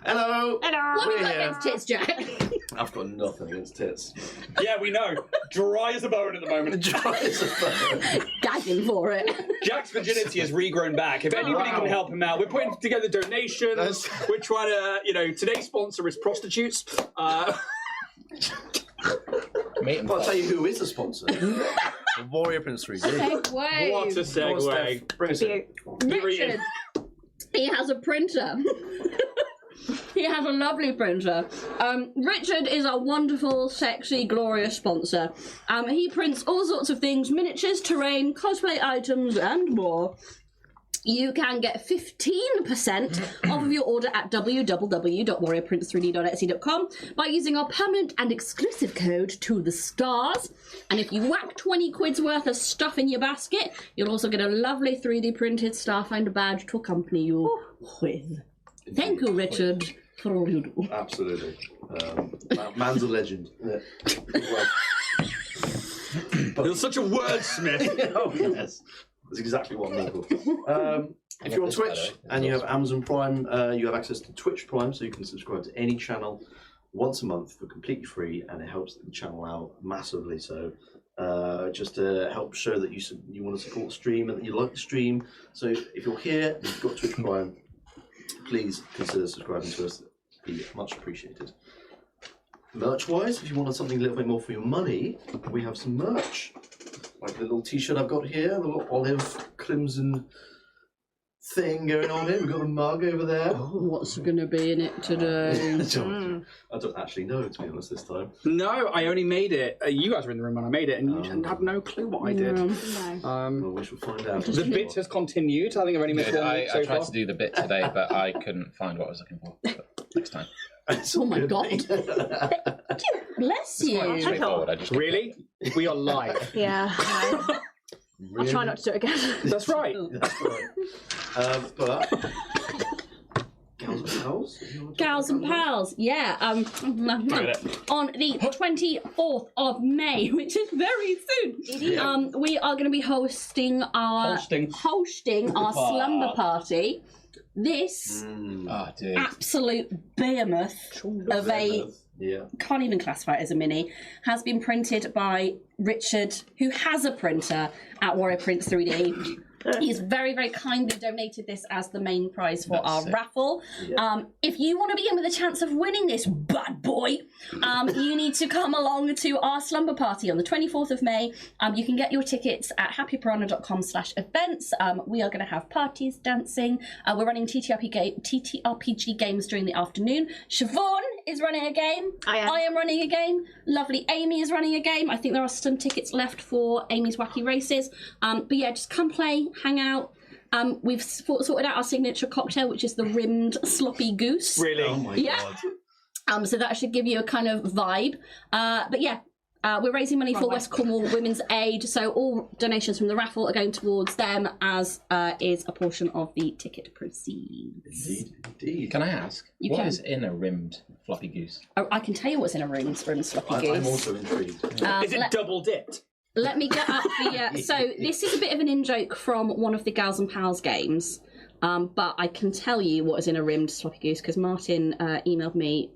Hello. Hello. What have you got against tits, Jack? I've got nothing against tits. Yeah, we know. Dry as a bone at the moment. Dry as a bone. Gagging for it. Jack's virginity has regrown back. If anybody can help him out, we're putting together donations. We're trying to, today's sponsor is prostitutes. I'll tell you who is a sponsor. The Warrior Prince 3D. Segue. What a segue. Bring us in. Richard, he has a printer. He has a lovely printer. Richard is a wonderful, sexy, glorious sponsor. He prints all sorts of things, miniatures, terrain, cosplay items, and more. You can get 15% off of your order at www.warriorprince3d.etsy.com by using our permanent and exclusive code to the stars. And if you whack 20 quid's worth of stuff in your basket, you'll also get a lovely 3D printed Starfinder badge to accompany you with. Thank you, Richard, for all you do. Absolutely. Man's a legend. You're such a wordsmith. Oh, yes. That's exactly what I'm looking for. If you're on Twitch and you have Amazon Prime, you have access to Twitch Prime, so you can subscribe to any channel once a month for completely free, and it helps the channel out massively. So just to help show that you want to support the stream and that you like the stream. So if you're here and you've got Twitch Prime, please consider subscribing to us. It'd be much appreciated. Merch-wise, if you wanted something a little bit more for your money, we have some merch. Like the little t-shirt I've got here, the little olive crimson thing going on here. We've got a mug over there. Oh, what's going to be in it today? I don't actually know, to be honest, this time. No, I only made it. You guys were in the room when I made it, and you had no clue what I did. No. Well, we shall find out. The bit has continued. I think I've only made one week so I tried far. to do the bit today, but I couldn't find what I was looking for. But next time. Oh my god. Bless you. Quite straightforward. I just Really? We are live. Yeah. I'll try not to do it again. That's right. That's right. But Gals and Pals? Gals and Pals, yeah. On the 24th of May, which is very soon, we are going to be hosting our slumber party. This absolute behemoth of a can't even classify it as a mini has been printed by Richard, who has a printer at Warrior Prince 3D. He's very, very kindly donated this as the main prize for our raffle. If you want to be in with a chance of winning this bad boy, you need to come along to our slumber party on the 24th of May. You can get your tickets at happypiranha.com/events. We are going to have parties, dancing. We're running TTRPG games during the afternoon. Siobhan is running a game. I am running a game. Lovely Amy is running a game. I think there are some tickets left for Amy's Wacky Races. But yeah, just come play. Hang out. We've sorted out our signature cocktail, which is the rimmed sloppy goose. Really? Oh my god. So that should give you a kind of vibe. But yeah, we're raising money for West Cornwall Women's Aid, so all donations from the raffle are going towards them, as is a portion of the ticket proceeds. Indeed. Can I ask, what is in a rimmed floppy goose? Oh, I can tell you what's in a rimmed sloppy goose. I'm also intrigued. Is it double dipped? Let me get up the... so this is a bit of an in-joke from one of the Gals and Pals games, but I can tell you what is in a rimmed sloppy goose, because Martin emailed me.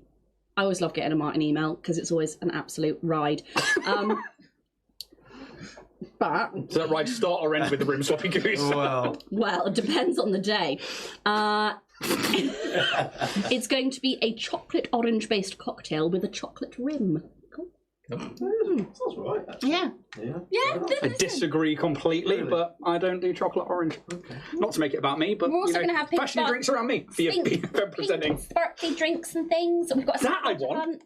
I always love getting a Martin email, because it's always an absolute ride. But... Does that ride start or end with the rimmed sloppy goose? Well, it depends on the day. It's going to be a chocolate orange-based cocktail with a chocolate rim. sounds right, actually. Yeah. I disagree completely, but I don't do chocolate orange. Not to make it about me, but We're also going to have pink fashion drinks around me for you presenting. Pink sparkly drinks and things. We've got a That I want.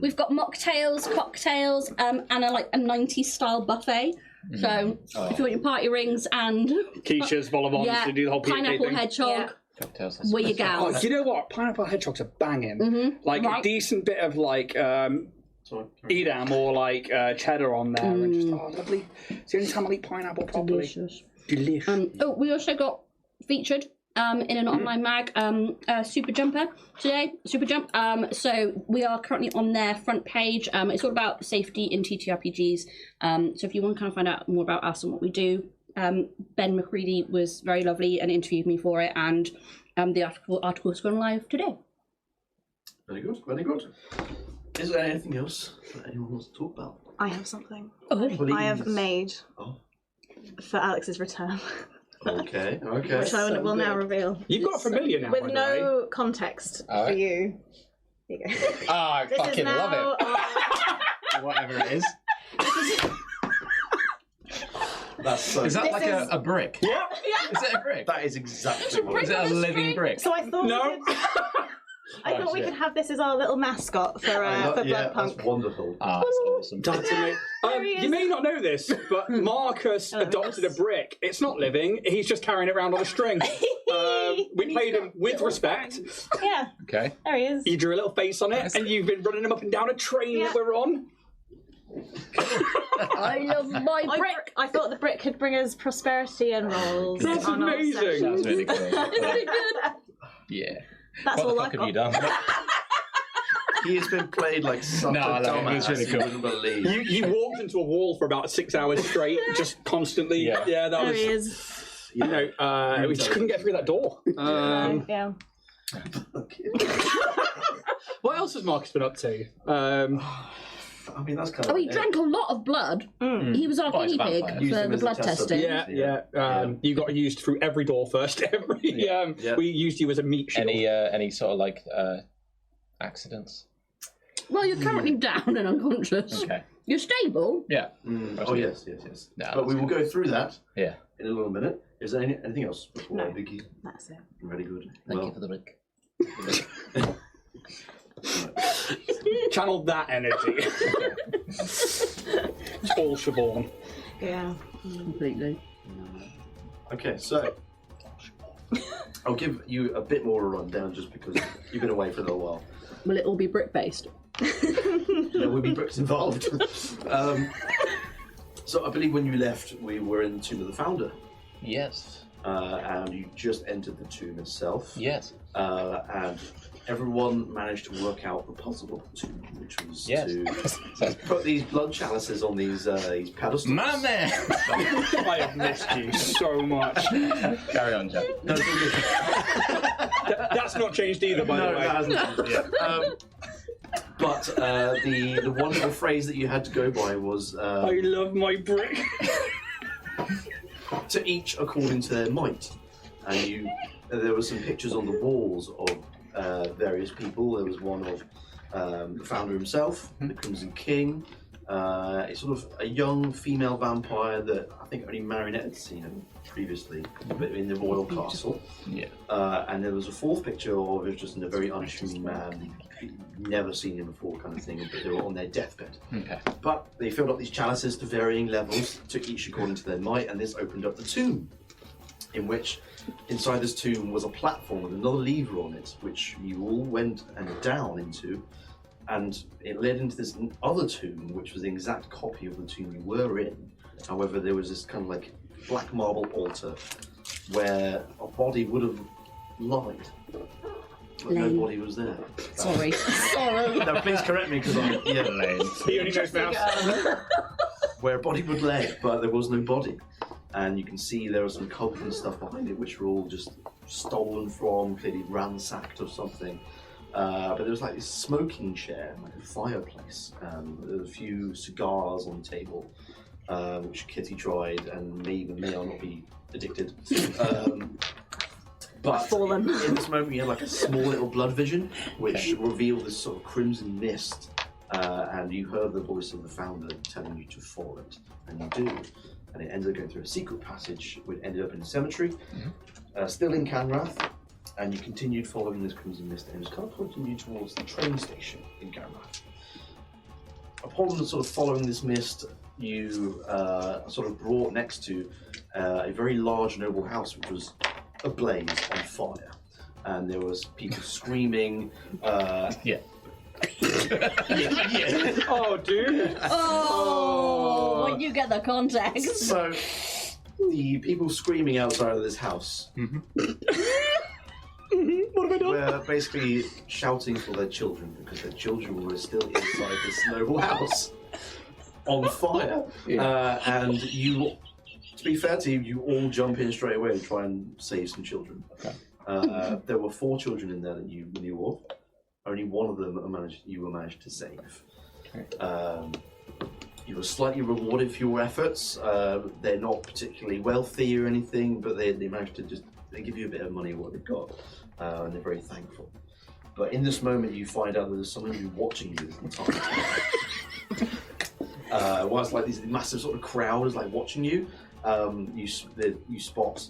We've got mocktails, cocktails, and a 90s style buffet. So if you want your party rings and quiches, vol-au-vents, to do the whole pineapple thing. hedgehog. Where you gals? Oh, you know what? Pineapple hedgehogs are banging. Like a decent bit of like Edam or like cheddar on there, and just lovely. It's the only time I eat pineapple properly. Delicious. We also got featured in an online mag, Super Jumper today. Super Jump. So we are currently on their front page. It's all about safety in TTRPGs. So if you want to kind of find out more about us and what we do, Ben McCready was very lovely and interviewed me for it, and the article has gone live today. Very good, very good. Is there anything else that anyone wants to talk about? I have something. Please. I have made Oh. for Alex's return, Okay, okay. which I will now reveal. You've got a familiar now, With by the way. no context for Alright. you. Here you go. Oh, I This is fucking love now, it. Whatever it is. That's so. Is that This like is- a brick? Yeah. Is it a brick? That is exactly what Is it it a is. living brick? So I thought No. I thought we could have this as our little mascot for Yeah, BLOODPUNK. that's wonderful. Ah, that's awesome. That's amazing. There he You is. may not know this, but Marcus Oh, adopted a yes. brick. It's not living. He's just carrying it around on a string. We played him with respect. Yeah, Okay. there he is. You drew a little face on it, Nice. and you've been running him up and down a train that we're on. I love my brick. I thought the brick could bring us prosperity and rolls. That's on our amazing. sessions. Sounds really cool. Isn't it good? Yeah. That's What the all fuck I've have you got. done? He has been played like such No, I a love it. dumbass. It's really You cool. wouldn't believe. You walked into a wall for about 6 hours straight, just constantly. Yeah. That There was. he is. You know, we just couldn't get through that door. Yeah. What else has Marcus been up to? I mean, that's kind Oh, of. he drank a lot of blood. He was our Oh, he's guinea a pig vampire. Used for him the as a blood test testing. subject. Yeah. You got used through every door first. We used you as a meat shield. Any sort of like accidents? Well, you're currently down and unconscious. Okay. You're stable. Yeah. Oh, yes. No, But we will go through that Yeah. in a little minute. Is there anything else before No. Vicky? That's it. Very good. Thank you for the brick. Channeled that energy. It's all Siobhan. Yeah. Completely. Okay, so I'll give you a bit more of a rundown just because you've been away for a little while. Will it all be brick based? There will be bricks involved. So I believe when you left, we were in the tomb of the founder, Yes. and you just entered the tomb itself. Yes. And everyone managed to work out the puzzle of the tomb, which was Yes. to put these blood chalices on these pedestals. My man! I have missed you so much. Carry on, Jack. No, it's all good. That's not changed either, by the No, way. that hasn't changed yet. But the wonderful phrase that you had to go by was I love my brick. to each according to their might. And there were some pictures on the walls of various people. There was one of the founder himself, the Crimson King. It's sort of a young female vampire that I think only Marinette had seen previously in the royal castle. Yeah. And there was a fourth picture of it just in a very unassuming man, never seen him before kind of thing, but they were on their deathbed. Okay. But they filled up these chalices to varying levels, took each according to their might, and this opened up the tomb, in which inside this tomb was a platform with another lever on it, which you all went down into, and it led into this other tomb, which was the exact copy of the tomb you were in. However, there was this kind of like black marble altar where a body would have lied, but no body was there. Sorry. Sorry. No, please correct me because I'm He only knows mouse. where a body would lay, but there was no body. And you can see there are some cupboards and stuff behind it, which were all just stolen from, clearly ransacked of something. But there was like this smoking chair, like a fireplace. There were a few cigars on the table, which Kitty tried and may or not be addicted. But Fallen. in this moment, you had like a small little blood vision, which revealed this sort of crimson mist, and you heard the voice of the founder telling you to follow it, and you do. And it ended up going through a secret passage, which ended up in a cemetery, still in Canrath, and you continued following this crimson mist, and it was kind of pointing you towards the train station in Canrath. Upon sort of following this mist, you sort of brought next to a very large noble house, which was ablaze on fire, and there was people screaming. Yeah. Oh, dude. Oh, when you get the context. So the people screaming outside of this house What have I done? were basically shouting for their children because their children were still inside this noble house on fire. And you, to be fair to you, you all jump in straight away to try and save some children. Okay. There were 4 children in there that you knew of. Only one of them you were managed to save. You were slightly rewarded for your efforts. They're not particularly wealthy or anything, but they managed to they give you a bit of money what they've got, and they're very thankful. But in this moment, you find out that there's someone who's watching you this entire time. Whilst like this massive sort of crowd is like watching you, you spot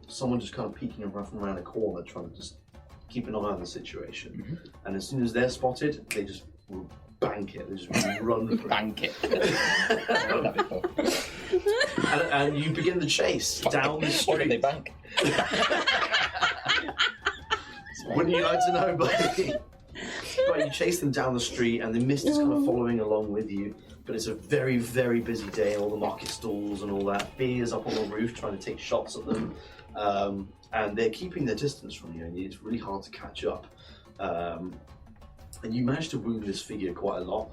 someone just kind of peeking around a corner, trying to just keep an eye on the situation. And as soon as they're spotted, they just bank it. They just run. Bank it. and you begin the chase down the street. What did they bank? Wouldn't you like to know, buddy? But you chase them down the street, and the mist is kind of following along with you. But it's a very, very busy day. All the market stalls and all that. Bee is up on the roof trying to take shots at them, and they're keeping their distance from you, and it's really hard to catch up. And you manage to wound this figure quite a lot,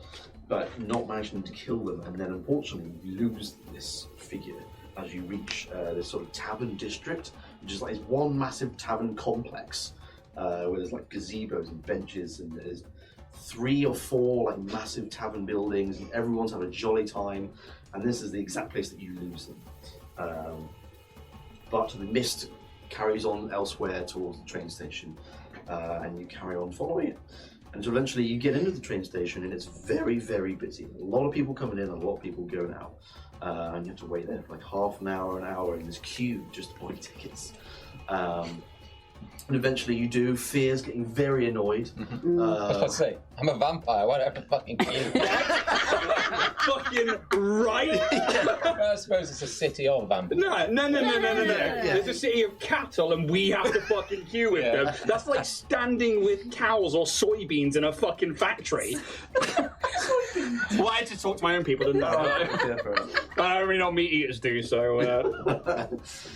but not managing to kill them. And then, unfortunately, you lose this figure as you reach this sort of tavern district, which is like this one massive tavern complex where there's like gazebos and benches, and there's 3 or 4 like massive tavern buildings, and everyone's having a jolly time. And this is the exact place that you lose them. But the mist carries on elsewhere towards the train station, and you carry on following it. And so eventually you get into the train station, and it's very, very busy. A lot of people coming in, a lot of people going out. And you have to wait there for like half an hour in this queue just to buy tickets. And eventually you do. Fear's getting very annoyed. I was about to say, I'm a vampire, why do I have to fucking queue? Fucking right. I suppose it's a city of vampires. No. There's a city of cattle, and we have to fucking queue with them. That's like standing with cows or soybeans in a fucking factory. Well, I had to talk to my own people, didn't I? I mean, not meat eaters do, so...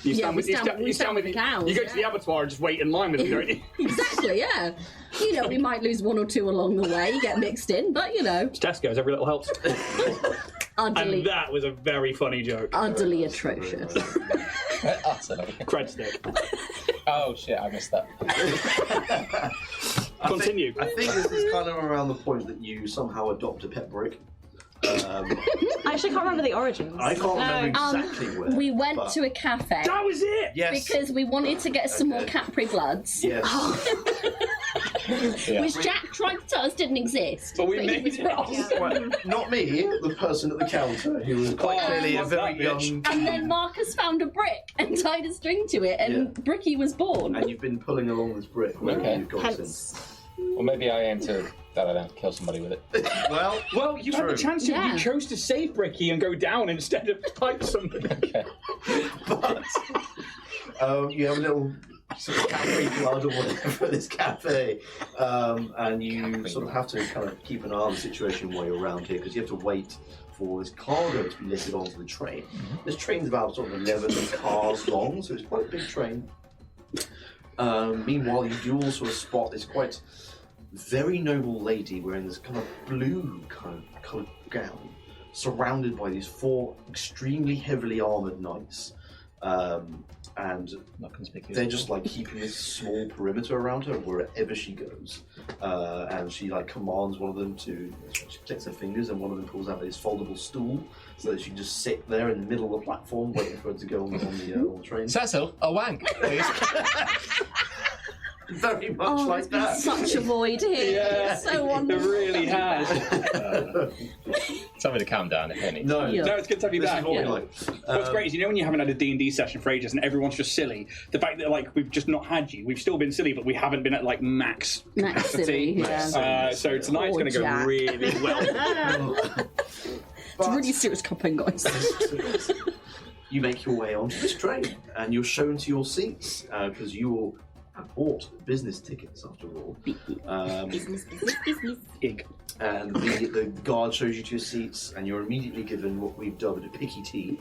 you stand with the cows. You go to the abattoir and just wait in line with them, don't you? Exactly, yeah. You know, we might lose 1 or 2 along the way, you get mixed in, but you know. It's Tesco's, every little helps. Utterly, And that was a very funny joke. utterly atrocious. Cred stick. Oh shit, I missed that. Continue. I think this is kind of around the point that you somehow adopt a pet brick. I actually can't remember the origins. I can't remember exactly where. We went but- to a cafe. That was it! Yes. Because we wanted to get some more Capri Bloods. Yes. Which Jack tried to tell us didn't exist. But we he made was it. wrong. Well, not me, the person at the counter, who was quite clearly a fuck very that bitch. young... And then Marcus found a brick and tied a string to it, and Bricky was born. And you've been pulling along this brick wherever Okay. you've gone Hence. since. Or maybe I aim to kill somebody with it. Well, Well, you had the chance to. Yeah. You chose to save Bricky and go down instead of type something. Okay. but you have a little sort of Capri Blood or whatever at this cafe, and you sort of have to kind of keep an eye on the situation while you're around here, because you have to wait for this cargo to be lifted onto the train. This train's about sort of 11 cars long, so it's quite a big train. Meanwhile, you do also spot this quite very noble lady wearing this kind of blue kind of coloured gown, surrounded by these 4 extremely heavily armoured knights. And Not conspicuous. they're just like keeping this small perimeter around her wherever she goes. And she like commands one of them to, she clicks her fingers, and one of them pulls out this foldable stool so that she can just sit there in the middle of the platform waiting for her to go on the train. Cecil, a wank, please. Very much like there's been that. such a void here. Yeah, It's so it wonderful. really has. Tell me to calm down, if any. No, Yeah. No, it's good to have you this back. is what we Yeah. like. What's great is, you know, when you haven't had a D&D session for ages and everyone's just silly, the fact that like we've just not had you, we've still been silly, but we haven't been at like max Max silly, capacity. yeah. So tonight's Poor going to go Jack. really well. It's a really serious campaign, guys. You make your way onto this train, and you're shown to your seats because you all have bought business tickets after all. Business. Ig. And the guard shows you to your seats, and you're immediately given what we've dubbed a picky tea.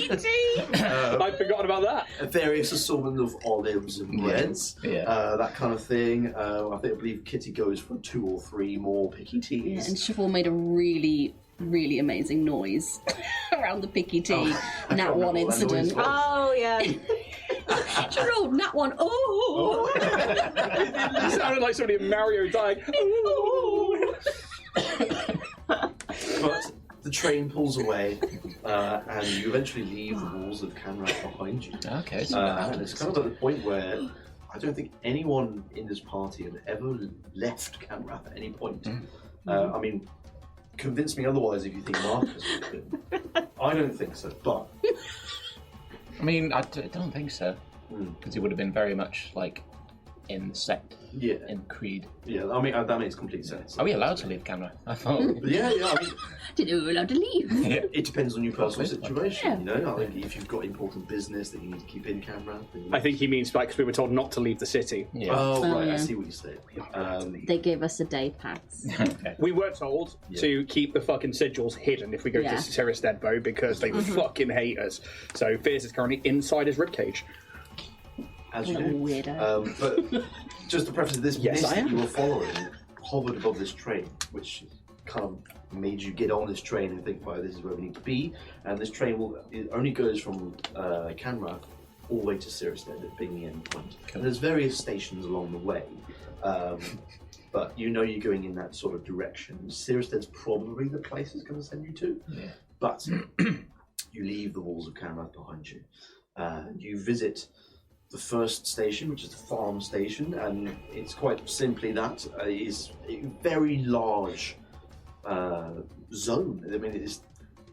I'd forgotten about that. A various assortment of olives and breads, that kind of thing. I believe Kitty goes for 2 or 3 more picky teas. Yeah, and Siobhan made a really, really amazing noise around the picky tea. I Nat can't one remember what that noise incident. was. Oh, yeah. She rolled Nat one. Oh! You sounded like somebody in Mario dying. But the train pulls away, and you eventually leave the walls of Canrath behind you. Okay. And it's kind of at the point where I don't think anyone in this party had ever left Canrath at any point. I mean, convince me otherwise if you think Marcus would have been. I don't think so, but... I mean, I don't think so. Because he would have been very much, like, in the sect. Yeah. In Creed. Yeah, I mean, that makes complete sense. Are we allowed to leave camera? I thought. Yeah, I mean... Didn't know we were allowed to leave. Yeah. It depends on your personal situation, Yeah. you know? I think if you've got important business that you need to keep in Canrath... I think he means because we were told not to leave the city. Yeah. Oh, right, yeah. I see what you're saying. They gave us a day pass. Okay. We were told to keep the fucking sigils hidden if we go to Ciristed, though, because they fucking hate us. So Fierce is currently inside his ribcage. As you do. Little weirdo. But just to preface this, Yes, mist I am. that you were following hovered above this train, which kind of made you get on this train and think, well, this is where we need to be. And this train it only goes from Canrath all the way to Ciristed, it being the end point. And there's various stations along the way. But you know you're going in that sort of direction. Ciristed's probably the place it's going to send you to. Yeah. But you leave the walls of Canrath behind you. You visit the first station, which is the farm station, and it's quite simply that. It's a very large zone. I mean, it's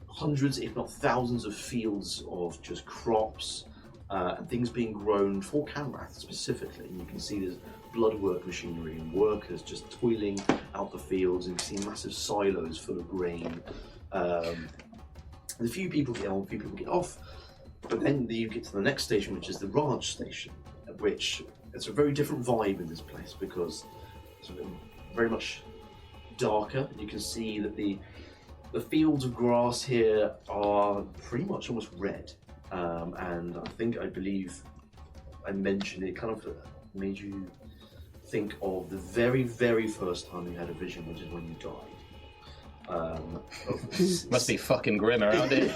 hundreds, if not thousands, of fields of just crops and things being grown for Canrath specifically. And you can see there's bloodwork machinery and workers just toiling out the fields, and you see massive silos full of grain. And a few people get on, a few people get off. But then you get to the next station, which is the ranch station, which it's a very different vibe in this place because it's very much darker. You can see that the fields of grass here are pretty much almost red, and I believe I mentioned it kind of made you think of the very, very first time you had a vision, which is when you died. Must be fucking grim around here.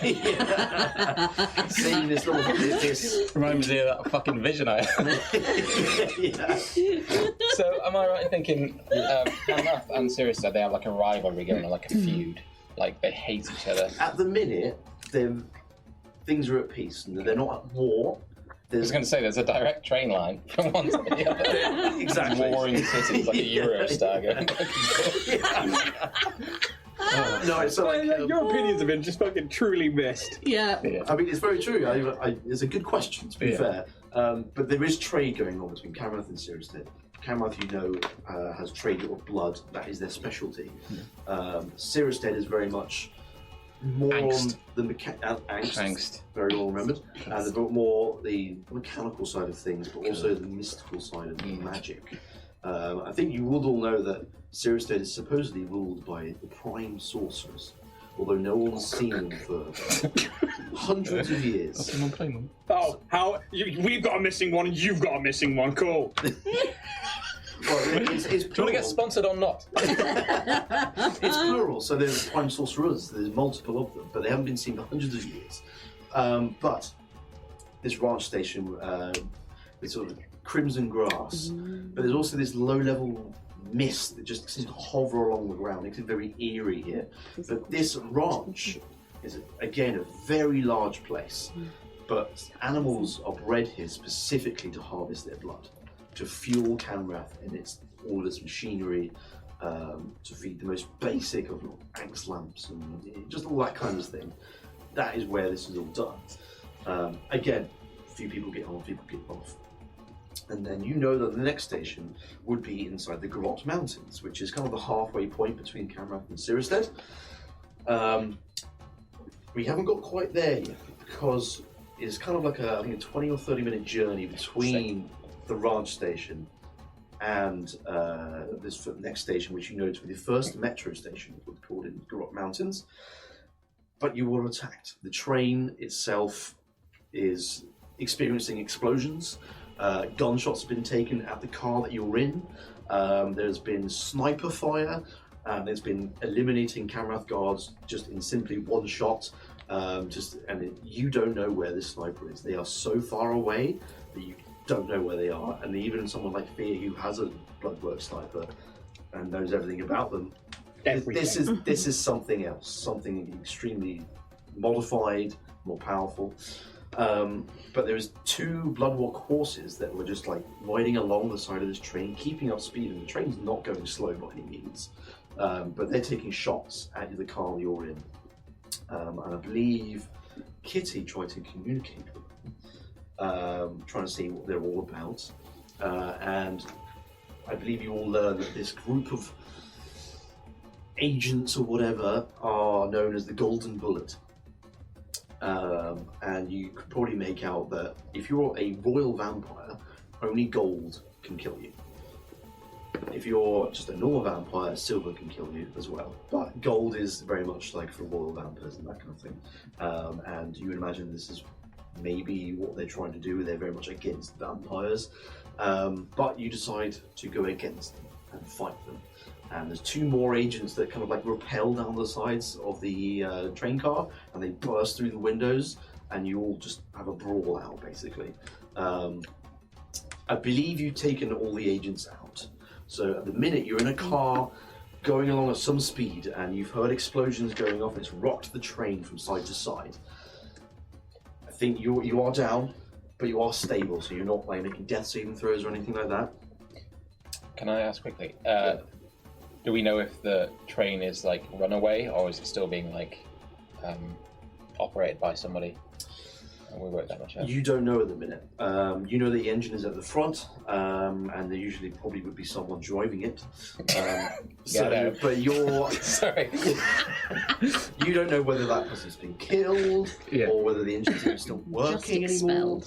Seeing this little this Reminds me of that fucking vision I had. yeah. So, am I right in thinking Canrath and Ciristed, they have like a rivalry going on, like a feud? Like, they hate each other? At the minute, things are at peace, and they're not at war. I was going to say, there's a direct train line from one to the other. Exactly. Warring cities, like a Eurostar going. No, it's like Your opinions have been just fucking truly missed. Yeah. I mean, it's very true. It's a good question, to be fair. But there is trade going on between Canrath and Ciristed. Canrath, you know, has trade of blood. That is their specialty. Ciristed is very much more Angst. on the angst. Very well remembered. And more the mechanical side of things, but also the mystical side of magic. I think you would all know that Ciristed is supposedly ruled by the prime sorcerers, although no one's seen them for hundreds of years. Oh, how we've got a missing one and you've got a missing one. Cool. Well, it's Do you want to get sponsored or not? It's plural, so there's prime sorcerers, there's multiple of them, but they haven't been seen for hundreds of years. But this ranch station, it's sort of crimson grass, but there's also this low-level mist that just seems to hover along the ground. It's very eerie here. But this ranch is, again, a very large place, but animals are bred here specifically to harvest their blood, to fuel Canrath and all its machinery, to feed the most basic of angst lamps and just all that kind of thing. That is where this is all done. Again, a few people get on, a few people get off. And then you know that the next station would be inside the Garrote Mountains, which is kind of the halfway point between Canrath and Ciristed. We haven't got quite there yet because it's kind of like I think a 20 or 30 minute journey between the ranch station and this next station, which you know to be the first metro station called in Garrote Mountains. But you were attacked. The train itself is experiencing explosions. Gunshots have been taken at the car that you're in. There's been sniper fire. There's been eliminating Canrath guards just in simply one shot. And you don't know where this sniper is. They are so far away that you don't know where they are. And even someone like Fear, who has a Bloodwork sniper and knows everything about them, this is something else, something extremely modified, more powerful. But there was 2 Bloodwalk horses that were just like riding along the side of this train, keeping up speed, and the train's not going slow by any means. But they're taking shots at the car you're in. And I believe Kitty tried to communicate with them, trying to see what they're all about. And I believe you all learn that this group of agents or whatever are known as the Golden Bullet. And you could probably make out that if you're a royal vampire, only gold can kill you. If you're just a normal vampire, silver can kill you as well. But gold is very much like for royal vampires and that kind of thing. And you would imagine this is maybe what they're trying to do. They're very much against vampires. But you decide to go against them and fight them. And there's 2 more agents that kind of like rappel down the sides of the train car, and they burst through the windows, and you all just have a brawl out, basically. I believe you've taken all the agents out. So at the minute, you're in a car going along at some speed, and you've heard explosions going off, and it's rocked the train from side to side. I think you are down, but you are stable, so you're not like making death saving throws or anything like that. Can I ask quickly? Do we know if the train is like runaway, or is it still being like operated by somebody? We work that much out. You don't know at the minute. You know the engine is at the front, and there usually probably would be someone driving it. But you're sorry. You don't know whether that person's been killed or whether the engine's even still working anymore.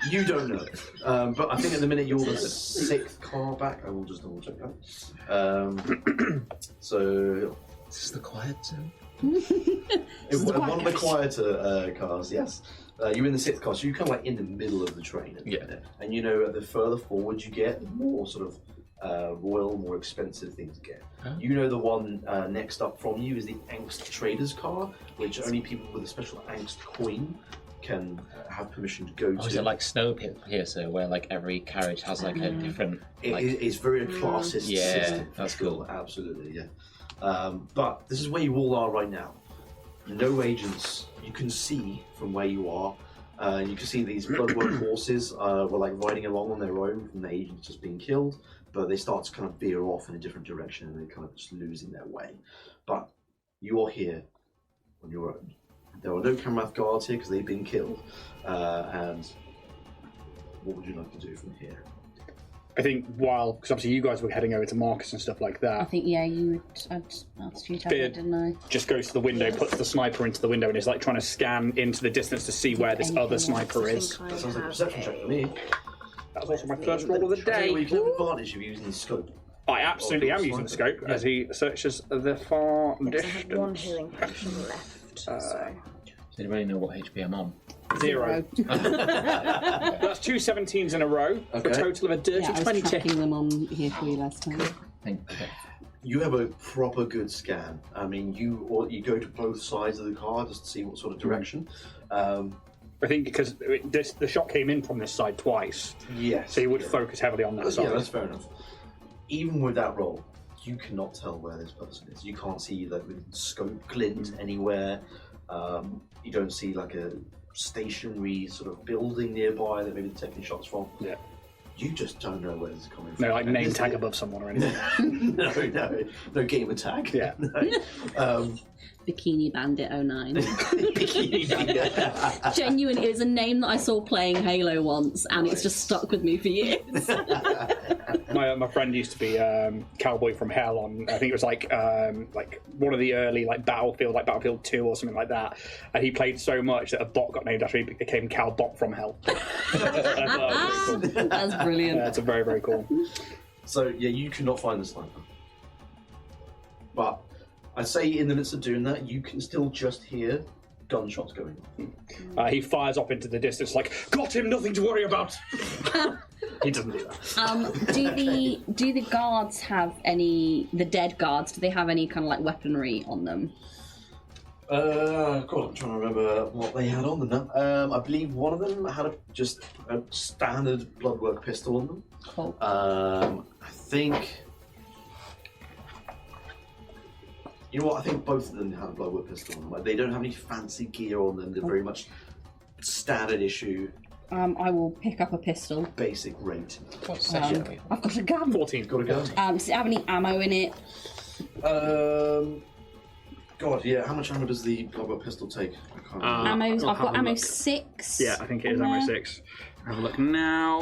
You don't know. But I think at the minute you're the 6th car back. I will just double check that. So this is the quiet zone. One of the quieter cars, yes. You're in the 6th car, so you're kind of like in the middle of the train. And you know, the further forward you get, the more sort of royal, more expensive things get. You know the one next up from you is the Angst Traders car, which only people with a special Angst coin can have permission to go to. Is it like Snowpiercer, where like every carriage has like a different... It's very a classist system. Yeah, that's cool. Absolutely, yeah. But this is where you all are right now. No agents. You can see from where you are. You can see these Bloodwork horses were like riding along on their own from the agents just being killed, but they start to kind of veer off in a different direction and they're kind of just losing their way. But you are here on your own. There are no Camrath guards here because they've been killed. And what would you like to do from here? I think because obviously you guys were heading over to Marcus and stuff like that. I think, I'd asked you to, didn't I? Just goes to the window, puts the sniper into the window, and is like trying to scan into the distance to see where this other sniper is. That sounds like a perception check to me. That was also my first roll of the day. You can have advantage of using the scope. I absolutely am using the scope as he searches the far distance. I have 1 healing potion left. Does anybody know what HP I'm on? 0. That's 2 17s in a row for a total of a dirty 20. I was tracking them on here for you last time. You have a proper good scan. I mean, you go to both sides of the car just to see what sort of direction. I think because the shot came in from this side twice. Yes. So you would focus heavily on that side. Yeah, that's fair enough. Even with that roll, you cannot tell where this person is. You can't see like the scope glint anywhere. You don't see like a stationary sort of building nearby that maybe they're taking shots from. Yeah. You just don't know where this is coming from. No, like name tag above someone or anything. no gamer tag. Yeah. No. Bikini Bandit 09. Bikini Bandit. Genuine, it is a name that I saw playing Halo once, and it's just stuck with me for years. My friend used to be Cowboy from Hell on, I think it was like one of the early like Battlefield 2 or something like that, and he played so much that a bot got named after him. He became Cowbot from Hell. That's brilliant. Yeah, it's a very, very cool. So yeah, you cannot find the sniper, but I'd say in the midst of doing that, you can still just hear gunshots going on. He fires up into the distance like, got him, nothing to worry about. He doesn't do that. Do the guards have any, the dead guards, do they have any kind of like weaponry on them? God, I'm trying to remember what they had on them now. I believe one of them had just a standard bloodwork pistol on them. Cool. I think. You know what? I think both of them had a bloodwork pistol on them. Like, they don't have any fancy gear on them. They're very much standard issue. I will pick up a pistol. Basic rate. What section are we? I've got a gun. 14. Got a gun. Does it have any ammo in it? God, yeah. How much ammo does the bloodwork pistol take? I can't remember. Ammo. I'll I've have got a ammo look. 6. Yeah, I think it is on ammo there. 6. Have a look now.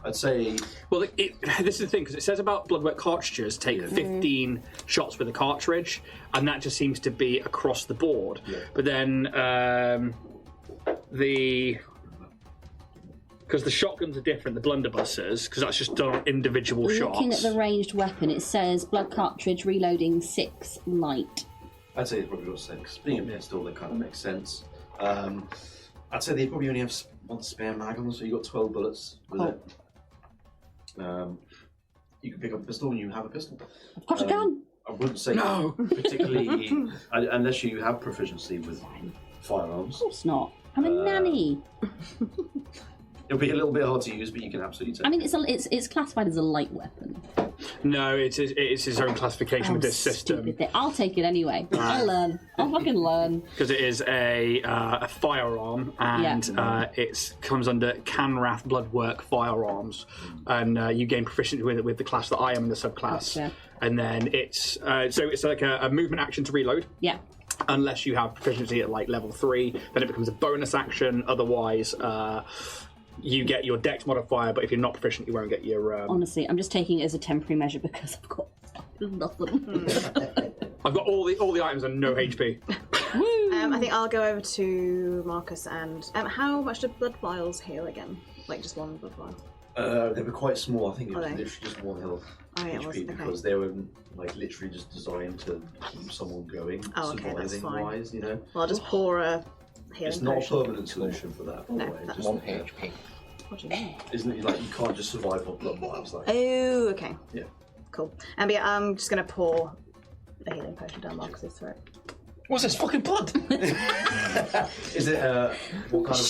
I'd say. Well, this is the thing, because it says about bloodwork cartridges take 15 shots with a cartridge, and that just seems to be across the board. Yeah. But then because the shotguns are different, the blunderbusses, because that's just done on individual shots. Looking at the ranged weapon, it says blood cartridge reloading 6 light. I'd say it's probably got 6. Being a pistol, that kind of makes sense. I'd say they probably only have one spare mag on them, so you've got 12 bullets with it. You can pick up a pistol and you have a pistol. I've got a gun. I wouldn't say particularly, unless you have proficiency with firearms. Of course not. I'm a nanny. It'll be a little bit hard to use, but you can absolutely take I mean, it's classified as a light weapon. No, it's his own classification with this system. Stupid thing. I'll take it anyway. I'll learn. I'll fucking learn. Because it is a firearm, and it comes under Canrath Bloodwork Firearms, and you gain proficiency with the class that I am in the subclass. Gotcha. And then it's like a movement action to reload. Yeah. Unless you have proficiency at like level 3, then it becomes a bonus action. Otherwise, you get your dex modifier, but if you're not proficient, you won't get your. Honestly, I'm just taking it as a temporary measure because I've got nothing. I've got all the items and no HP. I think I'll go over to Marcus and how much do blood vials heal again? Like just one blood vial? They were quite small. I think it was Okay. literally just one health Oh, yeah, it HP was, okay. because they were like literally just designed to keep someone going, Oh, okay, that's surviving fine. wise. You know, Well, I'll just pour a healing it's not a potion. permanent solution for that. By No, the way. that's Just, 1 HP. What do you mean? isn't it like you can't just survive on blood vials? Like, Oh, okay. yeah. Cool. And yeah, I'm just going to pour a healing potion down Marcus's throat. What's this fucking blood? Is it what kind of?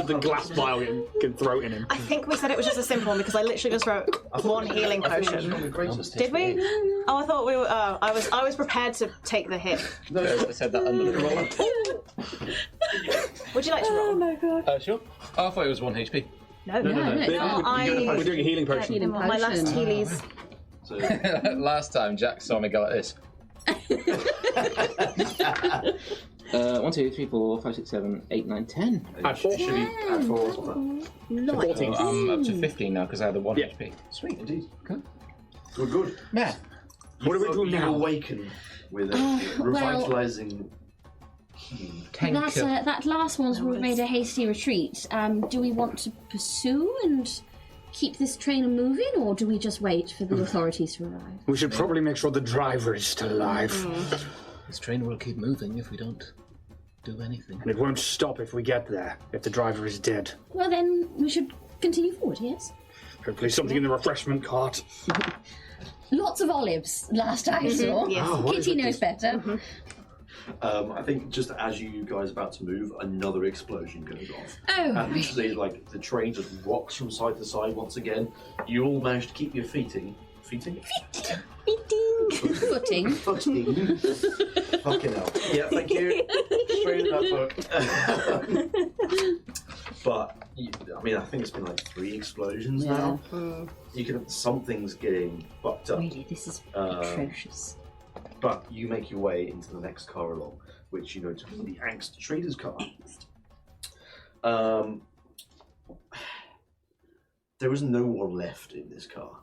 The glass vial can throw it in him. I think we said it was just a simple one because I literally just wrote one healing potion. Did we? Oh, I thought we were. I was prepared to take the hit. I said that under the roll. Would you like to roll? Oh my god. Sure. Oh, I thought it was 1 HP. No. We're doing a healing potion. Healing My last potion. Heelys. So, Last time Jack saw me go like this. 1, 2, 3, 4, 5, 6, 7, 8, 9, 10. Add 4. should you add 4 or something? Nice. So I'm up to 15 now because I had the 1 Yeah. HP. Sweet. Indeed. Good. Good. Yeah. What do we do You now? awaken with a revitalizing healing. That last one's made a hasty retreat. Do we want to pursue and keep this train moving, or do we just wait for the authorities to arrive? We should probably make sure the driver is still alive. This train will keep moving if we don't do anything. And it won't stop if we get there, if the driver is dead. Well, then we should continue forward, yes? Hopefully something in the refreshment cart. Lots of olives, last I saw. Yes. Oh, what is Kitty it? knows better. I think just as you guys are about to move, another explosion goes off. Oh, And literally, like, the train just rocks from side to side once again. You all managed to keep your feeting. footing. Footing. Fucking hell. Yeah, thank you. Straight in that book. But, I mean, I think it's been like 3 explosions now. You can, something's getting fucked up. Really, this is atrocious. But you make your way into the next car along, which you know to be the Angst Trader's car. There is no one left in this car.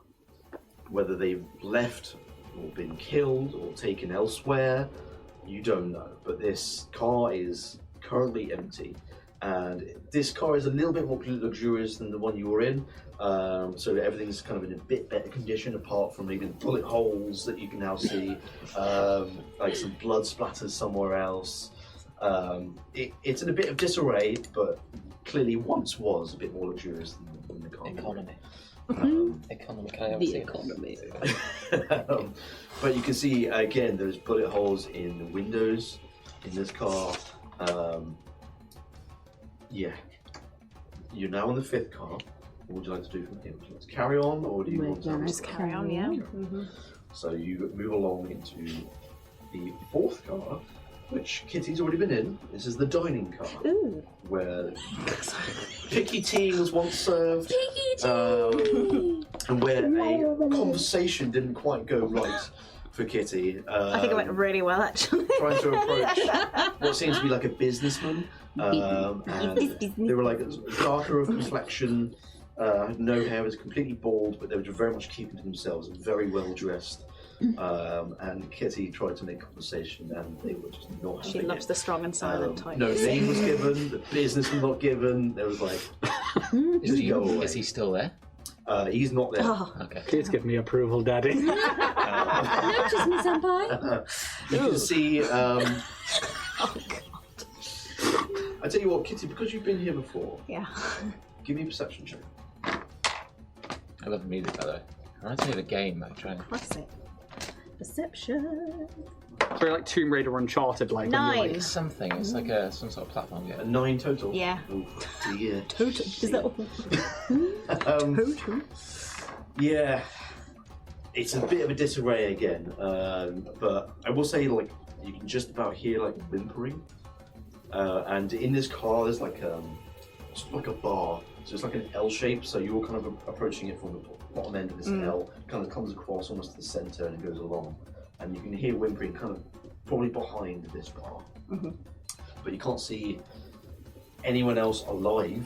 Whether they've left or been killed or taken elsewhere, you don't know. But this car is currently empty. And this car is a little bit more luxurious than the one you were in. So everything's kind of in a bit better condition, apart from maybe the bullet holes that you can now see, like some blood splatters somewhere else. It's in a bit of disarray, but clearly once was a bit more luxurious than the car. Economy. Economy. Can I have The economy. But you can see again, there's bullet holes in the windows in this car. Yeah. You're now on the 5th car. What would you like to do from here? Would you like to carry on, or do you want to Just carry on, yeah. So you move along into the 4th car, which Kitty's already been in. This is the dining car, where Picky Tea was once served, and where a conversation didn't quite go right for Kitty. I think it went really well, actually. Trying to approach what seems to be like a businessman, and they were like darker of complexion, no hair, was completely bald, but they were very much keeping to themselves and very well dressed. And Kitty tried to make conversation, and they were just not having She loves the strong and silent type. No name was given, the business was not given. There was like, Is he still there? he's not there. Okay. Please give me approval, Daddy. Notice me, senpai. You can see. I tell you what, Kitty, because you've been here before, Yeah. give me a perception check. I love the music, by the way. I want to play the game, actually. Classic. Perception. Very like Tomb Raider Uncharted, like. 9. It's something. It's like some sort of platform A game. 9 total. Yeah. Oh dear. Total. Is that all? Yeah, it's a bit of a disarray again, but I will say, like, you can just about hear like whimpering, and in this car there's like sort of like a bar, so it's like an L shape. So you're kind of approaching it from the bottom end of this L, kind of comes across almost to the center and goes along, and you can hear whimpering kind of probably behind this bar, but you can't see anyone else alive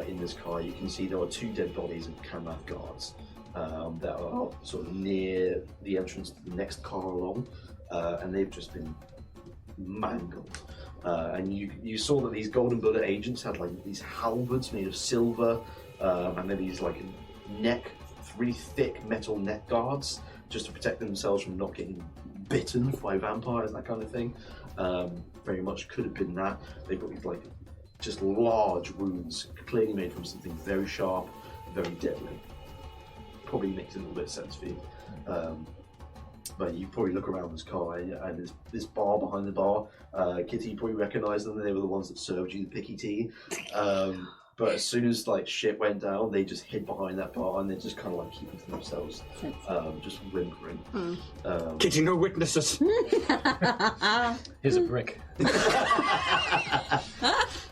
in this car. You can see there are 2 dead bodies of Kanmath guards that are sort of near the entrance to the next car along, and they've just been mangled. And you saw that these Golden Bullet agents had like these halberds made of silver, and then these like really thick metal neck guards just to protect themselves from not getting bitten by vampires, that kind of thing. Very much could have been that. They've got these like just large wounds, clearly made from something very sharp, very deadly. Probably makes a little bit of sense for you. But you probably look around this car and there's this bar behind the bar. Kitty, you probably recognise them. They were the ones that served you the picky tea. But as soon as like shit went down, they just hid behind that bar and they're just kind of like keeping to themselves, just whimpering. Kitty, no witnesses. Here's a brick. Well,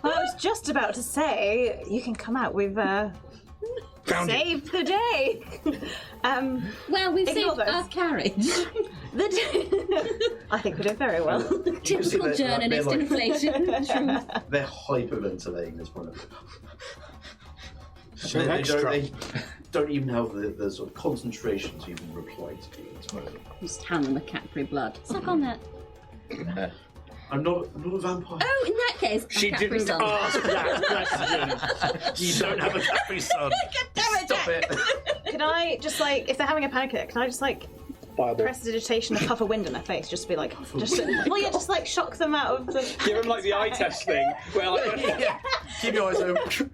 I was just about to say, you can come out. We've saved the day. Well, we've Ignore saved those. our carriage. I think we did very well. Typical they're journalist like- inflation. Truth. They're hyperventilating this point. So they extra. don't even have the sort of concentration to even reply to you at this moment. Just hand them a Capri blood. Suck on that. I'm not a vampire. Oh, in that case, She a Capri didn't Sun. ask that question. You don't have a Capri Sun. Stop it. Can I just like, if they're having a panic attack, can I just like Fireball. prestidigitation and puff a wind in their face, just to be like, just like shock them out of the. Give him like the eye test thing, where like Yeah. Keep your eyes open.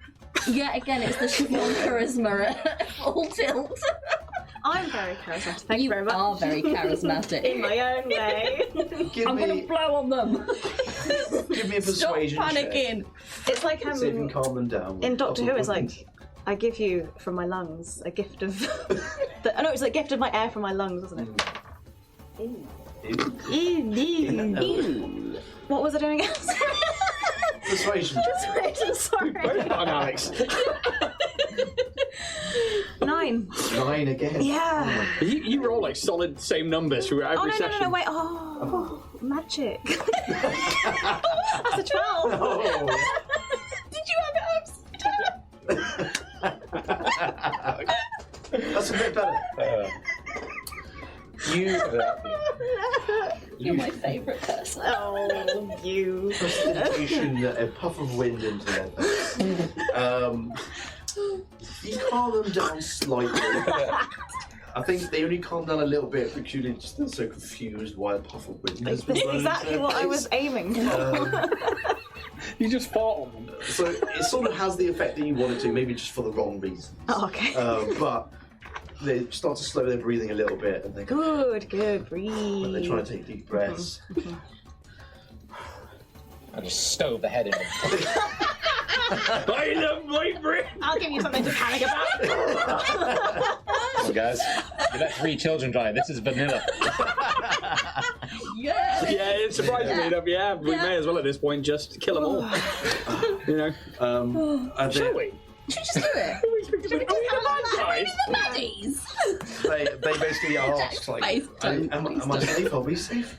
Yeah, again, it's the chiffon charisma at full tilt. I'm very charismatic. Thank you very much. are very charismatic. In my own way. I'm gonna blow on them. Give me a Stop persuasion panicking. It's like check. See if you can calm them down. in Doctor Who, it's like, I give you from my lungs a gift of. No, it's a gift of my air from my lungs, wasn't it? Ew. What was I doing again? Persuasion. Persuasion, sorry. Well done, Alex. 9. 9 again. Yeah. You roll like solid same numbers through every Oh no, session. no, wait. Oh, magic. That's a 12. Oh. Did you have it upstairs? That's a bit better. You're my favourite person. Oh, you. Prestidigitation, a puff of wind into their face. You calm them down slightly. I think they only calm down a little bit because you're just so confused why a puff of wind has been blown into Exactly their what I face. was aiming for. You just fart on them. So it sort of has the effect that you want it to, maybe just for the wrong reasons. Oh, okay. But they start to slow their breathing a little bit, and they Good, breathe. when they try to take deep breaths. I just stove the head in. I love my breath. I'll give you something to panic about. So guys, you let 3 children drive. This is vanilla. Yeah. Yeah, it's surprisingly enough. Yeah, we may as well at this point just kill them all. You know. And Shall we? Should we just do it? The baddies. they basically ask like, Face, am I safe? Are we safe?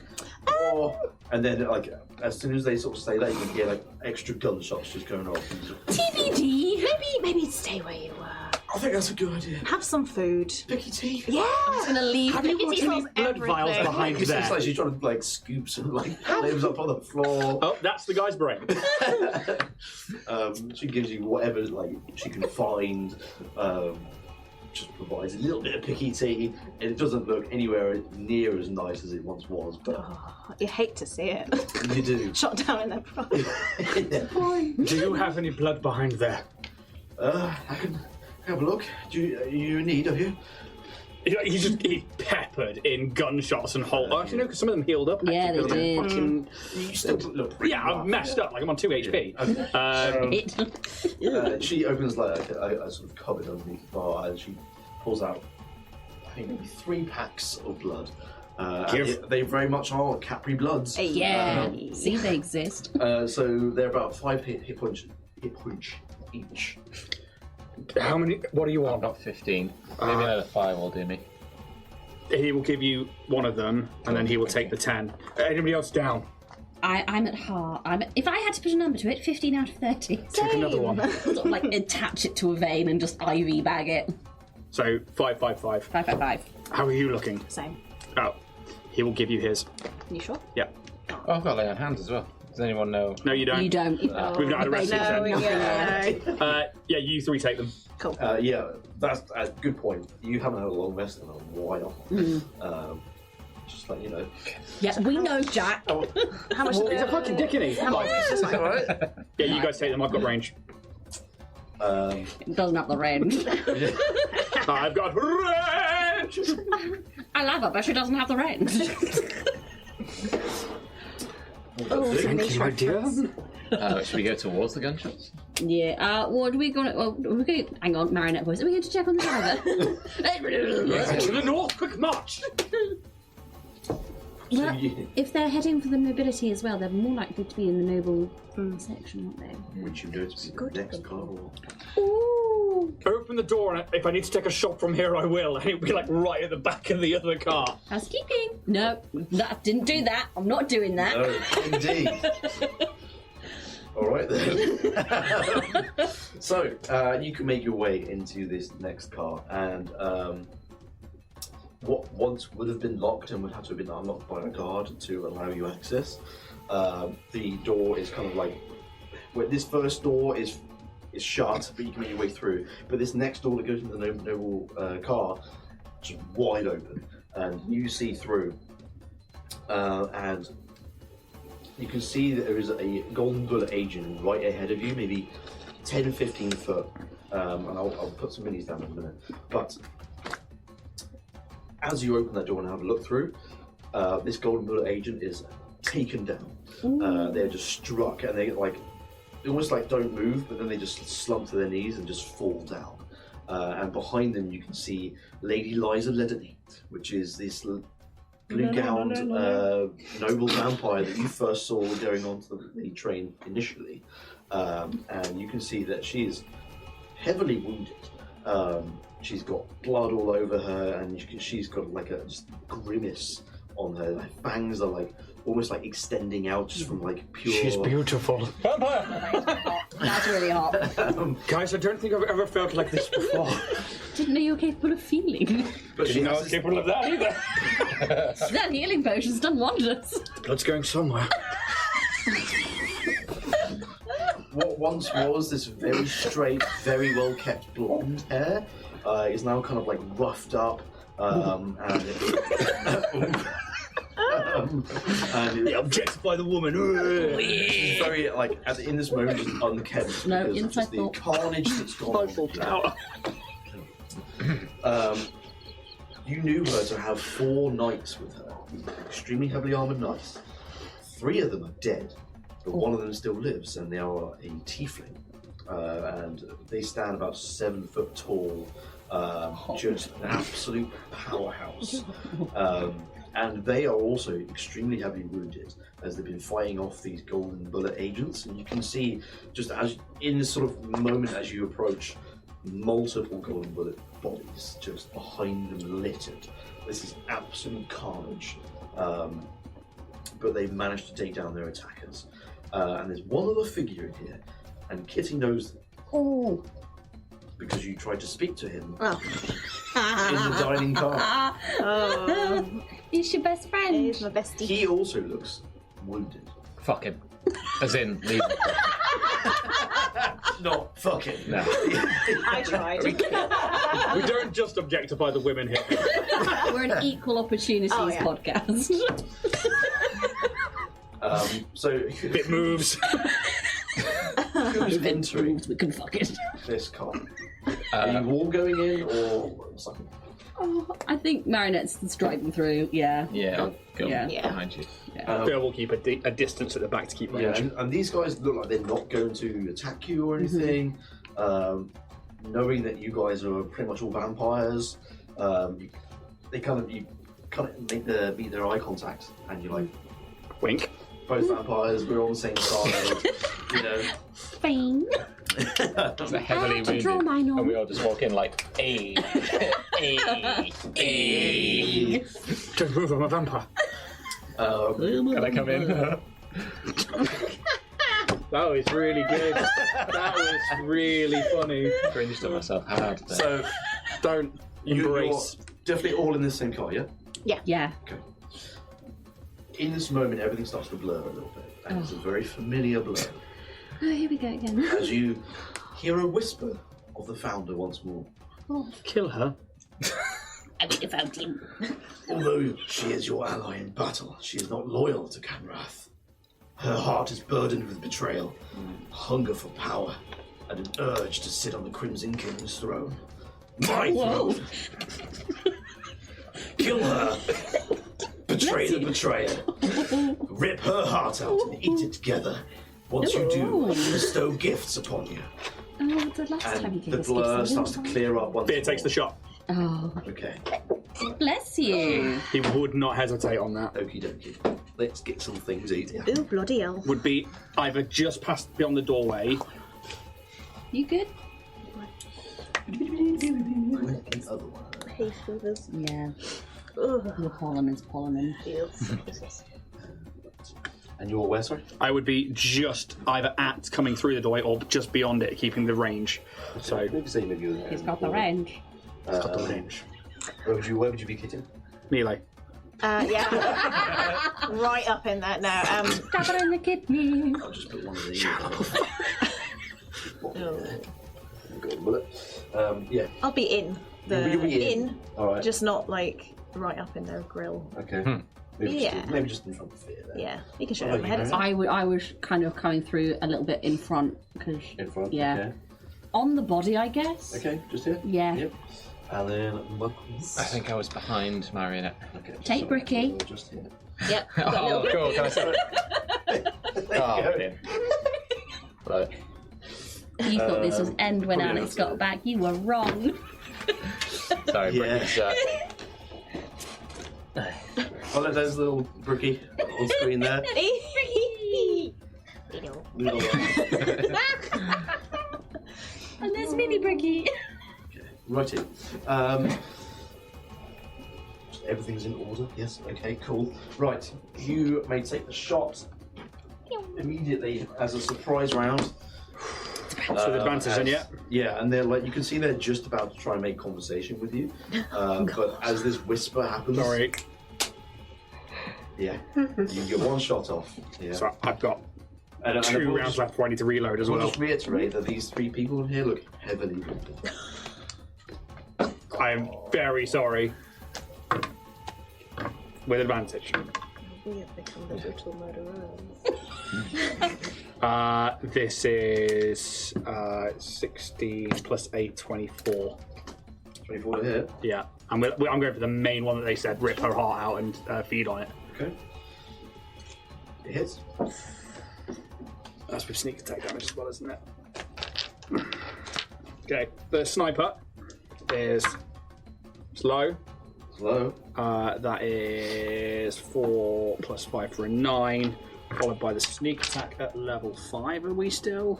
And then like as soon as they sort of say that, you can hear like extra gunshots just going off. TBD. Maybe stay where you were. I think that's a good idea. Have some food. Picky tea. Yeah. I'm gonna leave. Have you got any blood vials behind It's there? like she's trying to like scoop some like limbs up on the floor. Oh, that's the guy's brain. She gives you whatever like she can find. Just provides a little bit of picky tea, and it doesn't look anywhere near as nice as it once was. But Oh, you hate to see it. you do. Shot down in their pride. Do you have any blood behind there? I can have a look. Do you in need of you? He's peppered in gunshots and whole. Actually, no, because some of them healed up. Yeah, they did. Fucking, You still look pretty yeah, I'm rough. messed up. Like I'm on 2 HP. She opens like a sort of cupboard underneath the bar, and she pulls out, I think maybe 3 packs of blood. They very much are Capri bloods. Yeah. See, they exist. So they're about 5 hit points each. How many? What do you I've want? got 15. Maybe another 5 will do me. He will give you one of them, and then he will take the 10. Anybody else down? I'm at heart. If I had to put a number to it, 15 out of 30. Take another one. Sort of like attach it to a vein and just IV bag it. So 5, 5, 5. 5, 5, 5. How are you looking? Same. Oh, he will give you his. You sure? Yeah. Oh, I've got lay on hands as well. Does anyone know? No, you don't. You don't. We've not had a rest No, yet. yeah. Yeah, you 3 take them. Cool. Yeah, that's a good point. You haven't had a long rest in a while. Just like, you know. Yeah, we know, Jack. How much? Well, he's a fucking dick, isn't he? It's like, alright. Yeah, you guys take them. I've got range. It doesn't have the range. I've got range! I love it, but she doesn't have the range. Thank you, my dear. Should we go towards the gunshots? Yeah. What are we gonna? Well, we're going. Hang on, Marionette voice. Are we going to check on the driver? To the north, quick march! Well, if they're heading for the nobility as well, they're more likely to be in the noble section, aren't they? Would you know to be the next car? Or... Ooh. Open the door, and if I need to take a shot from here, I will. And it'll be like right at the back of the other car. Housekeeping. No, that didn't do that. I'm not doing that. No, indeed. All right then. So you can make your way into this next car, and what once would have been locked and would have to have been unlocked by a guard to allow you access. The door is kind of like, well, this first door is shut, but you can make your way through. But this next door that goes into the noble car is just wide open, and you see through, and you can see that there is a golden bullet agent right ahead of you, maybe 10-15 foot, and I'll put some minis down in a minute. But as you open that door and have a look through, this golden bullet agent is taken down. They're just struck, and they almost like don't move, but then they just slump to their knees and just fall down. And behind them you can see Lady Liza Ledenate, which is this blue-gowned noble vampire that you first saw going onto the train initially. And you can see that she is heavily wounded. She's got blood all over her, and she's got like a just grimace on her. Her fangs are like almost like extending out just from like pure. She's beautiful. That's really hot. Guys, I don't think I've ever felt like this before. Didn't know you were capable of feeling. But Didn't know I was capable of that either. That healing potion's done wonders. The blood's going somewhere. What once was this very straight, very well kept blonde hair is now kind of like roughed up. They objectify the woman. Very like in this moment, just unkempt. No, because of inside just the thought. carnage that's gone on. You knew her to have 4 knights with her, extremely heavily armored knights. 3 of them are dead, but 1 of them still lives, and they are a tiefling. And they stand about 7 foot tall, just an absolute powerhouse. And they are also extremely heavily wounded as they've been fighting off these golden bullet agents. And you can see, just as in this sort of moment as you approach, multiple golden bullet bodies just behind them littered. This is absolute carnage. But they've managed to take down their attackers. And there's one other figure in here, and Kitty knows Oh. because you tried to speak to him in the dining car. He's your best friend. He's my bestie. He also looks wounded. Fuck him. As in, leave him. Not fucking. No. I tried. We don't just objectify the women here. We're an equal opportunities podcast. So It moves. who's entering We can fuck it. this car? Are you all going in or something? Oh, I think Marinette's driving through. Yeah. Yeah, go Yeah. behind you. Phil will keep a distance at the back to keep range. Yeah, and these guys look like they're not going to attack you or anything. Knowing that you guys are pretty much all vampires, you kind of meet their eye contact, and you're like, Wink. both vampires, we're on the same side, you know. Fine. It's a heavily to draw wounded, mine on. and we all just walk in like, hey, hey. Don't move, I'm a vampire. Can I come in? That was really good. That was really funny. Cringed at myself hard. There. So Don't you're embrace. definitely all in the same car, yeah? Yeah. Okay. In this moment, everything starts to blur a little bit, and it's a very familiar blur. Oh, here we go again. As you hear a whisper of the founder once more. Kill her. I think it's out him. Although she is your ally in battle, she is not loyal to Canrath. Her heart is burdened with betrayal, hunger for power, and an urge to sit on the Crimson King's throne. My throne! Kill her! Betray the betrayer! Rip her heart out and eat it together. Once you do, bestow gifts upon you. Oh, the last time you And gave the us blur gifts, starts to clear up once Beer more. takes the shot. Oh, Okay, bless you. He would not hesitate on that. okie dokie. Let's get some things easier. Ooh, bloody hell. Would be either just past beyond the doorway. You good? The other one. Hay feathers. Yeah. Ugh. Your pollen is pollen. Feels. And you're where, sorry? I would be just either at coming through the doorway or just beyond it, keeping the range. So Maybe say maybe you're there. He's got the range. got the range. Where would you be kitting? Melee. Yeah. Right up in there now. Stab it in the kidney. I'll just put one of these. Golden bullet. Yeah. I'll be in. You'll be in. All right. Just not like right up in their grill. Okay. Maybe just in front of it. Then. Yeah, you can show What it on my about head. you, I was kind of coming through a little bit in front because In front. Yeah. on the body, I guess. Okay. Just here. Yeah. Yep. And then Muckles. I think I was behind Marionette. Okay. Take Bricky. Just here. Yep. Oh, cool. Can I say that? Oh, brilliant. Love it. You thought this was end when probably Alex not. got back. You were wrong. Sorry, Yeah. Bricky's, Oh, look, there's little Bricky on screen there. Little, And there's Mini Bricky. righty. Everything's in order. Yes. Okay. Cool. Right. You may take the shot immediately as a surprise round. So the advantage in yet? Yeah, and they're like, you can see they're just about to try and make conversation with you. But as this whisper happens, Sorry. yeah, you get one shot off. Yeah. So I've got And 2 we'll rounds just- left before I need to reload as We'll well. just reiterate that these 3 people in here look heavily wounded. I am very sorry. with advantage. We have become the brutal murderers. This is 16 plus 8, 24. 24 to hit. Yeah, I'm going for the main one that they said, rip her heart out and feed on it. Okay. It hits. That's with sneak attack damage as well, isn't it? Okay, the sniper is slow. Slow. That is 4 plus 5 for a 9, followed by the sneak attack at level 5. Are we still?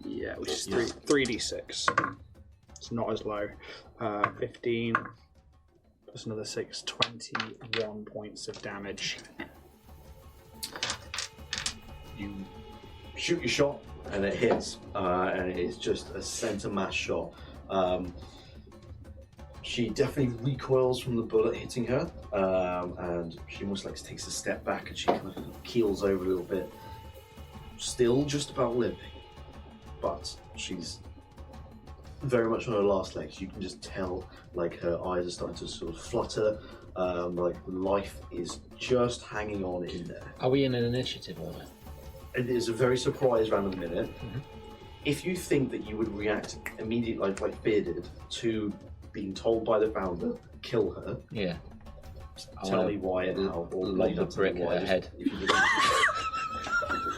Yeah, which is 3d6. It's not as low. 15 plus another 6, 21 points of damage. You shoot your shot and it hits, and it is just a center mass shot. She definitely recoils from the bullet hitting her, and she almost like takes a step back and she kind of keels over a little bit, still just about limping, but she's very much on her last legs. You can just tell like her eyes are starting to sort of flutter, like life is just hanging on in there. Are we in an initiative order? It is a very surprise random minute. If you think that you would react immediately, like Fear did, to being told by the founder, kill her, Yeah. tell me why and how, or lob the brick at her head. If you didn't.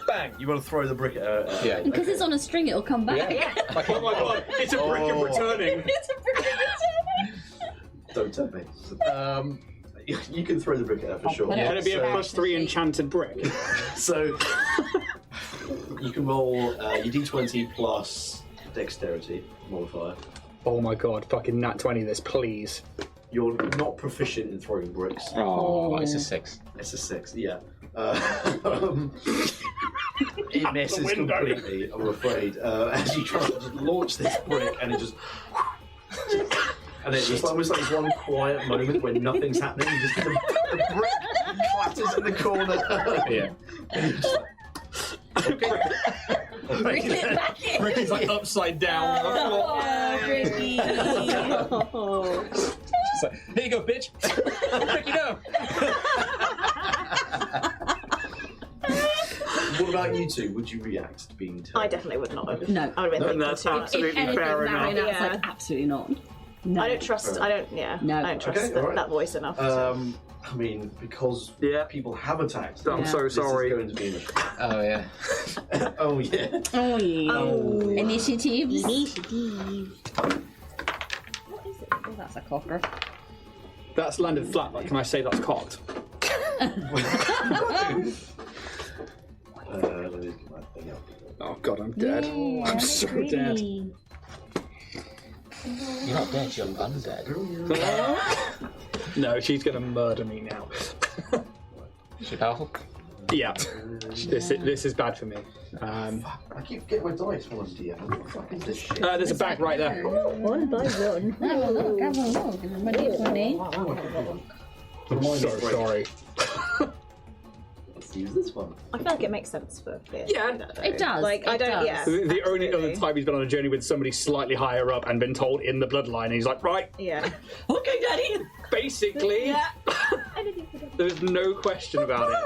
Bang! You want to throw the brick at her. Yeah. Because it's on a string, it'll come back. Yeah. Oh my god, it's a brick of returning! It's a brick of Don't tell me. You can throw the brick at her for sure. put it Can it be a So- +3 enchanted brick? So you can roll your d20 plus dexterity modifier. Oh my god, fucking nat 20 this, please. You're not proficient in throwing bricks. Oh, it's a 6. It's a 6, yeah. It misses completely, I'm afraid, as you try to just launch this brick and it just... And it's just almost like one quiet moment when nothing's happening. You just the brick clatters in the corner. Yeah. And you're just like, okay. Bring it back in. Brick is like upside down. Oh, Ricky. She's like, here you go, bitch. Pick it up. What about you two? Would you react to being told? I definitely would not have. No. I would have been thinking that's too much. absolutely If anything, fair Marion, enough. I was Yeah. like, absolutely not. No. I don't trust. I don't. Yeah. No. I don't trust Okay, alright. that voice enough. I mean, because Yeah. people have attacked. I'm Yeah. so This sorry. is going to be an Oh, yeah. Oh yeah. Oh, yeah. Oh. Initiatives. Initiative. What is it? Oh, that's a cocker. That's landed flat, like, can I say that's cocked? Let me get my thing up. Oh god, I'm dead. I'm so dead. You're not dead, you're undead. No, she's gonna murder me now. Is she powerful? Yeah, this is bad for me. I keep getting my dice while I'm DM. What the fuck is this shit? There's a bag right there. One by one. Have a look, have a look. Money. I'm so sorry. Let's use this one. I feel like it makes sense for Fear. Yeah. It does. Like I it don't. does. Yeah. The only other Absolutely. time he's been on a journey with somebody slightly higher up and been told in the bloodline, and he's like, right, Yeah. Okay, Daddy. basically, Yeah. there's no question about it.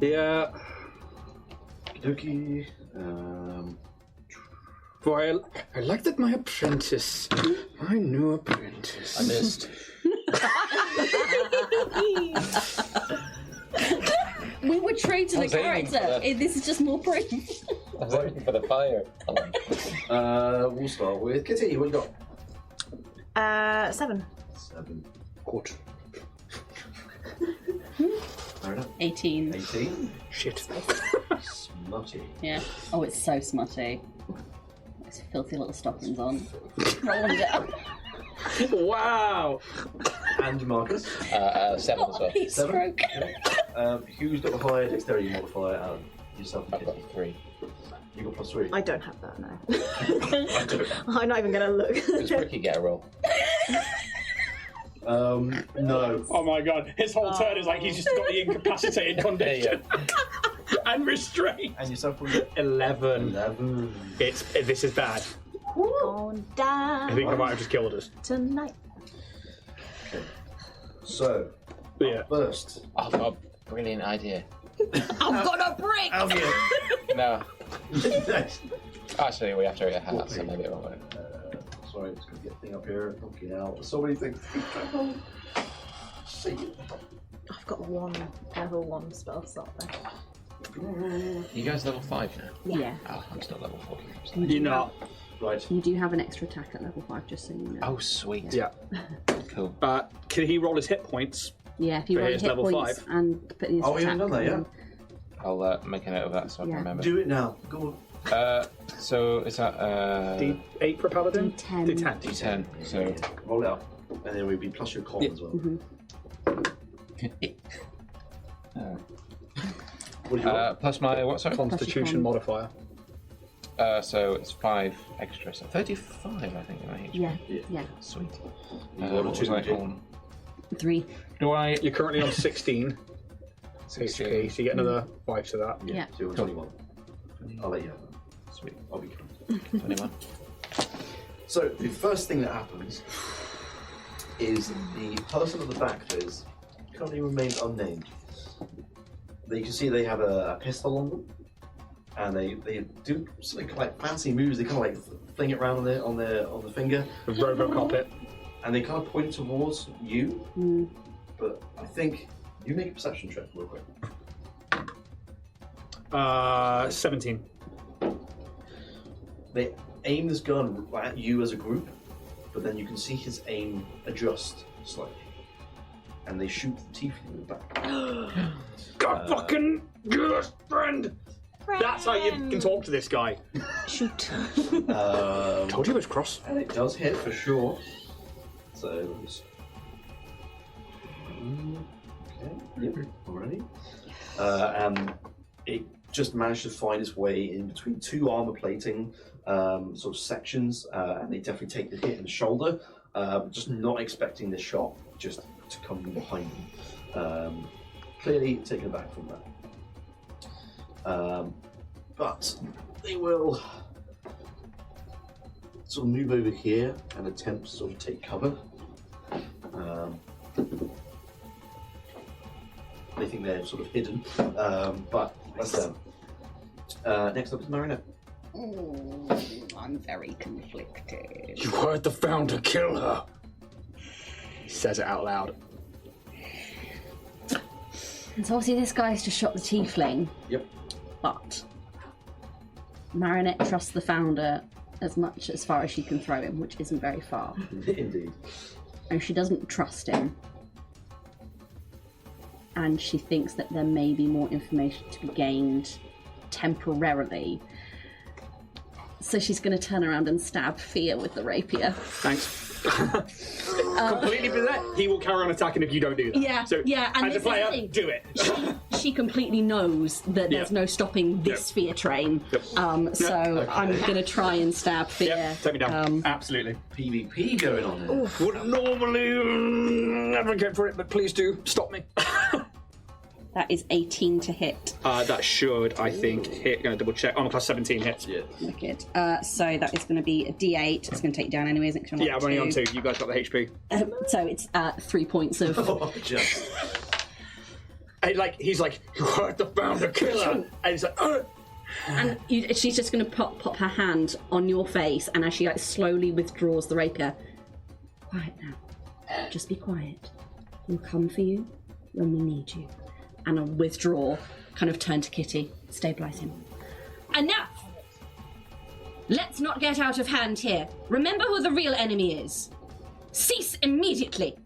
Yeah. Okie For I like that my apprentice, my new apprentice. I missed. We were true to I the was aiming for character. that. This is just more proof. I was waiting for the fire. we'll start with Kitty. What you got? 7. 7. Good. Fair enough. 18. 18. Shit. Smutty. Yeah. Oh, it's so smutty. It's filthy little stockings on. Rolling down. Wow. And Marcus. 7 as well. Heat stroke. Who's got the higher dexterity modifier? Yourself and I've got Kitty. 3. You got +3. I don't have that. No. I don't. I'm not even gonna look. Does Ricky get a roll? No. Oh my god, his whole turn is like he's just got the incapacitated condition. And restraint. And yourself will get 11. 11. This is bad. Going down I think I might have just killed us. tonight. Okay. So, Yeah. First. I've got a brilliant idea. I've got a brick! Have you? No. Actually, we have to read a hat, so maybe it won't work. Sorry, I'm just going to get a thing up here. Fucking hell. So many things to keep track of. See. I've got one level 1 spell slot there. You guys level 5 now? Yeah. Oh, I'm still level 4. You're not. Right. You do have an extra attack at level 5, just so you know. Oh, sweet. Yeah. Cool. Can he roll his hit points? Yeah, if you But roll it's hit level points 5. and put in his Oh, we attack. haven't done that yet. I'll make a note of that so I Yeah. can remember. Do it now. Go So is that D8 for Paladin? D10. D10. D10? So on. Roll it up. And then we'd be plus your con Yeah. as well. What do you want? plus my what? Sorry. Constitution modifier. So it's 5 extra. So 35, I think. In my HP. Yeah. Sweet. You rolled a What was 2, I did you? on? 3. Do I? You're currently on 16 16. HP, so you get another 5 to that. Yeah. So you're on 21. I'll let you have that. Sweet. I'll be kind. 21. So the first thing that happens is the person at the back that is currently remains unnamed. You can see they have a pistol on them, and they do something like fancy moves. They kind of like fling it around on the finger, Robocop it. and they kind of point towards you. But I think you make a perception check real quick. 17. They aim this gun at you as a group, but then you can see his aim adjust slightly, and they shoot the tiefling in the back. God fucking good friend! That's how you can talk to this guy. Shoot. Told you it was cross. And it does hit for sure. So, okay, yep, already. And it just managed to find its way in between 2 armor plating sort of sections, and they definitely take the hit in the shoulder. Just not expecting this shot just to come from behind them. Clearly taken aback from that. But they will sort of move over here and attempt to sort of take cover. They think they're sort of hidden, but that's them. Next up is Marinette. I'm very conflicted. You heard the founder kill her. He says it out loud. And so obviously this guy's just shot the tiefling. Yep. But Marinette trusts the founder as much as far as she can throw him, which isn't very far. Indeed. And she doesn't trust him. And she thinks that there may be more information to be gained temporarily. So she's going to turn around and stab Fia with the rapier. Thanks. Completely bizarre. He will carry on attacking if you don't do that. Yeah, So, yeah, and as a this is the player, thing. do it. She completely knows that there's Yeah. no stopping this Fia train. Yep. So Okay. I'm going to try and stab Fia. Yeah, take me down. Absolutely. PvP going on here. Wouldn't normally advocate for it, but please do stop me. That is 18 to hit. That should, I think, hit. Gonna double check. On plus 17 hits. Yeah. Wicked. So that is going to be a D8. It's going to take you down anyway, isn't it? 'Cause Yeah, I'm only on 2. You guys got the HP. So it's 3 points of. Oh, just. And, he's like, you heard the founder kill her. And he's like, And she's just going to pop her hand on your face, and as she slowly withdraws the rapier, quiet now. Just be quiet. We'll come for you when we need you. And I'll withdraw, kind of turn to Kitty, stabilise him. Enough! Let's not get out of hand here. Remember who the real enemy is. Cease immediately.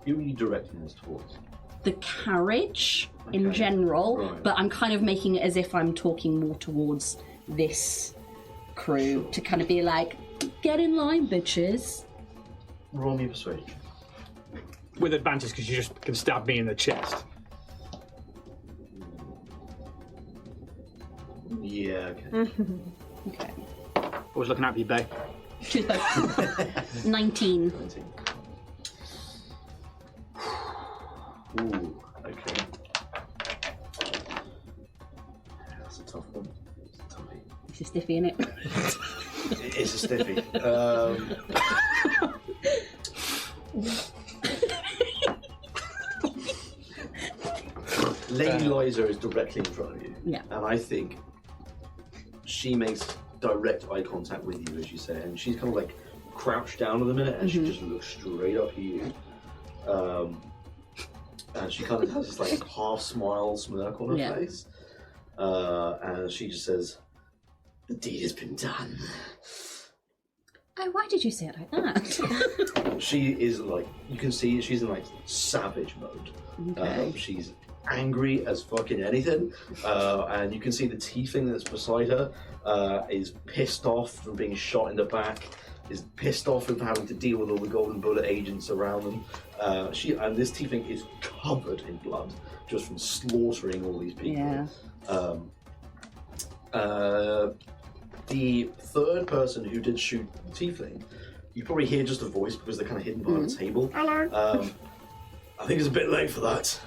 Who are you directing this towards? The carriage in Okay. general, Right. but I'm kind of making it as if I'm talking more towards this crew to kind of be like, get in line, bitches. Roll me a persuasion. with advantage because you just can stab me in the chest. Yeah, okay. Okay. Always looking out for you, Bay. Truth both. 19. 19. Ooh, okay. That's a tough one. It's a toughie. It's a stiffy, innit? It is a stiffy. Lady Liza is directly in front of you. Yeah. And I think she makes direct eye contact with you, as you say, and she's kind of like crouched down at the minute, and she just looks straight up at you. And she kind of has this like half smile smirk on her face. And she just says, "The deed has been done." Oh, why did you say it like that? She is like, you can see she's in like savage mode. Okay. She's angry as fucking anything, and you can see the tiefling that's beside her is pissed off from being shot in the back, is pissed off from having to deal with all the golden bullet agents around them. And this tiefling is covered in blood just from slaughtering all these people. Yeah. The third person who did shoot the tiefling, you probably hear just a voice because they're kind of hidden behind the table. Hello. I think it's a bit late for that.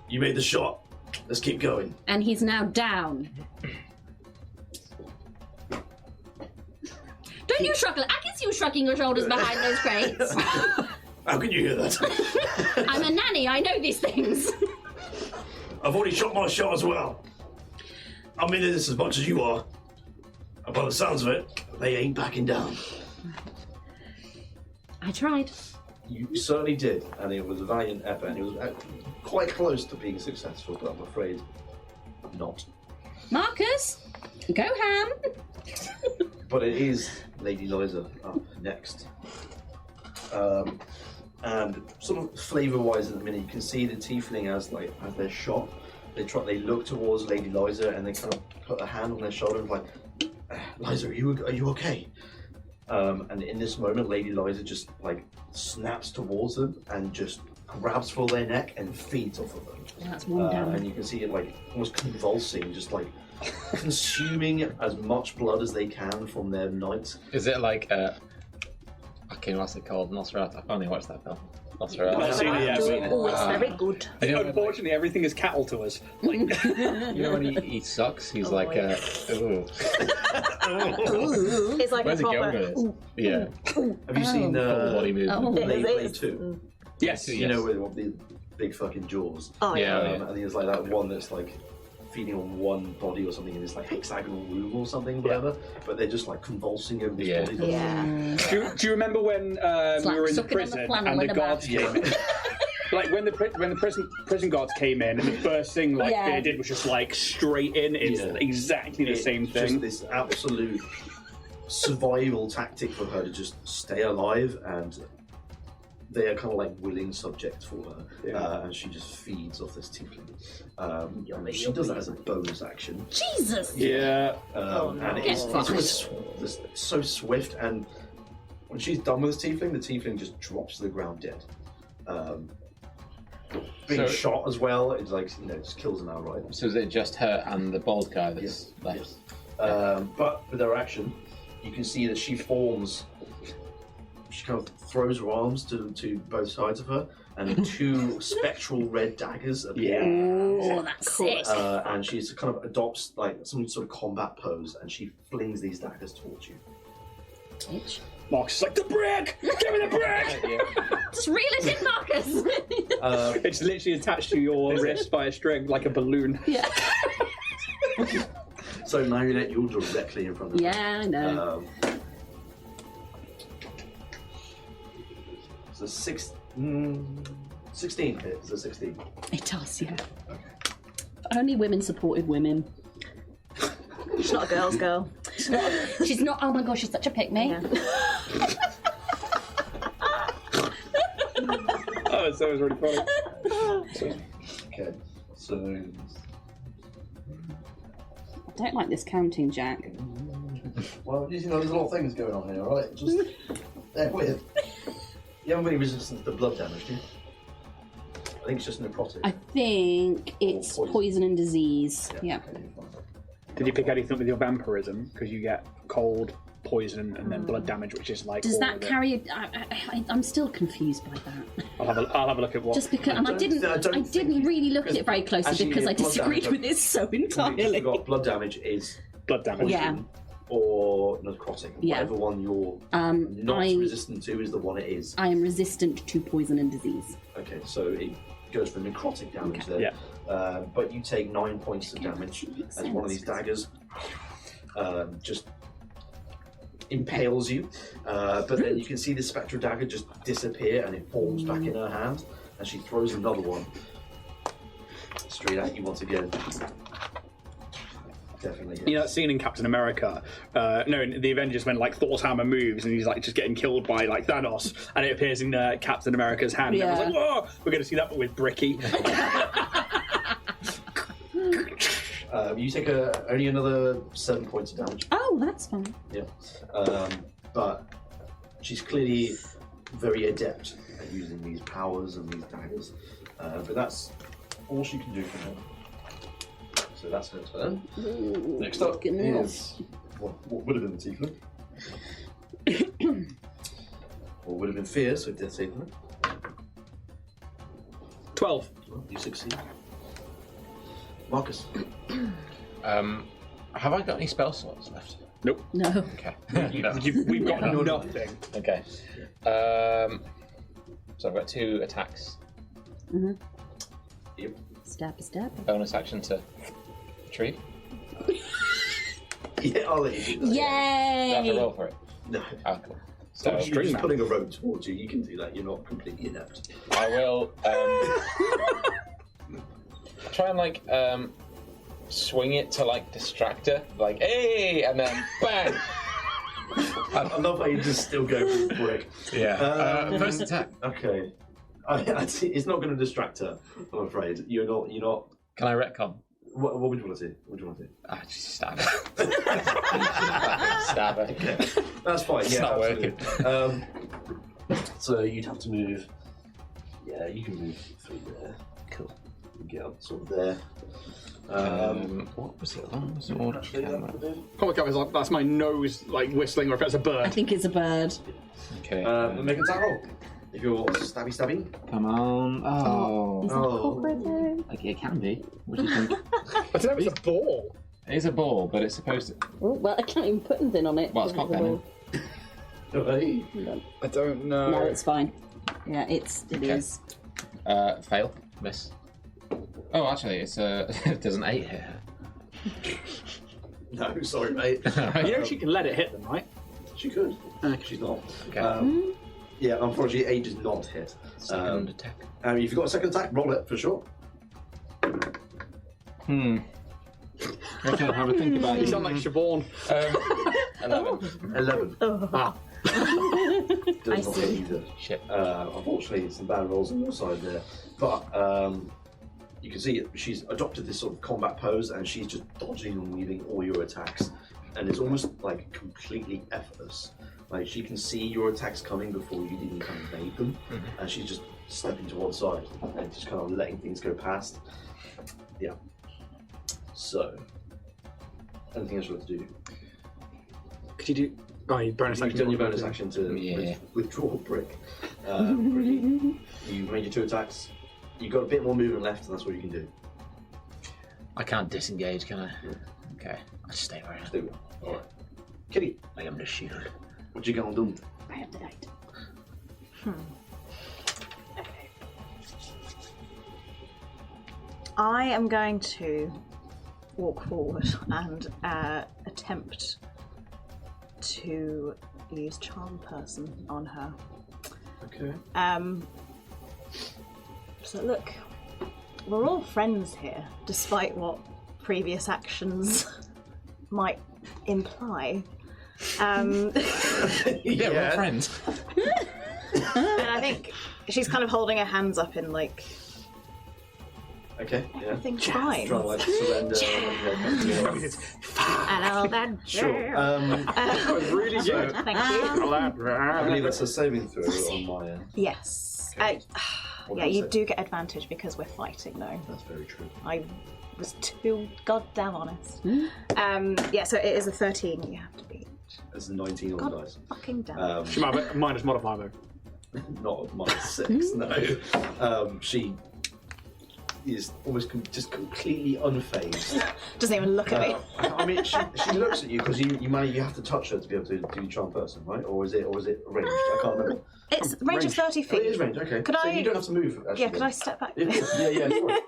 You made the shot. Let's keep going. And he's now down. Don't you shrug. I can see you shrugging your shoulders behind those crates. How can you hear that? I'm a nanny. I know these things. I've already shot my shot as well. I'm in this as much as you are. And by the sounds of it, they ain't backing down. I tried. You certainly did, and it was a valiant effort, and it was quite close to being successful, but I'm afraid not. Marcus, go ham. But it is Lady Liza up next. And sort of flavour-wise at the minute, you can see the tiefling as they're shot. They look towards Lady Liza and they kind of put a hand on their shoulder and like, Liza, are you okay? And in this moment, Lady Liza just like snaps towards them and just grabs for their neck and feeds off of them. Yeah, that's one down. And you can see it like almost convulsing, just like consuming as much blood as they can from their knights. Is it like okay, what's it called? Nosferatu. I've only watched that film. Nosferatu. I've seen it, yeah, I've seen it. Oh, it's very good. Unfortunately, everything is cattle to us. Like, you know when he sucks, he's like, ooh. It's like Where's a it going proper. with it? Yeah. Have you seen Full body movement. Blade 2? yes, You know, with the big fucking jaws. Oh yeah. Yeah. And there's like that one that's like feeding on one body or something in this like hexagonal room or something, whatever. But they're just like convulsing over this body. Yeah. Do you remember when like we were in the sucking on the prison flannel and the in the guards back. came in? Like when the prison guards came in, and the first thing they did was just like straight in. It's exactly the same thing. Just this absolute survival tactic for her to just stay alive, and they are kind of like willing subjects for her, and she just feeds off this tiefling. She does that as a bonus action. Jesus. Yeah. And it's so swift, and when she's done with this tiefling, the tiefling just drops to the ground dead. Being shot as well, it's like, just kills him outright. So is it just her and the bald guy that's left? Yes. But with her action, you can see that she forms. She kind of throws her arms to both sides of her, and two spectral red daggers appear. Oh, that's sick. And she kind of adopts like some sort of combat pose, and she flings these daggers towards you. Bitch. Marcus is like, the brick! Give me the brick! Just reel it in, Marcus. It's literally attached to your wrist by a string, like a balloon. Yeah. So Marionette, you're directly in front of Yeah, I know. So 16 hits, so 16. It does, yeah. Only women supported women. She's not a girl's girl. She's not. Oh my gosh, she's such a pick me. Yeah. Oh, that was really funny. Okay, so I don't like this counting, Jack. well, there's a lot of things going on here, all right? Just bear with. You haven't really resistant to blood damage, do you? I think it's just necrotic. I think it's poison and disease. Yeah. Okay, fine. Did you pick anything with your vampirism? Because you get cold, poison, and then blood damage, which is like. Does all that of it. carry? I'm still confused by that. I'll have a look at what. Just because, and I didn't really look at it very closely actually, because I blood disagreed damage, with this so Completely entirely. forgot, blood damage is blood damage. Yeah. or necrotic. Yeah. Whatever one you're not resistant to is the one it is. I am resistant to poison and disease. Okay, so goes for necrotic damage there. Yeah. But you take 9 points of damage as one of these daggers just impales you. But then you can see the spectral dagger just disappear and it forms back in her hand, and she throws another one straight at you once again. Definitely. Hits. You know that scene in Captain America, in the Avengers when like Thor's hammer moves and he's like just getting killed by like Thanos, and it appears in Captain America's hand. Yeah. And I was like, whoa, we're going to see that, but with Bricky. You take only another 7 points of damage. Oh, that's fine. Yeah. But she's clearly very adept at using these powers and these daggers. But that's all she can do for now. So that's her turn. Next up is what would have been the tiefling. Or would have been Fierce with Death Saving. 12. Well, you succeed. Marcus. Have I got any spell slots left? Nope. No. Okay. We've got nothing. Okay. So I've got 2 attacks. Mm-hmm. Yep. Stab. Bonus action to retreat. Yeah, I'll let you do that. Do I have to Yay! roll for it? No. Oh, cool. So You're just putting a rope towards you. You can do that. You're not completely inept. I will try and like swing it to like distract her, like hey, and then bang. I love how you just still go for the brick. Yeah. First attack. Okay. It's not going to distract her, I'm afraid. You're not. Can I retcon? What would you want to do? What do you want to do? Ah, just stab her. Stab her. Okay. That's fine. It's yeah, not absolutely. So you'd have to move. Yeah, you can move through there. Cool. You get up sort of there. What was it? Long sword camera. Comic Cap is like, that's my nose like whistling, or if it's a I bird. think it's a bird. Okay. Make an attack roll. If you're stabby. Come on. Oh. Is that a hawk right there? Like, it can be. What do you think? I don't know, it's a ball. It is a ball, but it's supposed to. Oh, well, I can't even put anything on it. Well, it's got venom. Hey. I don't know. No, it's fine. Yeah, it Okay. is. Fail. Miss. Oh, actually, it's it does an 8 hit her. No, sorry, mate. You know she can let it hit them, right? She could. She's not. Okay. Yeah, unfortunately, 8 does not hit. Second attack. If you've got a second attack, roll it for sure. Okay, have a think about You it. sound like Siobhan. 11. 11. Ah. Does not hit either. Shit. Unfortunately, some bad rolls on your side there. But you can see she's adopted this sort of combat pose, and she's just dodging and weaving all your attacks. And it's almost like completely effortless. Like she can see your attacks coming before you even kind of made them, and she's just stepping to one side and just kind of letting things go past. Yeah. So, anything else you want to do? Could you do? Oh, you bonus You've action. done your bonus action to withdraw a brick. You made your 2 attacks. You've got a bit more movement left, and that's what you can do. I can't disengage, can I? Okay. I'll just stay where I am. Stay with it. All right. Kitty, I am the shield. what you gonna do? I have the light. Okay. I am going to walk forward and attempt to use Charm Person on her. Okay. So look, we're all friends here, despite what previous actions might imply. Yeah, we're all friends. And I think she's kind of holding her hands up in like, Okay. Yeah. everything's fine. Trying to like surrender. And all that. Sure. That was really good. Thank you. I believe that's a saving throw on my end. Yes. Okay. What Yeah, did I you say? do get advantage because we're fighting, though. That's very true. I was too goddamn honest. Yeah, so it is a 13 you have to beat. It's a 19 on the dice. Fucking damn. She might have a minus modifier though. Not minus 6, no. She is almost just completely unfazed. Doesn't even look at me. I mean, she looks at you because you have to touch her to be able to do charm person, right? Or is it ranged? I can't remember. It's range of 30 feet. Oh, it is range. Okay. Could so I? You don't have to move. Actually, Yeah. Could I step back? Yeah. Sorry.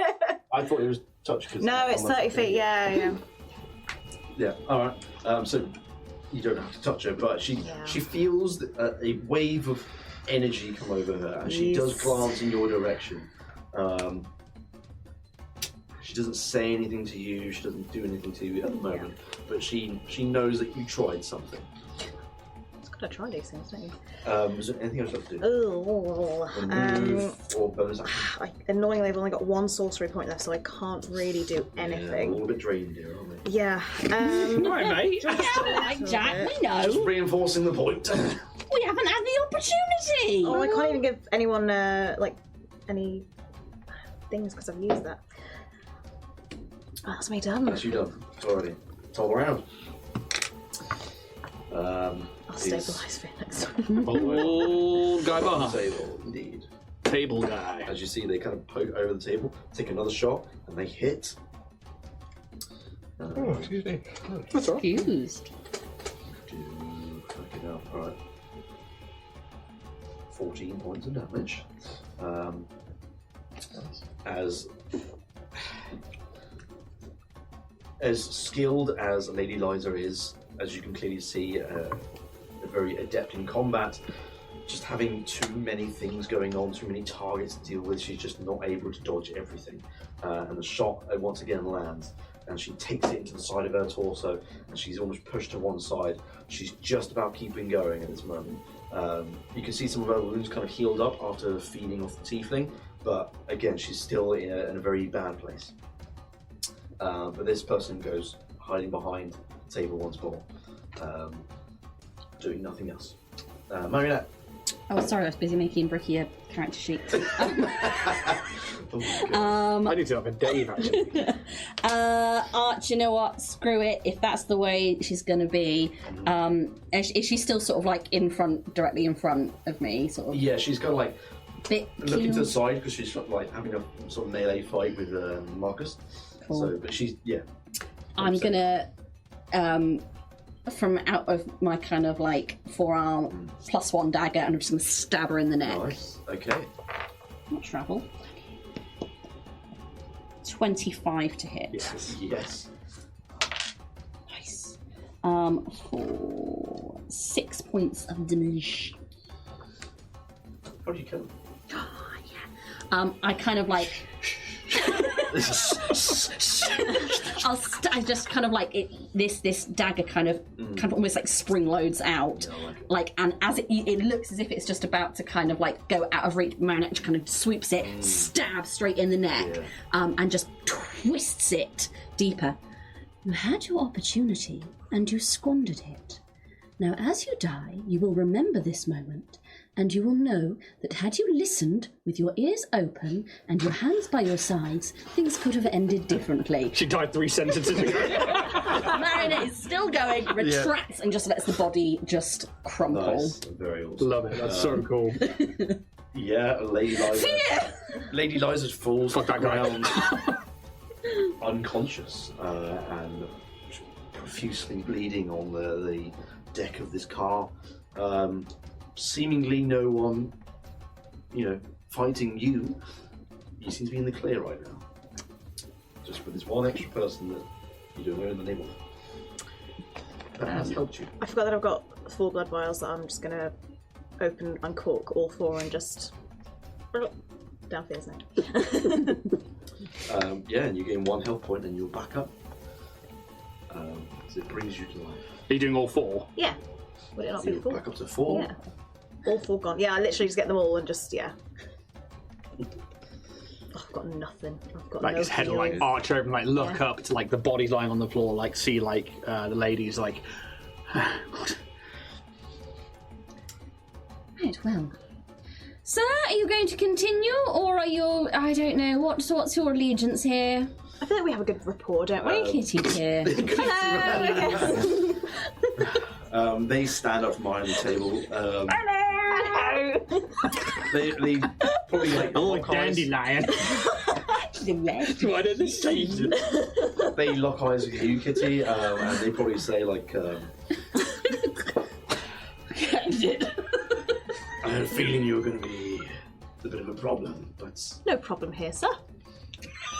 I thought it was touch. No, it's 30 feet. Yeah. Yeah. All right. So you don't have to touch her, but she feels a wave of energy come over her, and she does glance in your direction. She doesn't say anything to you. She doesn't do anything to you at the moment, but she knows that you tried something. It's got to try these things, don't you? Is there anything else you have to do? Oh. A move or bonus action? Annoyingly, I've only got one sorcery point left, so I can't really do anything. Yeah, a little bit drained here, aren't we? Yeah. Right, mate. Right, Jack, we know. Just reinforcing the point. We haven't had the opportunity. Oh, I can't even give anyone any things because I've used that. Oh, that's me done. That's you done. It's already. It's all around. I'll stabilise for next time. Old guy behind. Table, indeed. Table guy. As you see, they kind of poke over the table, take another shot, and they hit. Oh, excuse me. That's all right. Confused. Fucking hell. Alright. 14 points of damage. As skilled as Lady Liza is, as you can clearly see, very adept in combat, just having too many things going on, too many targets to deal with, she's just not able to dodge everything. And the shot once again lands, and she takes it into the side of her torso, and she's almost pushed to one side. She's just about keeping going at this moment. You can see some of her wounds kind of healed up after feeding off the tiefling, but again, she's still in a very bad place. But this person goes hiding behind the table once more, doing nothing else. Marionette. Oh, sorry, I was busy making Bricky a character sheet. I need to have a Dave, actually. Arch, you know what? Screw it. If that's the way she's going to be, is she still sort of like directly in front of me? Sort of. Yeah, she's kind of like Bit looking cute. to the side because she's like having a sort of melee fight with Marcus. Cool. So, but she's I'm gonna, from out of my kind of like forearm +1 dagger, and I'm just gonna stab her in the neck. Nice. Okay. Not travel. 25 to hit. Yes. Nice. For 6 points of damage. How do you kill him? I kind of like. I just kind of like this dagger kind of almost like spring loads out, and as it looks as if it's just about to kind of like go out of reach, Marinette kind of swoops it, stabs straight in the neck, and just twists it deeper. You had your opportunity and you squandered it. Now, as you die, you will remember this moment. And you will know that had you listened with your ears open and your hands by your sides, things could have ended differently. She died 3 sentences ago. Marinette is still going, retracts, and just lets the body just crumple. Nice. Very awesome. Love it. That's so cool. Yeah, Lady Liza. Lady Liza's falls to the ground, unconscious, and profusely bleeding on the deck of this car. Seemingly no one, fighting you. You seem to be in the clear right now. Just with this one extra person that you don't know in the neighbourhood. That has helped you. I forgot that I've got 4 blood vials that I'm just gonna uncork all 4 and just down for his neck. And you gain 1 health point and you're back up. So it brings you to life. Are you doing all 4? Yeah. Would it not So be you're 4? back up to 4. Yeah. All 4 gone. Yeah, I literally just get them all and just, Oh, I've got nothing. I've got Like no his head will like heals. arch over and like look up to like the bodies lying on the floor, like see like the ladies like. God. Right, well. Sir, are you going to continue, or are you... I don't know, what's your allegiance here? I feel like we have a good rapport, don't we? Kitty's here. Hello! They stand up from behind the table. Hello! They probably like I'm like dandelion. Right at the season. They lock eyes with you, Kitty, and they probably say like, I had a feeling you were going to be a bit of a problem, but No problem here, sir.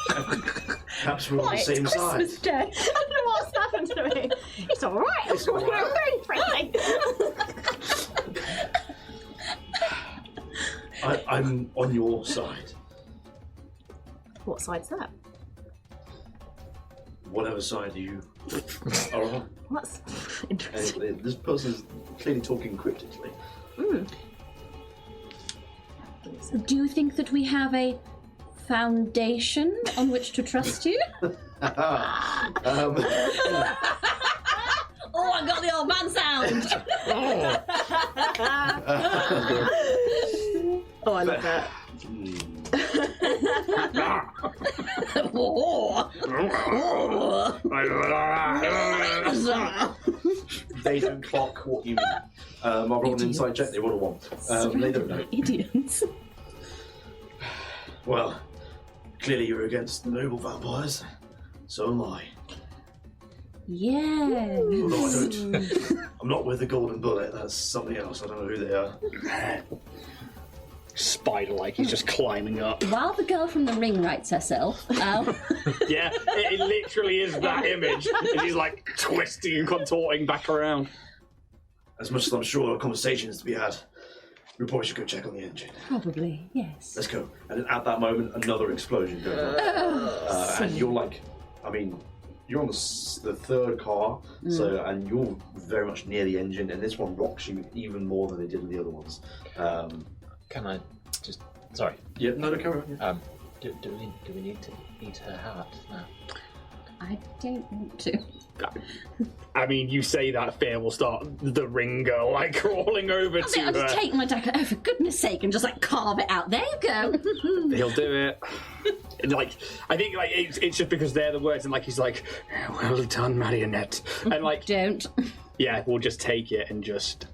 perhaps we're on the same side. Day. I don't know what's happened to me. It's all right. It's all right. We're very friendly. I'm on your side. What side's that? Whatever side you are on. That's interesting. And this person's clearly talking cryptically. Do you think that we have a foundation on which to trust you? Um, Oh, I got the old man sound! Oh, I love that. They don't clock what you mean. I've rolled an insight check, they roll a 1. They don't know. Idiots. Well, clearly you're against the noble vampires. So am I. Yeah. Although I don't. I'm not with the golden bullet, that's something else. I don't know who they are. Spider-like, he's just climbing up. While the girl from the ring writes herself, Yeah, it literally is that image. And he's like twisting and contorting back around. As much as I'm sure there are conversations to be had, we probably should go check on the engine. probably, yes. Let's go. And then at that moment, another explosion goes on. And you're like, I mean, you're on the third car, so and you're very much near the engine, and this one rocks you even more than they did in the other ones. Can I just... Sorry. Yeah, no, carry on. Yeah. Do we need to eat her heart now? I don't want to. I mean, you say that, Fear will start the ring girl like crawling over to I'll just her. take my dagger, oh, for goodness sake, and just like carve it out. There you go. He'll do it. And, like, I think like it's just because they're the words, and like he's like, well done, marionette, and like Don't. yeah, we'll just take it and just.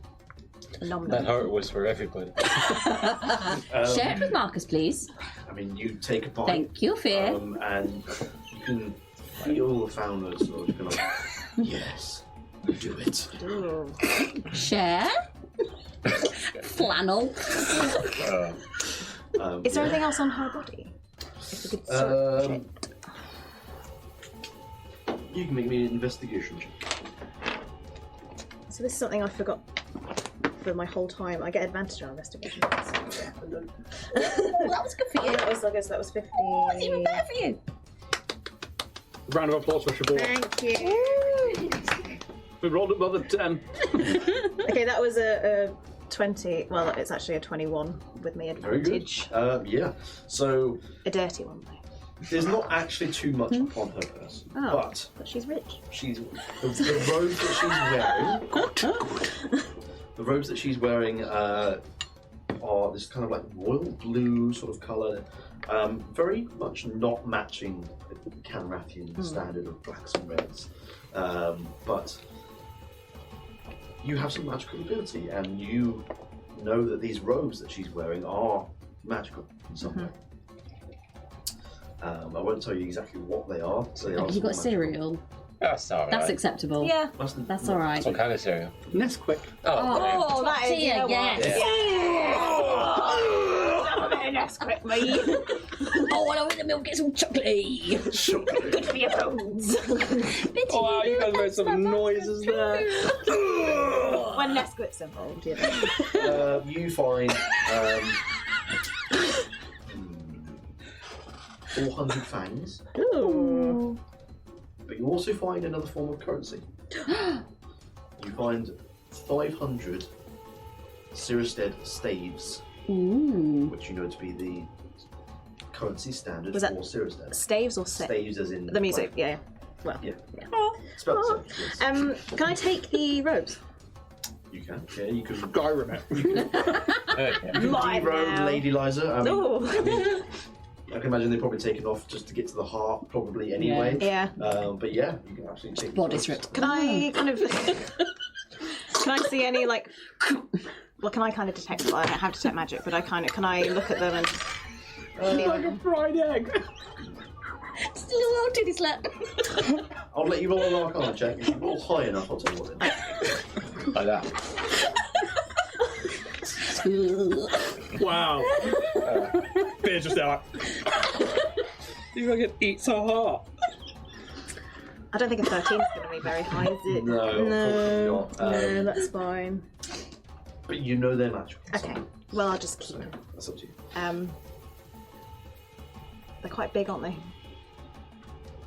That heart was for everybody. Share it with Marcus, please. I mean, you take a bite. Thank you, Fear. And you can feel the founders sort of kind of, yes, you do it. Share. Flannel. Is there anything else on her body? If we could search it. You can make me an investigation check. So this is something I forgot for my whole time. I get advantage on investigation. Well, that was good for you. I guess that was 50. That's even better for you. Round of applause for Shabor. Thank you. We rolled above a 10. Okay, that was a 20. Well, it's actually a 21 with me Very good. advantage. Yeah. So A dirty one though. there's not actually too much upon her person, Oh. but But she's rich. she's the robes that she's wearing. The robes that she's wearing are this kind of like royal blue sort of colour, very much not matching the Canrathian standard of blacks and reds, but you have some magical ability, and you know that these robes that she's wearing are magical in some way. I won't tell you exactly what they are. So they are Have you got magical. cereal? That's alright. That's acceptable. Yeah. That's all right. What kind of cereal? Nesquik. Oh, that is. You know yes. what? Nesquik, mate. Oh, I love the milk. Get some chocolate. Good for your bones. Oh, wow, you guys made some noises there. When Nesquik's involved, you know. You find 400 fangs, Ooh. but you also find another form of currency. You find 500 Cirrusted staves, which you know to be the currency standard Was for that Cirrusted. Staves or Staves as in the music? Yeah. Well. Yeah. Oh. Spelled the same, yes. Can I take the robes? You can. Yeah, you can. Skyrim it. You can Mine derobe now. Lady Liza. I mean, Oh. I can imagine they're probably taken off just to get to the heart, probably anyway. Yeah. But yeah, you can absolutely take Body these robes. stripped. Can I kind of? Can I see any like? Well, can I kind of detect? Well, I don't have to detect magic, but I kind of can I look at them and? Like a fried egg. Just a little old titty slap. I'll let you roll an Arcana check. If you roll high enough, I'll tell you what it is. Like that. Wow. Beer's just there like... You fucking eat so hard. I don't think a 13 is going to be very high, is it? No, unfortunately not. No, that's fine. But you know they're magical. Okay, well, I'll just keep So, them. that's up to you. They're quite big, aren't they?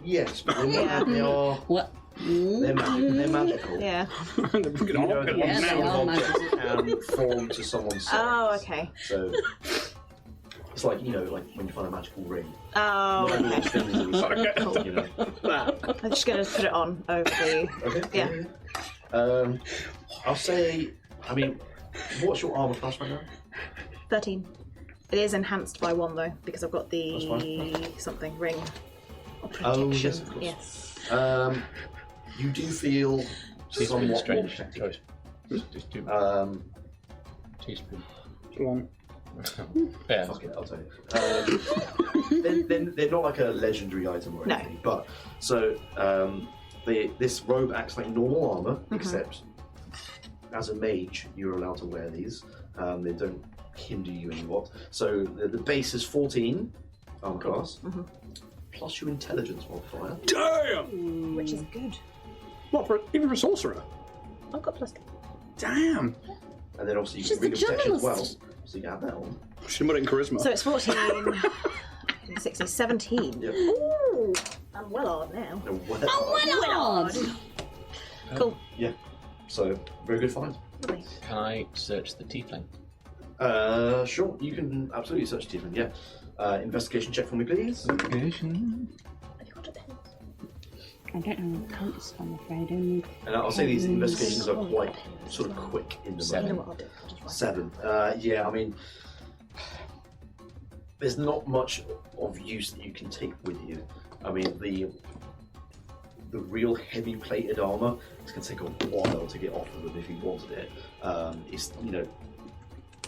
Yes, but they Yeah. are. What? They're magical. Yeah. They're fucking You know hot. that Yeah, these they sort of are objects can form to someone's size. Oh, okay. So it's like, you know, like when you find a magical ring. Oh, Not everyone's okay. fingers are the same, Cool. you know. I'm just going to put it on over the... Okay. Yeah. I'll say. I mean, what's your armor class right now? 13. It is enhanced by 1, though, because I've got That's the... fine. something ring. Of Oh, protection. yes, of course. Yes. You do feel Teaspoon is somewhat more strange protected. choice. Just do teaspoon. Long. Yeah. Fuck it, I'll tell you. They're not like a legendary item or No. anything, but so this robe acts like normal armor, except as a mage, you're allowed to wear these. They don't hinder you anymore. So the base is 14 armor class, plus your intelligence modifier. Damn! Which is good. What, even for a sorcerer? I've got +2. Damn! And then obviously you She's can ring the of protection as well, journalist. so you can have that on. Should put it in charisma. So it's 14, 16, 17. Yep. Ooh, I'm well odd now. And well, Oh, my lord! Cool. Yeah. So very good find. Lovely. Can I search the tiefling? Sure, you can absolutely search Stephen. Yeah. Investigation check for me, please. Have you got a pen? I don't know accounts, I'm afraid. Only And I'll say these investigations are quite sort of quick in the Seven. You know moment. what I'll do? I'll just write 7. Yeah, I mean, there's not much of use that you can take with you. I mean, the real heavy plated armor, it's going to take a while to get off of them if you wanted it. It's, you know,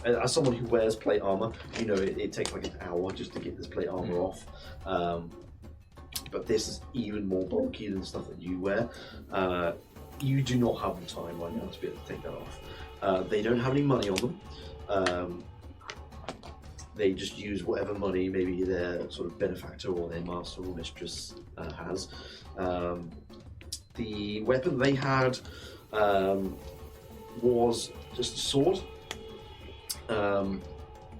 as someone who wears plate armor, you know it takes like an hour just to get this plate armor off. But this is even more bulky than the stuff that you wear. You do not have the time right now to be able to take that off. They don't have any money on them. They just use whatever money maybe their sort of benefactor or their master or mistress has. The weapon they had was just a sword.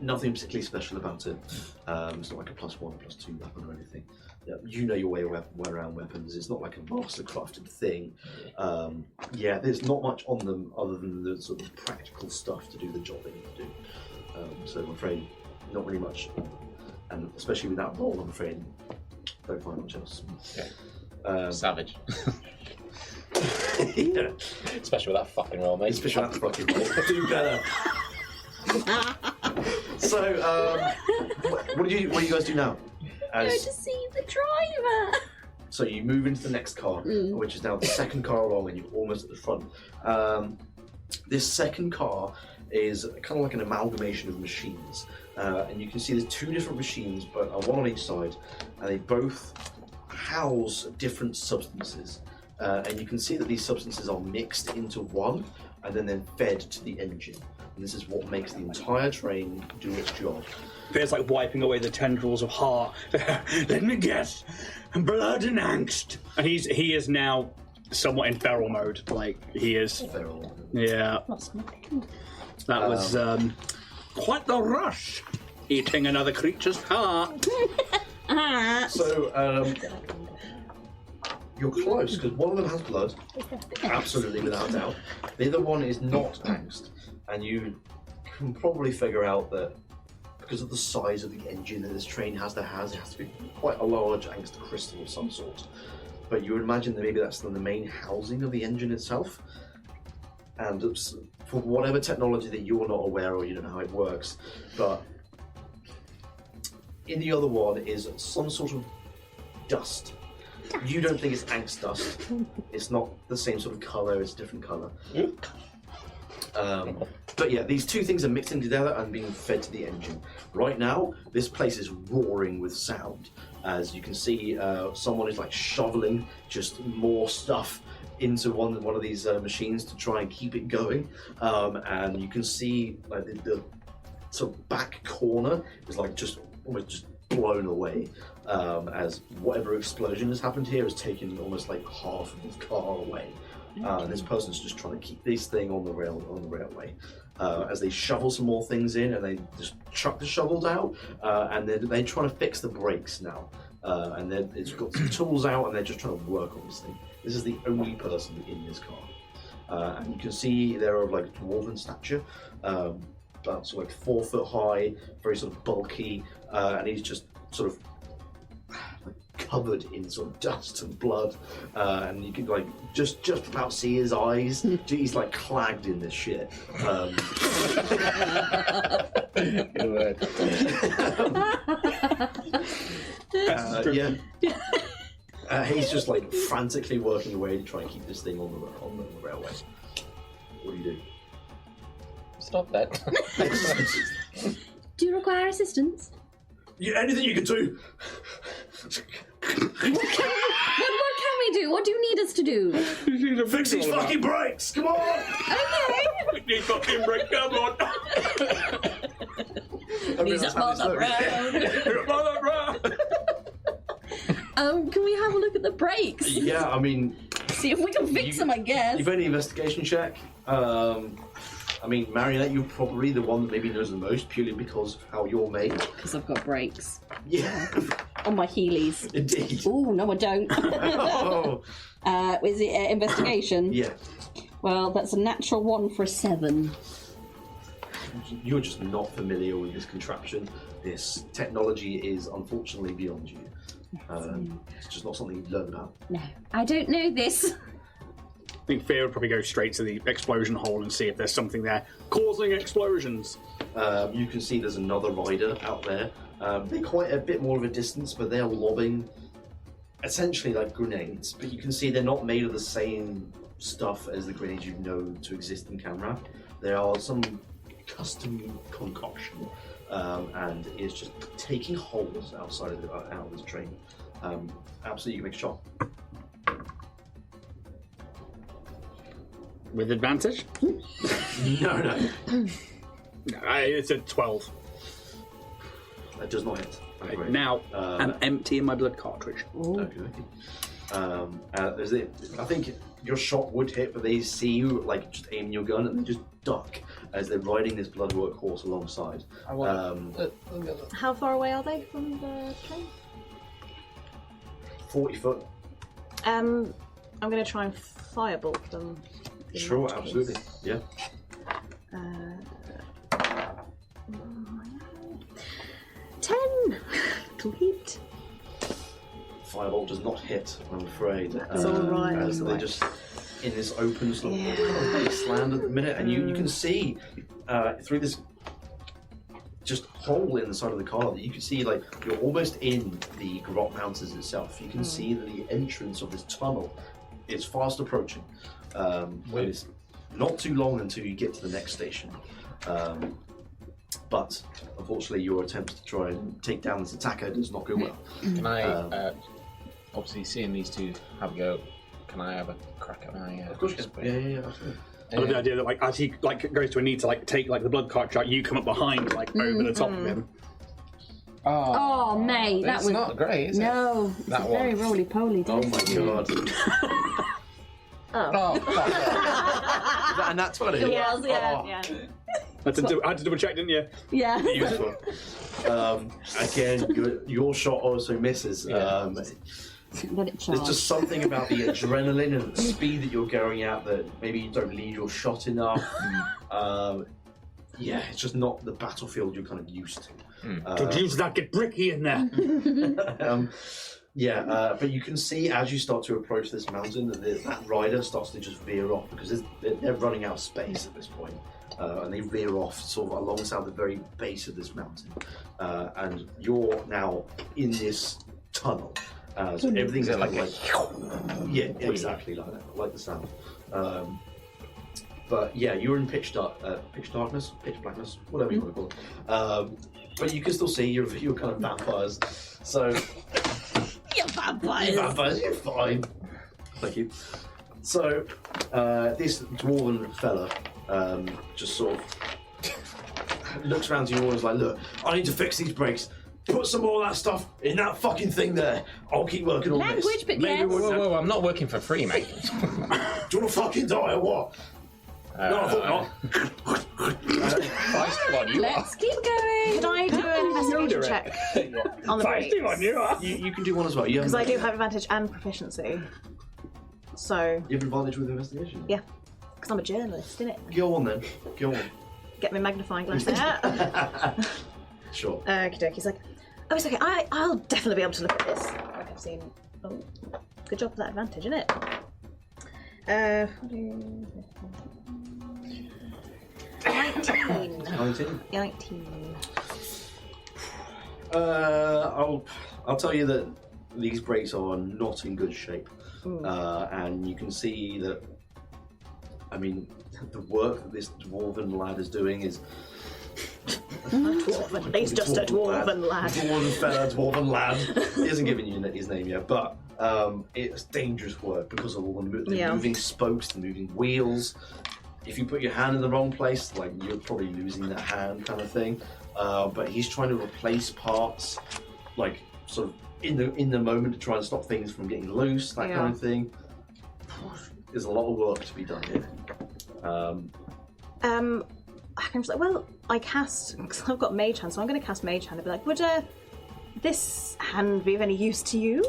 Nothing particularly special about it. It's not like a +1, +2 weapon or anything. Yeah, you know your way around weapons. It's not like a master crafted thing. Yeah, there's not much on them other than the sort of practical stuff to do the job they need to do. So I'm afraid not really much. And especially with that roll, I'm afraid don't find much else. Okay. Savage. Yeah. Especially with that fucking roll, mate. Especially that fucking roll. Do better. So, what do you guys do now? go to see the driver. So you move into the next car, which is now the second car along, and you're almost at the front. This second car is kind of like an amalgamation of machines, and you can see there's 2 different machines, but one on each side, and they both house different substances. And you can see that these substances are mixed into one, and then fed to the engine. And this is what makes the entire train do its job. There's like wiping away the tendrils of heart. Let me guess, blood and angst. And he is now somewhat in feral mode. Like he is. Feral. Yeah, What's my pen? that was quite the rush. Eating another creature's heart. So, you're close, because one of them has blood, absolutely without doubt. The other one is not angst, and you can probably figure out that because of the size of the engine that this train has it has to be quite a large angst crystal of some sort. But you would imagine that maybe that's the main housing of the engine itself, and it's, for whatever technology that you're not aware or you don't know how it works, but in the other one is some sort of dust. You don't think it's angst dust. It's not the same sort of colour, it's a different colour. But yeah, these two things are mixing together and being fed to the engine. Right now, this place is roaring with sound. As you can see, someone is like shoveling just more stuff into one of these machines to try and keep it going. And you can see like the sort of back corner is like just almost just blown away, as whatever explosion has happened here has taken almost like half of the car away. This person's just trying to keep this thing on the railway. As they shovel some more things in, and they just chuck the shovels out, and they're trying to fix the brakes now. And it's got some tools out, and they're just trying to work on this thing. This is the only person in this car, and you can see they're of like dwarven stature, about sort of like 4 foot high, very sort of bulky, and he's just sort of covered in sort of dust and blood, and you can like just about see his eyes. He's like clagged in this shit. Good word. Yeah. He's just like frantically working away to try and keep this thing on the railway. What do you do? Stop that. Do you require assistance? Yeah, anything you can do. What can we do? What do you need us to do? Fix these fucking brakes! Come on! Okay. These fucking brakes, come on! He's up on the road. Can we have a look at the brakes? Yeah, I mean... See if we can fix them, I guess. You've any investigation check. I mean, Marionette, you're probably the one that maybe knows the most, purely because of how you're made. Because I've got brakes. Yeah. On my Heelys. Indeed. Ooh, no I don't. Oh. Is it investigation? Yeah. Well, that's a natural 1 for a 7. You're just not familiar with this contraption. This technology is unfortunately beyond you. It's just not something you've learned about. No, I don't know this. I think Fear would probably go straight to the explosion hole and see if there's something there causing explosions. You can see there's another rider out there. They're quite a bit more of a distance, but they're lobbing essentially like grenades. But you can see they're not made of the same stuff as the grenades you know to exist in Camera. They are some custom concoction, and it's just taking holes outside of out of this train. Absolutely, you can make a shot. With advantage? No. It's a 12. That does not hit. Right, now, I'm empty in my blood cartridge. Okay. I think your shot would hit, but they see you like just aiming your gun and they just duck as they're riding this bloodwork horse alongside. How far away are they from the train? 40 foot. I'm going to try and firebolt them. Sure, absolutely. Yeah. 10! Sweet. Firebolt does not hit, I'm afraid. That's alright. As they're just in this open sort of wasteland at the minute, and you can see through this just hole in the side of the car that you can see, like, you're almost in the Grot Mountains itself. You can see that the entrance of this tunnel is fast approaching. It's not too long until you get to the next station. But unfortunately, your attempt to try and take down this attacker does not go well. Can I, obviously seeing these two have a go, can I have a crack at my... Of course you can. Yeah, absolutely. I love the idea that, like, as he like goes to a need to like take like the blood cartridge out, you come up behind, like over the top of him. Oh, mate, that it's was not great, is it? No, That it's one. very roly-poly. Oh my god. And that's what it is. Yes, yeah. I had to double check, didn't you? Yeah. Useful. Again, your shot also misses. Let it charge. There's just something about the adrenaline and the speed that you're going at that maybe you don't lead your shot enough. It's just not the battlefield you're kind of used to. Don't use that, get bricky in there. But you can see as you start to approach this mountain that that rider starts to just veer off because they're running out of space at this point. And they veer off sort of alongside the very base of this mountain. And you're now in this tunnel. So everything's Is it like like yeah, exactly like that, like the sound. But yeah, you're in pitch blackness, whatever you want to call it. But you can still see you're kind of vampires. So You're vampires. you're fine. Thank you. So this dwarven fella just sort of looks around to you all and is like, look, I need to fix these brakes. Put some more of that stuff in that fucking thing there. I'll keep working on this. Language, but yes. Whoa, I'm not working for free, mate. Do you want to fucking die or what? No, I thought not. Let's keep going. Can I do an investigation check on the brakes? You can do one as well. Because I do have advantage and proficiency. So. You have advantage with investigation? Yeah. Because I'm a journalist, innit? Go on then. Go on. Get my magnifying glass out. Sure. Okie dokie. He's like, oh, it's okay. I'll definitely be able to look at this. Like I've seen. Oh, good job with that advantage, innit? 19. 19. I'll tell you that these brakes are not in good shape, and you can see that. I mean, the work that this dwarven lad is doing is. Dwarven. He's just a dwarven lad. Dwarven lad. He hasn't given you his name yet, but it's dangerous work because of all the moving spokes, the moving wheels. If you put your hand in the wrong place, like you're probably losing that hand, kind of thing. But he's trying to replace parts, like sort of in the moment to try and stop things from getting loose, that kind of thing. There's a lot of work to be done here. I can just like, well, I cast because I've got Mage Hand, so I'm going to cast Mage Hand and be like, would this hand be of any use to you?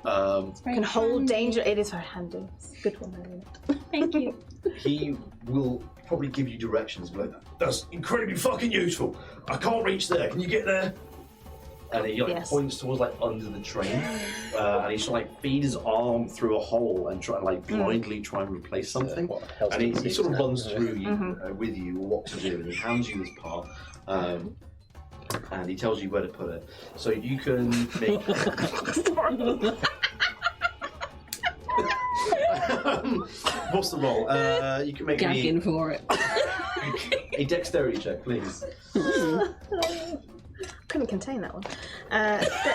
Can hold danger. It is very handy. It's a good one, isn't it? Thank you. He will probably give you directions, like that's incredibly fucking useful. I can't reach there. Can you get there? And he points towards like under the train, and he's trying to like feed his arm through a hole and try like blindly try and replace something. And he sort of runs through you with you what to do, and he hands you this part, and he tells you where to put it. So you can make. What's the roll? You can make gagging for it. A dexterity check, please. Couldn't contain that one.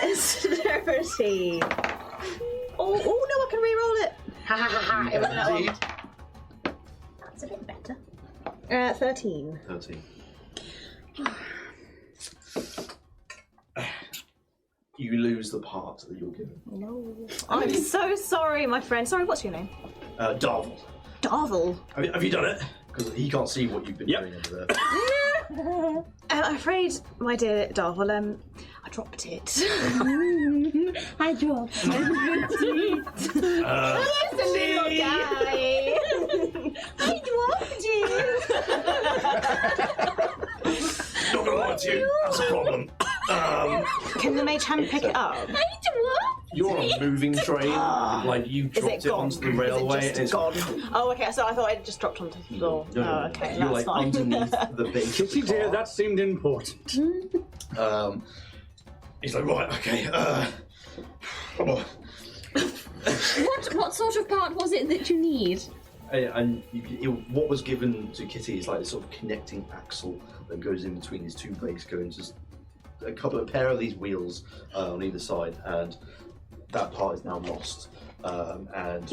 Dexterity. Oh no, I can re-roll it. Ha ha ha ha! It was that one. That's a bit better. 13. 13. You lose the part that you're given. No. I'm so sorry, my friend. Sorry, what's your name? Darvel. Darvel. Have you done it? Because he can't see what you've been doing over there. I'm afraid, my dear Darvel, I dropped it. I dropped it. Listen, little guy. I dropped it. Not gonna lie to you, that's a problem. Can the mage hand pick it up? You're on a moving train, like you dropped it onto the railway. Is it gone? Oh, okay. So I thought it just dropped onto the floor. No, okay, you're that's like fine. underneath the base. Kitty dear, that seemed important. He's like, right, okay. What sort of part was it that you need? And what was given to Kitty is like a sort of connecting axle that goes in between these two brakes, going just a pair of these wheels on either side, and that part is now lost. And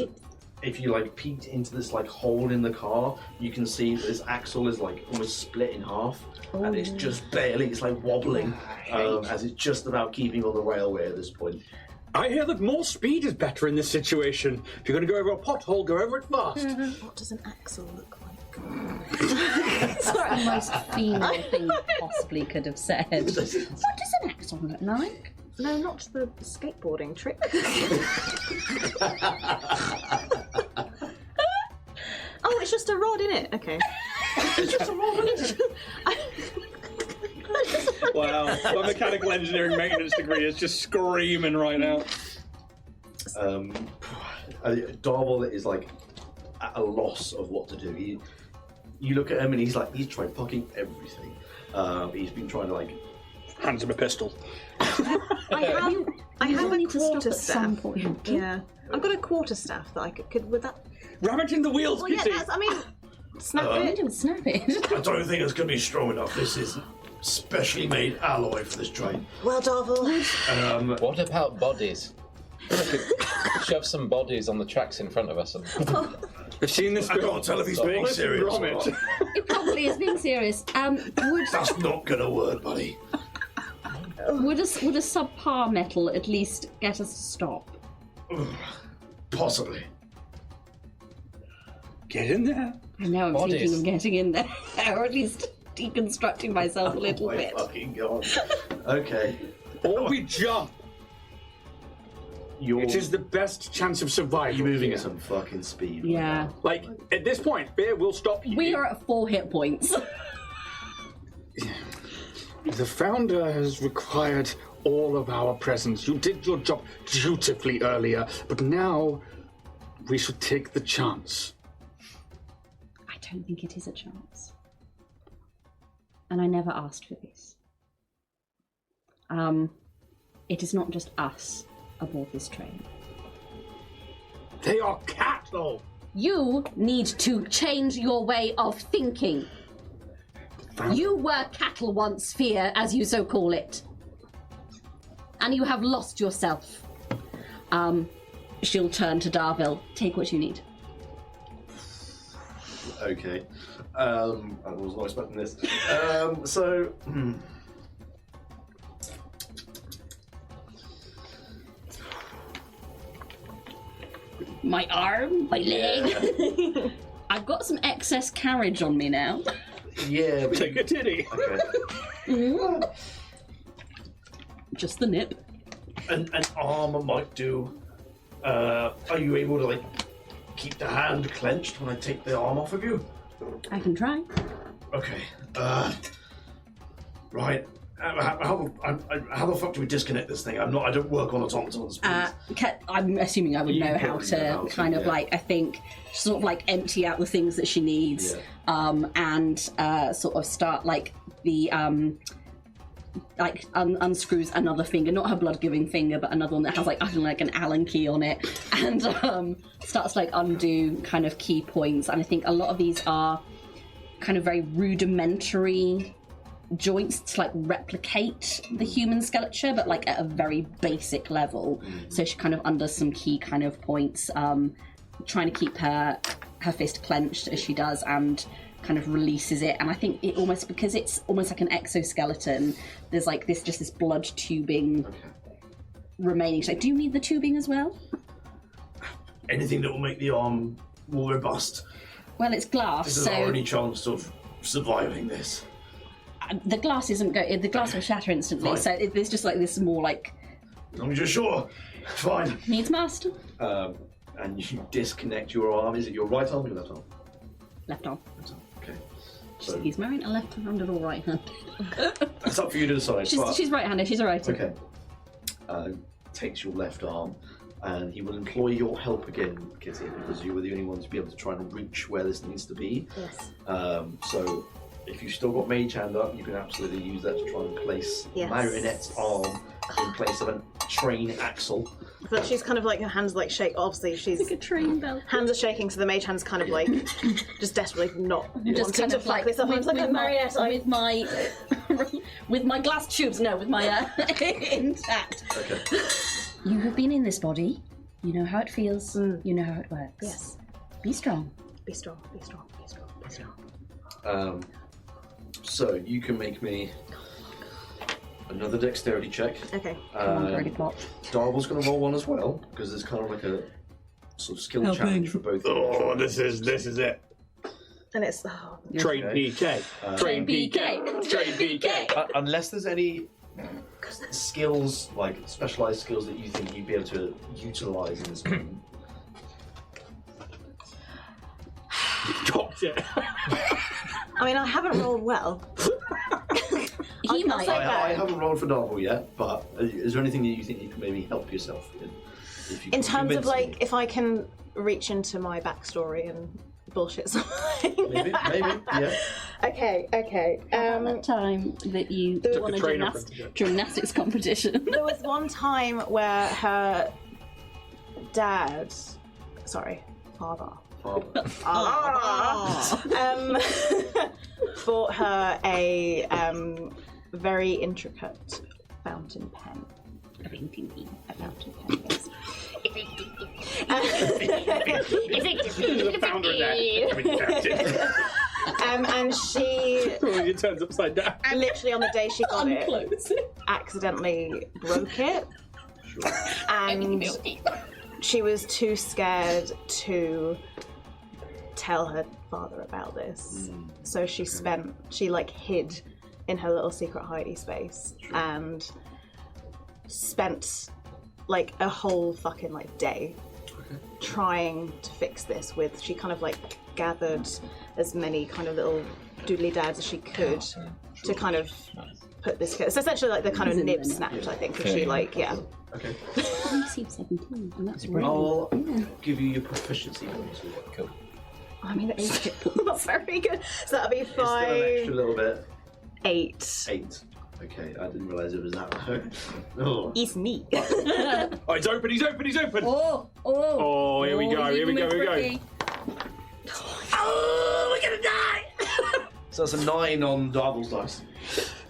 if you like peeked into this like hole in the car, you can see this axle is like almost split in half, and it's just barely, it's like wobbling, as it's just about keeping on the railway at this point. I hear that more speed is better in this situation. If you're going to go over a pothole, go over it fast. What does an axle look like? Sorry, the most female thing you possibly could have said. What does an axle look like? No, not the skateboarding trick. Oh, it's just a rod, isn't it? Okay. It's just a rod, isn't it? Wow, my mechanical engineering maintenance degree is just screaming right now. Darvel is like at a loss of what to do. You look at him and he's tried fucking everything. He's been trying to like hands him a pistol. I have a quarterstaff. Point. Yeah, I've got a quarterstaff that I could. Would that? Ram it in the wheels, Well, yeah, Kitty. I mean, Snap it. Snap it. I don't think it's going to be strong enough. This is specially made alloy for this train. Well, Darvel. What about bodies? Shove some bodies on the tracks in front of us. And... I've seen this. I can't tell if he's being serious or not. It probably is being serious. That's not going to work, buddy. Would a subpar metal at least get us to stop? Possibly. Get in there. I know I'm Bodies. thinking of getting in there, or at least deconstructing myself a little My bit. fucking god. Okay. Or we jump. It is the best chance of survival. You're moving here. at some fucking speed. Yeah. Like, at this point, fear will stop you. We are at 4 hit points. The Founder has required all of our presence. You did your job dutifully earlier, but now we should take the chance. I don't think it is a chance. And I never asked for this. It is not just us aboard this train. They are cattle! You need to change your way of thinking. You were cattle once, Fear, as you so call it. And you have lost yourself. She'll turn to Darville. Take what you need. Okay. I was not expecting this. So... My arm, my leg. I've got some excess carriage on me now. Yeah, but Take a titty. Okay. Just the nip. An arm might do. Are you able to, like, keep the hand clenched when I take the arm off of you? I can try. Okay. Right. How the fuck do we disconnect this thing? I don't work on automatons. I'm assuming I would You know how probably to know how to, kind of yeah. like, I think, sort of like empty out the things that she needs, and sort of start like the unscrews another finger, not her blood-giving finger, but another one that has like, I don't know, like an Allen key on it, and starts like undo kind of key points. And I think a lot of these are kind of very rudimentary joints to like replicate the human skeleture, but like at a very basic level. So she kind of under some key kind of points, trying to keep her fist clenched as she does, and kind of releases it. And I think it almost, because it's almost like an exoskeleton, there's like this blood tubing remaining. She's like, do you need the tubing as well? Anything that will make the arm more robust. Well, it's glass, This is so our only chance of surviving this. the glass isn't go. The glass will shatter instantly. Fine. So there's just like this more like I'm just sure. Fine. needs must. And you disconnect your arm. Is it your right arm or your left arm? Left arm. Left arm. Okay. So He's marrying a left-handed or right-handed. that's up for you to decide. but- She's right-handed. She's alright. Okay. Takes your left arm, and he will employ your help again, Kitty, because you were the only one to be able to try and reach where this needs to be. Yes. So if you've still got Mage Hand up, you can absolutely use that to try and place Yes. Marionette's arm in place of a train axle. But she's kind of like, her hands like shake. Obviously, she's Like a train bell. hands are shaking, so the mage hand's kind of like just desperately not Just wanting kind to of fuck like this up. with, It's like a with marionette. with my with my glass tubes. No, with my intact. Okay. You have been in this body. You know how it feels. You know how it works. Yes. Be strong. Be strong. Be strong. Be strong. Be strong. So you can make me another dexterity check. Okay. Already plot. Darvel's going to roll one as well, because there's kind of like a sort of skill Helping. challenge for both. Oh, this is it. And it's Train Okay. PK. Train PK. Train PK. Unless there's any skills, like specialized skills that you think you'd be able to utilize in this moment. Got it. I mean, I haven't rolled well. He might. I haven't rolled for Darvel yet, but is there anything that you think you can maybe help yourself with? If you In can terms of convince like, me? if I can reach into my backstory and bullshit something. Maybe, yeah. Okay. That time that you Took won the a train up gymnastics competition. There was one time where her father, bought her a very intricate fountain pen. A fountain pen, yes. The founder there. And she It turns upside down. literally on the day she got it, accidentally broke it. And she was too scared to tell her father about this. So she hid in her little secret hidey space and spent like a whole fucking day trying to fix this she kind of gathered as many kind of little doodly dads as she could to kind of put this together. It's essentially the kind of nib snapped, I think, because she Okay. I received 17, and that's I'll give you your proficiency bonus. Cool. I mean, it's not very good. So that'll be Is there an 5, extra little bit? 8. 8. Okay, I didn't realise it was that low. Oh. It's me. Oh, he's open, he's open, he's open! Oh, here we go, here we go, here we go. Oh, we're gonna die! So that's a 9 on Darvel's dice.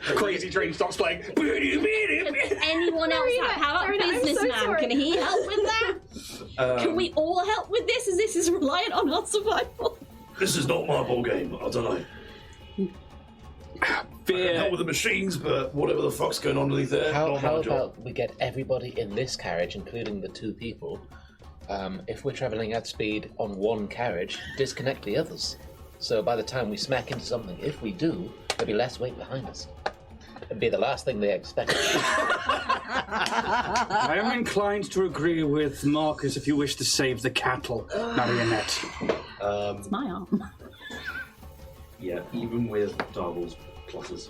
Crazy Train starts playing. Anyone else how about Marionette, I'm so businessman? sorry. Can he help with that? Can we all help with this, as this is reliant on our survival? This is not my ball game. I don't know. I can help with the machines, but whatever the fuck's going on underneath there, How not my job. about we get everybody in this carriage, including the 2 people? If we're travelling at speed on one carriage, disconnect the others. So by the time we smack into something, if we do, there'll be less weight behind us. It'd be the last thing they expect. I am inclined to agree with Marcus if you wish to save the cattle, Marionette. It's my arm. Yeah, even with Darvel's pluses.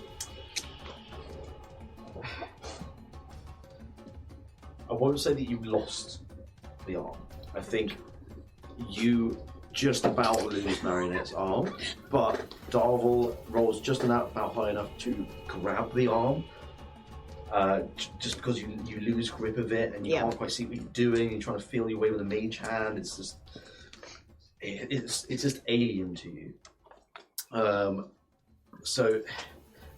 I won't say that you lost the arm. I think you just about lose Marionette's arm, but Darvel rolls just about high enough to grab the arm. Just because you lose grip of it and you can't quite see what you're doing, you're trying to feel your way with a mage hand. It's just alien to you. So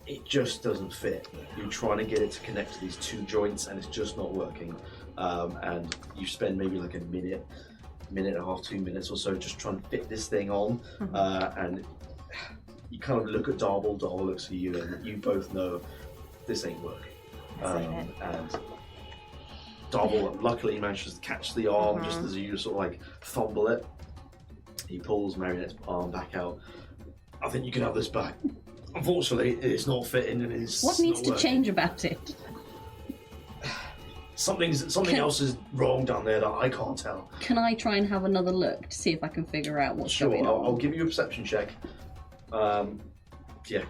it just doesn't fit. You're trying to get it to connect to these 2 joints and it's just not working. And you spend maybe like a minute and a half, 2 minutes or so just trying to fit this thing on. And you kind of look at Darvel looks at you, and you both know this ain't working. And Darvel luckily manages to catch the arm just as you sort of fumble it. He pulls Marionette's arm back out. I think you can have this back. Unfortunately, it's not fitting and it's What needs not to working. change about it? Something else is wrong down there that I can't tell. Can I try and have another look to see if I can figure out what's going on? I'll give you a perception check. Yeah.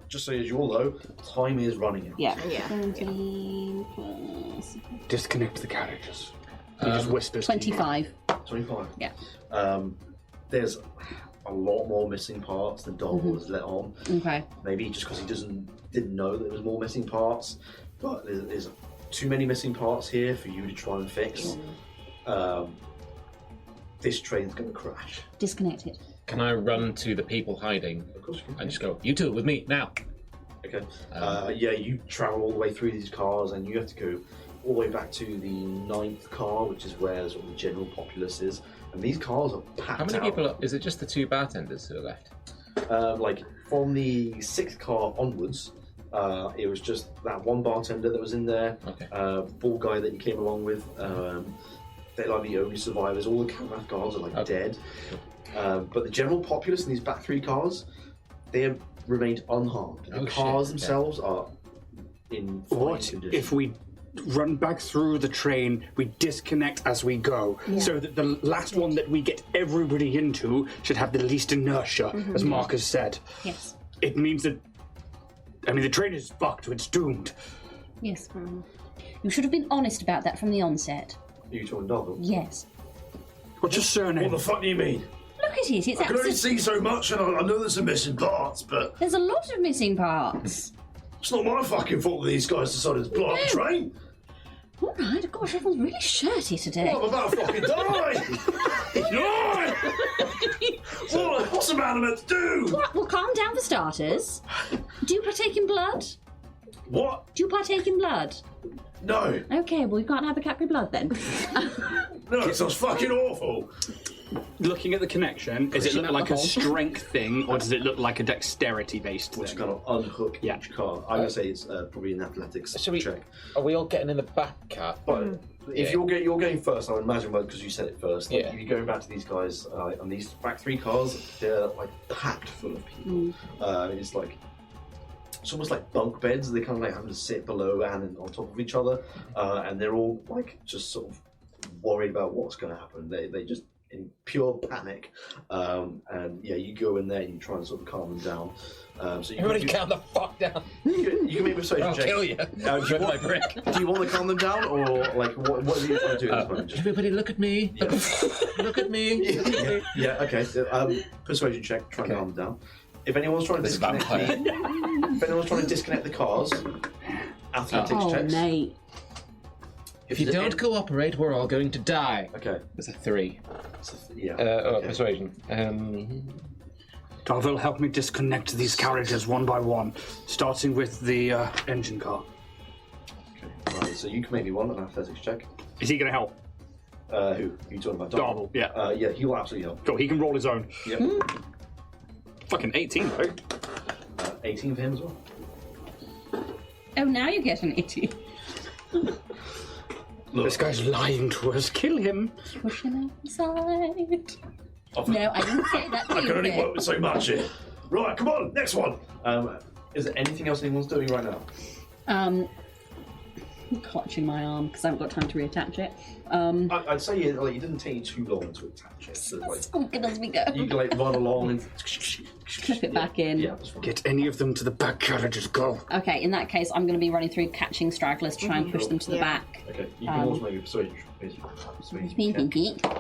Just so as you all know, time is running out. Yeah. 17 plus... Disconnect the carriages. He just whispers. 25. 25. Yeah. There's a lot more missing parts than Darvel has let on. Okay. Maybe just because he didn't know that there was more missing parts, but there's too many missing parts here for you to try and fix. This train's going to crash. Disconnect it. Can I run to the people hiding Of course you can. and just go, you 2 with me, now? Okay. Yeah, you travel all the way through these cars and you have to go all the way back to the 9th car, which is where sort of the general populace is. And these cars are packed How many out. people is it just the 2 bartenders who are left? From the 6th car onwards, it was just that one bartender that was in there, Okay. bald guy that you came along with. They're like the only survivors. All the Kamath guards are dead. But the general populace in these back 3 cars, they have remained unharmed. The cars themselves are in fine What condition. if we run back through the train, we disconnect as we go, so that the last one that we get everybody into should have the least inertia, as Marcus said. Yes. It means that, the train is fucked, it's doomed. Yes. You should have been honest about that from the onset. Are you talking Darvel? Yes. What's your surname? What the fuck do you mean? Look at it. It's I can only absolutely... see so much, and I know there's some missing parts, but There's a lot of missing parts. it's not my fucking fault that these guys decided to blow up the train. All right, gosh, everyone's really shirty today. Oh, I'm about to fucking die! Die! What's a man meant to do? Well, calm down for starters. Do you partake in blood? What? Do you partake in blood? No. Okay, well, you can't have a Capri blood then. No, it sounds fucking awful. Looking at the connection, does it look like a strength thing, or does it look like a dexterity-based thing? Which kind of unhook each card. I'm gonna say it's probably an athletics check. Are we all getting in the back, Cat? But if you're going first, I would imagine, because you said it first. Like, if you're going back to these guys, and these back 3 cars, they're like packed full of people. It's like. It's almost like bunk beds. They kind of like having to sit below and on top of each other, and they're all like just sort of worried about what's going to happen. They just in pure panic, and yeah, you go in there and you try and sort of calm them down. So you Everybody calm the fuck down. You can make a persuasion I'll check. kill you. Do my brick. Do you want to calm them down, or like what are you trying to do at this moment? Everybody, look at me. Look at me. Yeah. Okay. Persuasion check. Try and calm them down. If anyone's trying to disconnect the cars, athletics checks. Mate. If you don't cooperate, we're all going to die. Okay. It's a 3. Persuasion. Darville, help me disconnect these carriages one by one, starting with the engine car. Okay. Right. So you can make me one an athletics check. Is he going to help? Who? Are you talking about? Darville, yeah. Yeah, he will absolutely help. Cool, he can roll his own. Yep. Fucking 18, though. 18 for him as well. Oh, now you get an 18. Look, this guy's lying to us. Kill him. Push him outside. No, I didn't say that to I you. can only work with so much here. Right, come on, next one. Is there anything else anyone's doing right now? I'm clutching my arm because I haven't got time to reattach it. I'd say it didn't take you too long to attach it. So, like, Oh, good as we go. you can like run along and Clip it back in. Yeah, that's fine. Get any of them to the back carriages, go. Okay, in that case, I'm going to be running through catching stragglers to try and push them to the back. Okay, you can also maybe persuade check. What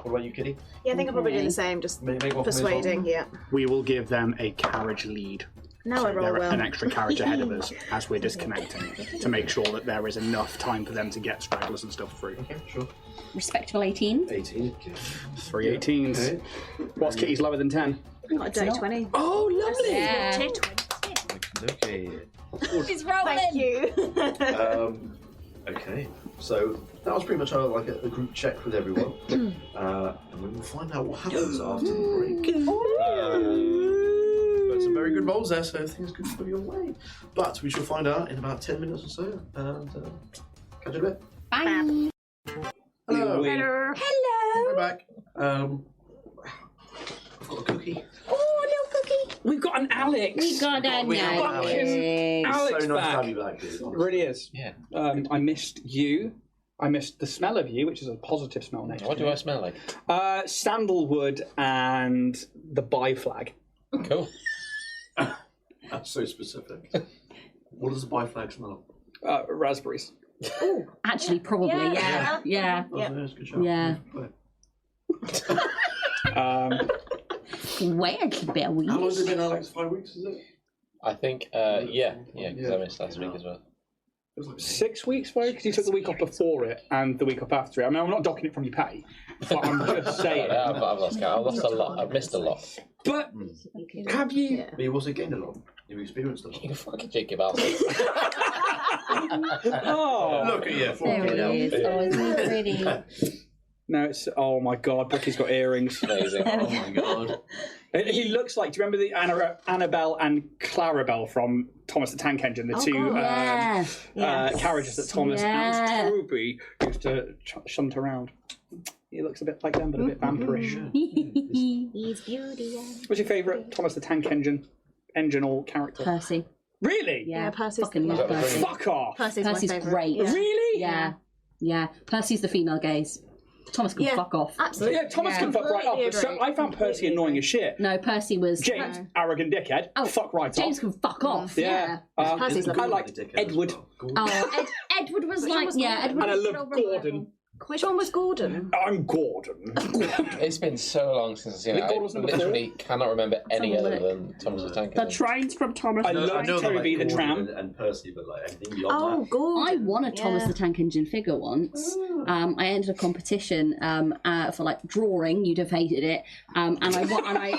about you, Kitty? Yeah, I think I'll probably do the same, just Make one for me as persuading, well. yeah. We will give them a carriage lead. Now I roll They're well. an extra carriage ahead of us as we're disconnecting to make sure that there is enough time for them to get stragglers and stuff through. Okay, sure. Respectable 18. 18. Okay. 3 18s. Okay. What's Kitty's lower than 10? Got a dirty 20. Oh, lovely! Yeah. Okay. She's rolling. Thank you. Okay. So that was pretty much a group check with everyone, and we will find out what happens after the break. But some very good rolls there, so things could go your way. But we shall find out in about 10 minutes or so, and catch you in a bit. Bye. Hello. Hello. We're back. I've got a cookie. Oh, no cookie. We've got an Alex! We got a We have Alex. Alex so nice to back. have you back, dude. It really is. Yeah. I missed you. I missed the smell of you, which is a positive smell next What to do me. I smell like? Sandalwood and the bi flag. Cool. That's so specific. What does the bi-flag smell? Raspberries. Actually, probably, yeah. Yeah. Oh, that's a good shout. Yeah. Way a bit How long has it weird. been, Alex? 5 weeks, is it? I think, yeah, because I missed last week as well. 6 weeks, though, because you took the week off before it and the week off after it. I mean, I'm not docking it from your pay, but I'm just saying. I've lost count. I've lost a lot. I've missed a lot. But have you? But you also gained a lot. You've experienced a lot. You fucking Jacob Alfred. Oh, Look at you. There he is. Oh, isn't he pretty? no, it's oh my god, Brooky's got earrings. Amazing. Oh my god. He looks like. Do you remember the Annabelle and Clarabelle from Thomas the Tank Engine? The two Yeah. carriages that Thomas Yeah. and Toby used to shunt around. He looks a bit like them, but a bit vampirish. He's beauty. What's your favourite Thomas the Tank Engine or character? Percy. Really? Yeah, Percy's Fucking the- love yeah. Percy. Fuck off! Percy's Percy's my favourite. great. Yeah. Really? Yeah. Yeah. Percy's the female gaze. Thomas can Yeah. fuck off. Absolutely. Yeah, Thomas can fuck right off. But Completely I found Percy agree. annoying as shit. No, Percy was. James, arrogant dickhead. Oh, fuck right James off. can fuck off. Yeah. Percy's I lovely. like Edward. Oh, Edward was like, yeah, Edward And I was love real Gordon. reliable. Which one was Gordon? I'm Gordon. It's been so long since I've seen it. I literally cannot remember any other than Thomas the Tank. The trains from Thomas. I love Toby the Tram and Percy, but like anything beyond that. Gordon. I won a Thomas the Tank Engine figure once. I entered a competition for like drawing. You'd have hated it. And I won.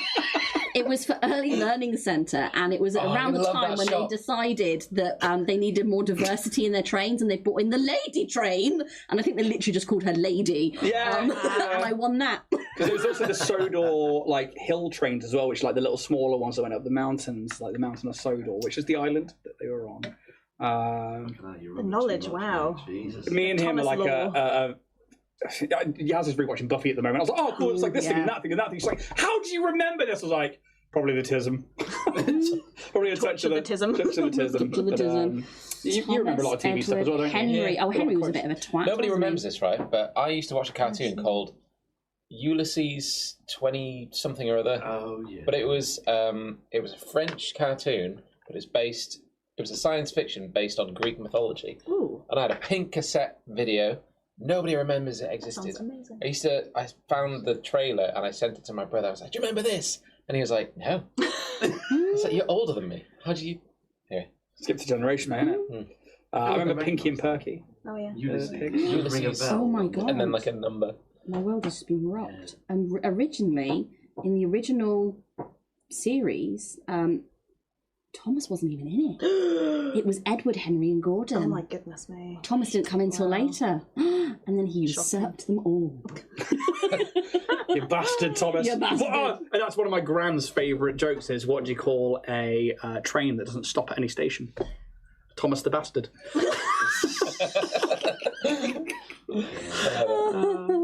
It was for Early Learning Centre, and it was around the time when they decided that they needed more diversity in their trains, and they brought in the lady train, and I think they literally just called her Lady. Yeah. And I won that. Because there was also the Sodor like hill trains as well, which like the little smaller ones that went up the mountains, like the mountain of Sodor, which is the island that they were on. The knowledge, wow. Jesus. Me and him are like Yaz is rewatching Buffy at the moment. I was like, oh, cool, it's like this thing and that thing and that thing. She's like, how do you remember this? I was like, probably the tism. Probably a touch of the tism. You remember a lot of TV stuff as well, don't you? Henry. Yeah. Oh, Henry was a bit of a twat. Nobody remembers this, right? But I used to watch a cartoon called Ulysses 20 something or other. Oh yeah. But it was a French cartoon, but it was a science fiction based on Greek mythology. Ooh. And I had a pink cassette video. Nobody remembers it existed. Sounds amazing. I found the trailer and I sent it to my brother. I was like, do you remember this? And he was like, no. I was like, you're older than me. How do you... Here. Skipped a generation, mate, innit? I remember Pinky and Perky. Oh yeah. Ulysses. Oh my god. And then like a number. My world has been rocked. And originally, in the original series, Thomas wasn't even in it. It was Edward, Henry, and Gordon. Oh my goodness me. Thomas didn't come in till later. And then he usurped them all. You bastard, Thomas. You bastard. And that's one of my grand's favourite jokes is, what do you call a train that doesn't stop at any station? Thomas the bastard.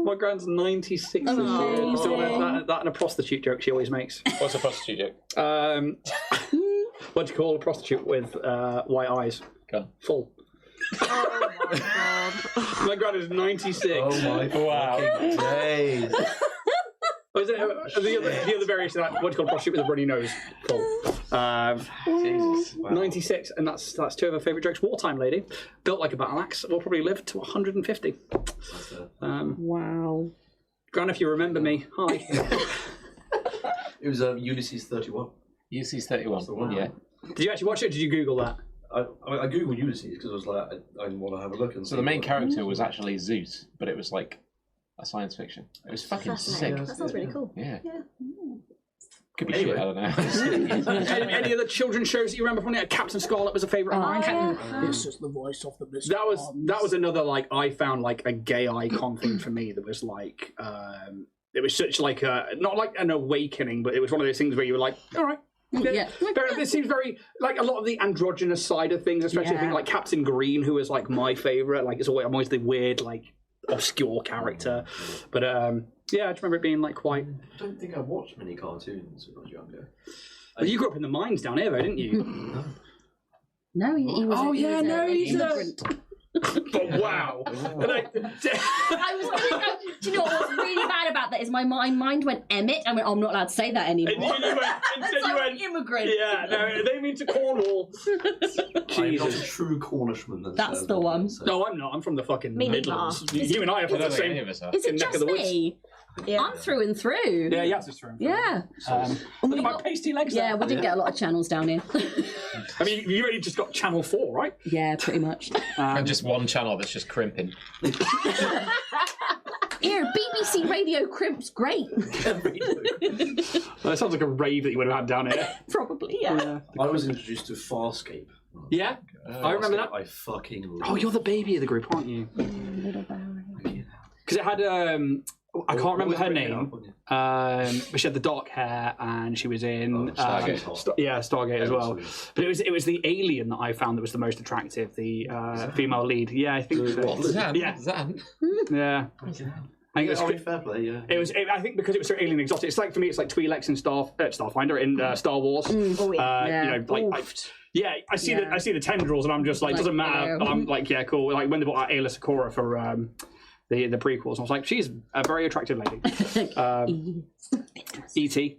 My grand's 96 years old. That and a prostitute joke she always makes. What's a prostitute joke? What do you call a prostitute with white eyes? Go. Full. Oh my god. My grand is 96. Oh my fucking days. Was it, the other variation of that, what do you call a prostitute with a runny nose? Full. Jesus. Wow. 96, and that's two of her favourite jokes. Wartime lady, built like a battle axe, will probably live to 150. Wow. Gran, if you remember me, hi. It was Ulysses 31. Ulysses 31. Yeah. Did you actually watch it, or did you Google that? I googled Ulysses because I was like, I want to have a look. And So the main character was actually Zeus, but it was like a science fiction. It was fucking sick. That sounds really cool. Yeah. Yeah. Could be shit, I don't know. Any other children's shows that you remember from it? Captain Scarlet was a favourite of mine. This is the voice of the Mr. That was another, like, I found like a gay icon thing for me that was like it was such like a, not like an awakening, but it was one of those things where you were like, all right. Yeah. It seems very like a lot of the androgynous side of things, especially I think like Captain Green, who was like my favourite. Like I'm always the weird, like obscure character. But yeah, I just remember it being like quite. I don't think I watched many cartoons when I was younger. Well, you grew up in the mines down here, though, didn't you? No, he was. Oh, he yeah, was no, he's a- immigrant. But wow. I was going to go. Do you know what's really bad about that is my mind went Emmett. I went, oh, I'm not allowed to say that anymore. And you went immigrant. Yeah, no, they mean to Cornwall. I'm not a true Cornishman. That's the one. No, I'm not. I'm from the fucking Me neither. Midlands. You and I are from the same. Is it neck just of the woods. me? Yeah. I'm through and through. Yeah, yes, it's true. Yeah. Look at my pasty legs. Yeah, there. we did get a lot of channels down here. I mean, you already just got Channel 4, right? Yeah, pretty much. And just one channel that's just crimping. Here, BBC Radio crimps great. Well, that sounds like a rave that you would have had down here. Probably, yeah. I was introduced to Farscape. Yeah? I remember that. I fucking love Oh, you're the baby of the group, aren't you? Because it had, I can't remember her name, but she had the dark hair and she was in Stargate. Stargate as well. But it was the alien that I found that was the most attractive, the female lead. Yeah, I think so. Zan? Yeah. Zan? Yeah. I think it was fair play, yeah. I think because it was so alien exotic. It's like, for me, it's like Twi'leks in Starfinder in Star Wars. Oh, yeah. You know, like I see the tendrils and I'm just like, doesn't matter. I'm like, yeah, cool. Like when they bought Ayla Secura for the prequels, I was like, she's a very attractive lady. E.T.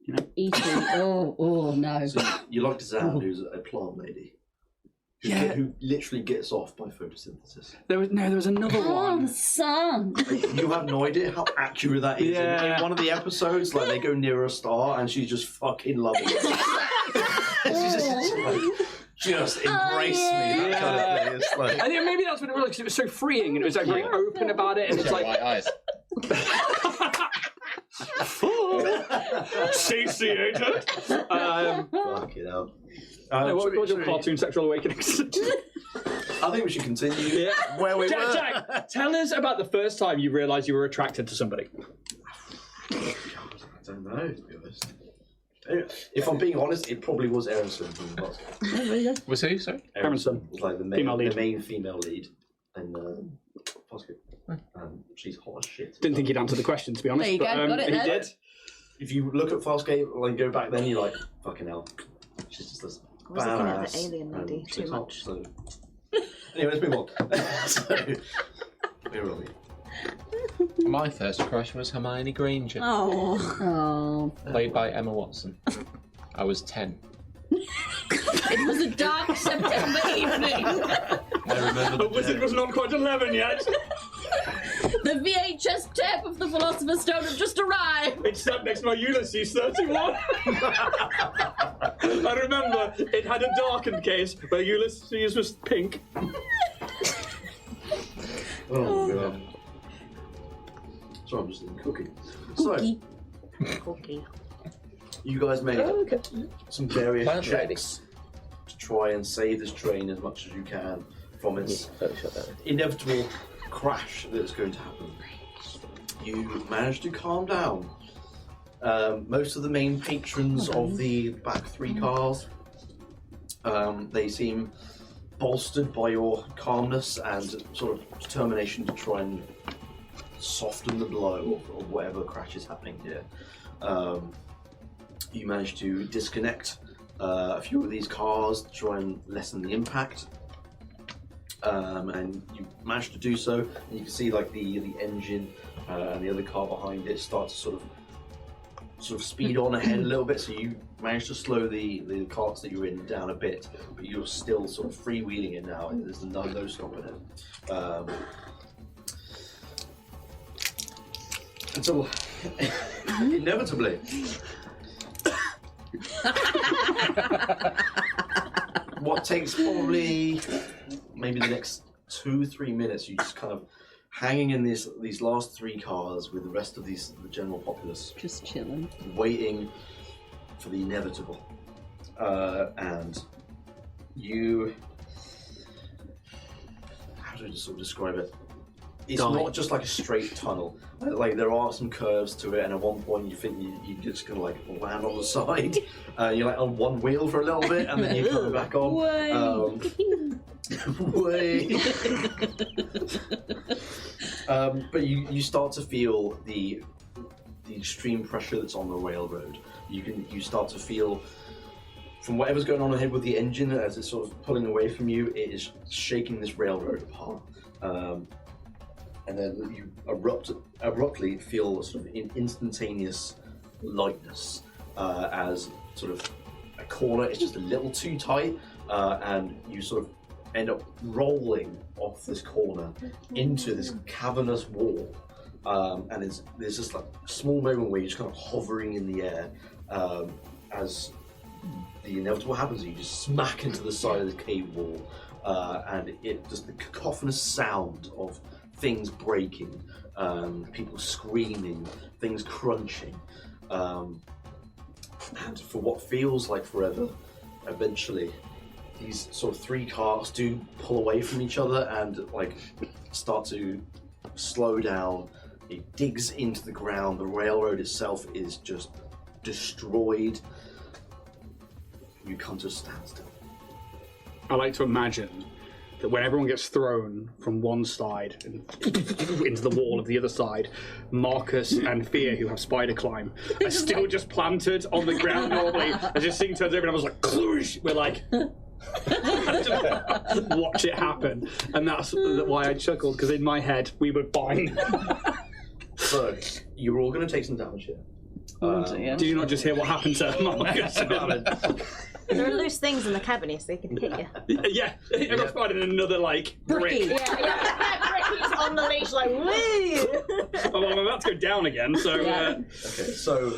You know? E.T. Oh no. So you like Zan, who's a plant lady. who literally gets off by photosynthesis. There was another Oh, one. the sun. You have no idea how accurate that is. Yeah. In one of the episodes, like they go near a star and she's just fucking loving it. She's just like, just embrace me. That kind of thing. It's like, I think maybe that's what it was, because it was so freeing and it was like very open about it, and it's like white eyes. satiated. fuck it out. What was your cartoon sexual awakenings? I think we should continue where we were. Jack, tell us about the first time you realised you were attracted to somebody. I don't know, to be honest. If I'm being honest, it probably was Aronson from the podcast. Was who, sorry? Aronson was like the main female lead in Fosco. She's hot as shit. Didn't think he'd answer the question, to be honest. There you go, got it he then. did. If you look at Farscape, like go back then, you're like, fucking hell. She's just this I was looking at badass. the alien lady and too she's hot, much. so. Anyway, let's move on. So, where are we? My first crush was Hermione Granger, Oh. played by Emma Watson. I was 10. It was a dark September evening. I remember The wizard was not quite 11 yet. The VHS tape of the Philosopher's Stone had just arrived. It sat next to my Ulysses 31. I remember it had a darkened case where Ulysses was pink. Oh, God. Sorry, I'm just eating cookie. So, Cookie. you guys made some various Plant checks to try and save this train as much as you can from its inevitable crash that's going to happen. You managed to calm down. Most of the main patrons of the back three cars, they seem bolstered by your calmness and sort of determination to try and soften the blow of whatever crash is happening here. You managed to disconnect a few of these cars to try and lessen the impact. And you managed to do so, and you can see like the engine and the other car behind it start to sort of speed on ahead a little bit. So you managed to slow the carts that you're in down a bit, but you're still sort of freewheeling it now, and there's no stopping it. Until inevitably what takes probably maybe the next 2-3 minutes, you just kind of hanging in these last three cars with the rest of the general populace, Just chilling. waiting for the inevitable. And you, how do I sort of describe it? It's not just like a straight tunnel. Like there are some curves to it, and at one point you think you're just gonna like land on the side. You're like on one wheel for a little bit, and then you come back on. Way. But you start to feel the extreme pressure that's on the railroad. You start to feel from whatever's going on ahead with the engine as it's sort of pulling away from you. It is shaking this railroad apart. And then you abruptly feel sort of instantaneous lightness as sort of a corner is just a little too tight, and you sort of end up rolling off this corner into this cavernous wall. And there's just like a small moment where you're just kind of hovering in the air as the inevitable happens. You just smack into the side of the cave wall, and it just the cacophonous sound of things breaking, people screaming, things crunching, and for what feels like forever, eventually these sort of three cars do pull away from each other and like start to slow down. It digs into the ground. The railroad itself is just destroyed. You come to a standstill. I like to imagine that when everyone gets thrown from one side and into the wall of the other side, Marcus and Fia, who have spider climb, are still just planted on the ground normally. As this thing turns over and I was like, Kloosh! We're like, just watch it happen. And that's why I chuckled, because in my head, we were fine. So, you're all going to take some damage here. Did you not just hear what happened to Marcus? There are loose things in the cabinet, so they can hit you. Yeah, everyone's finding another like brick. He's on the leash, like woo. Well, I'm about to go down again, so. Okay, so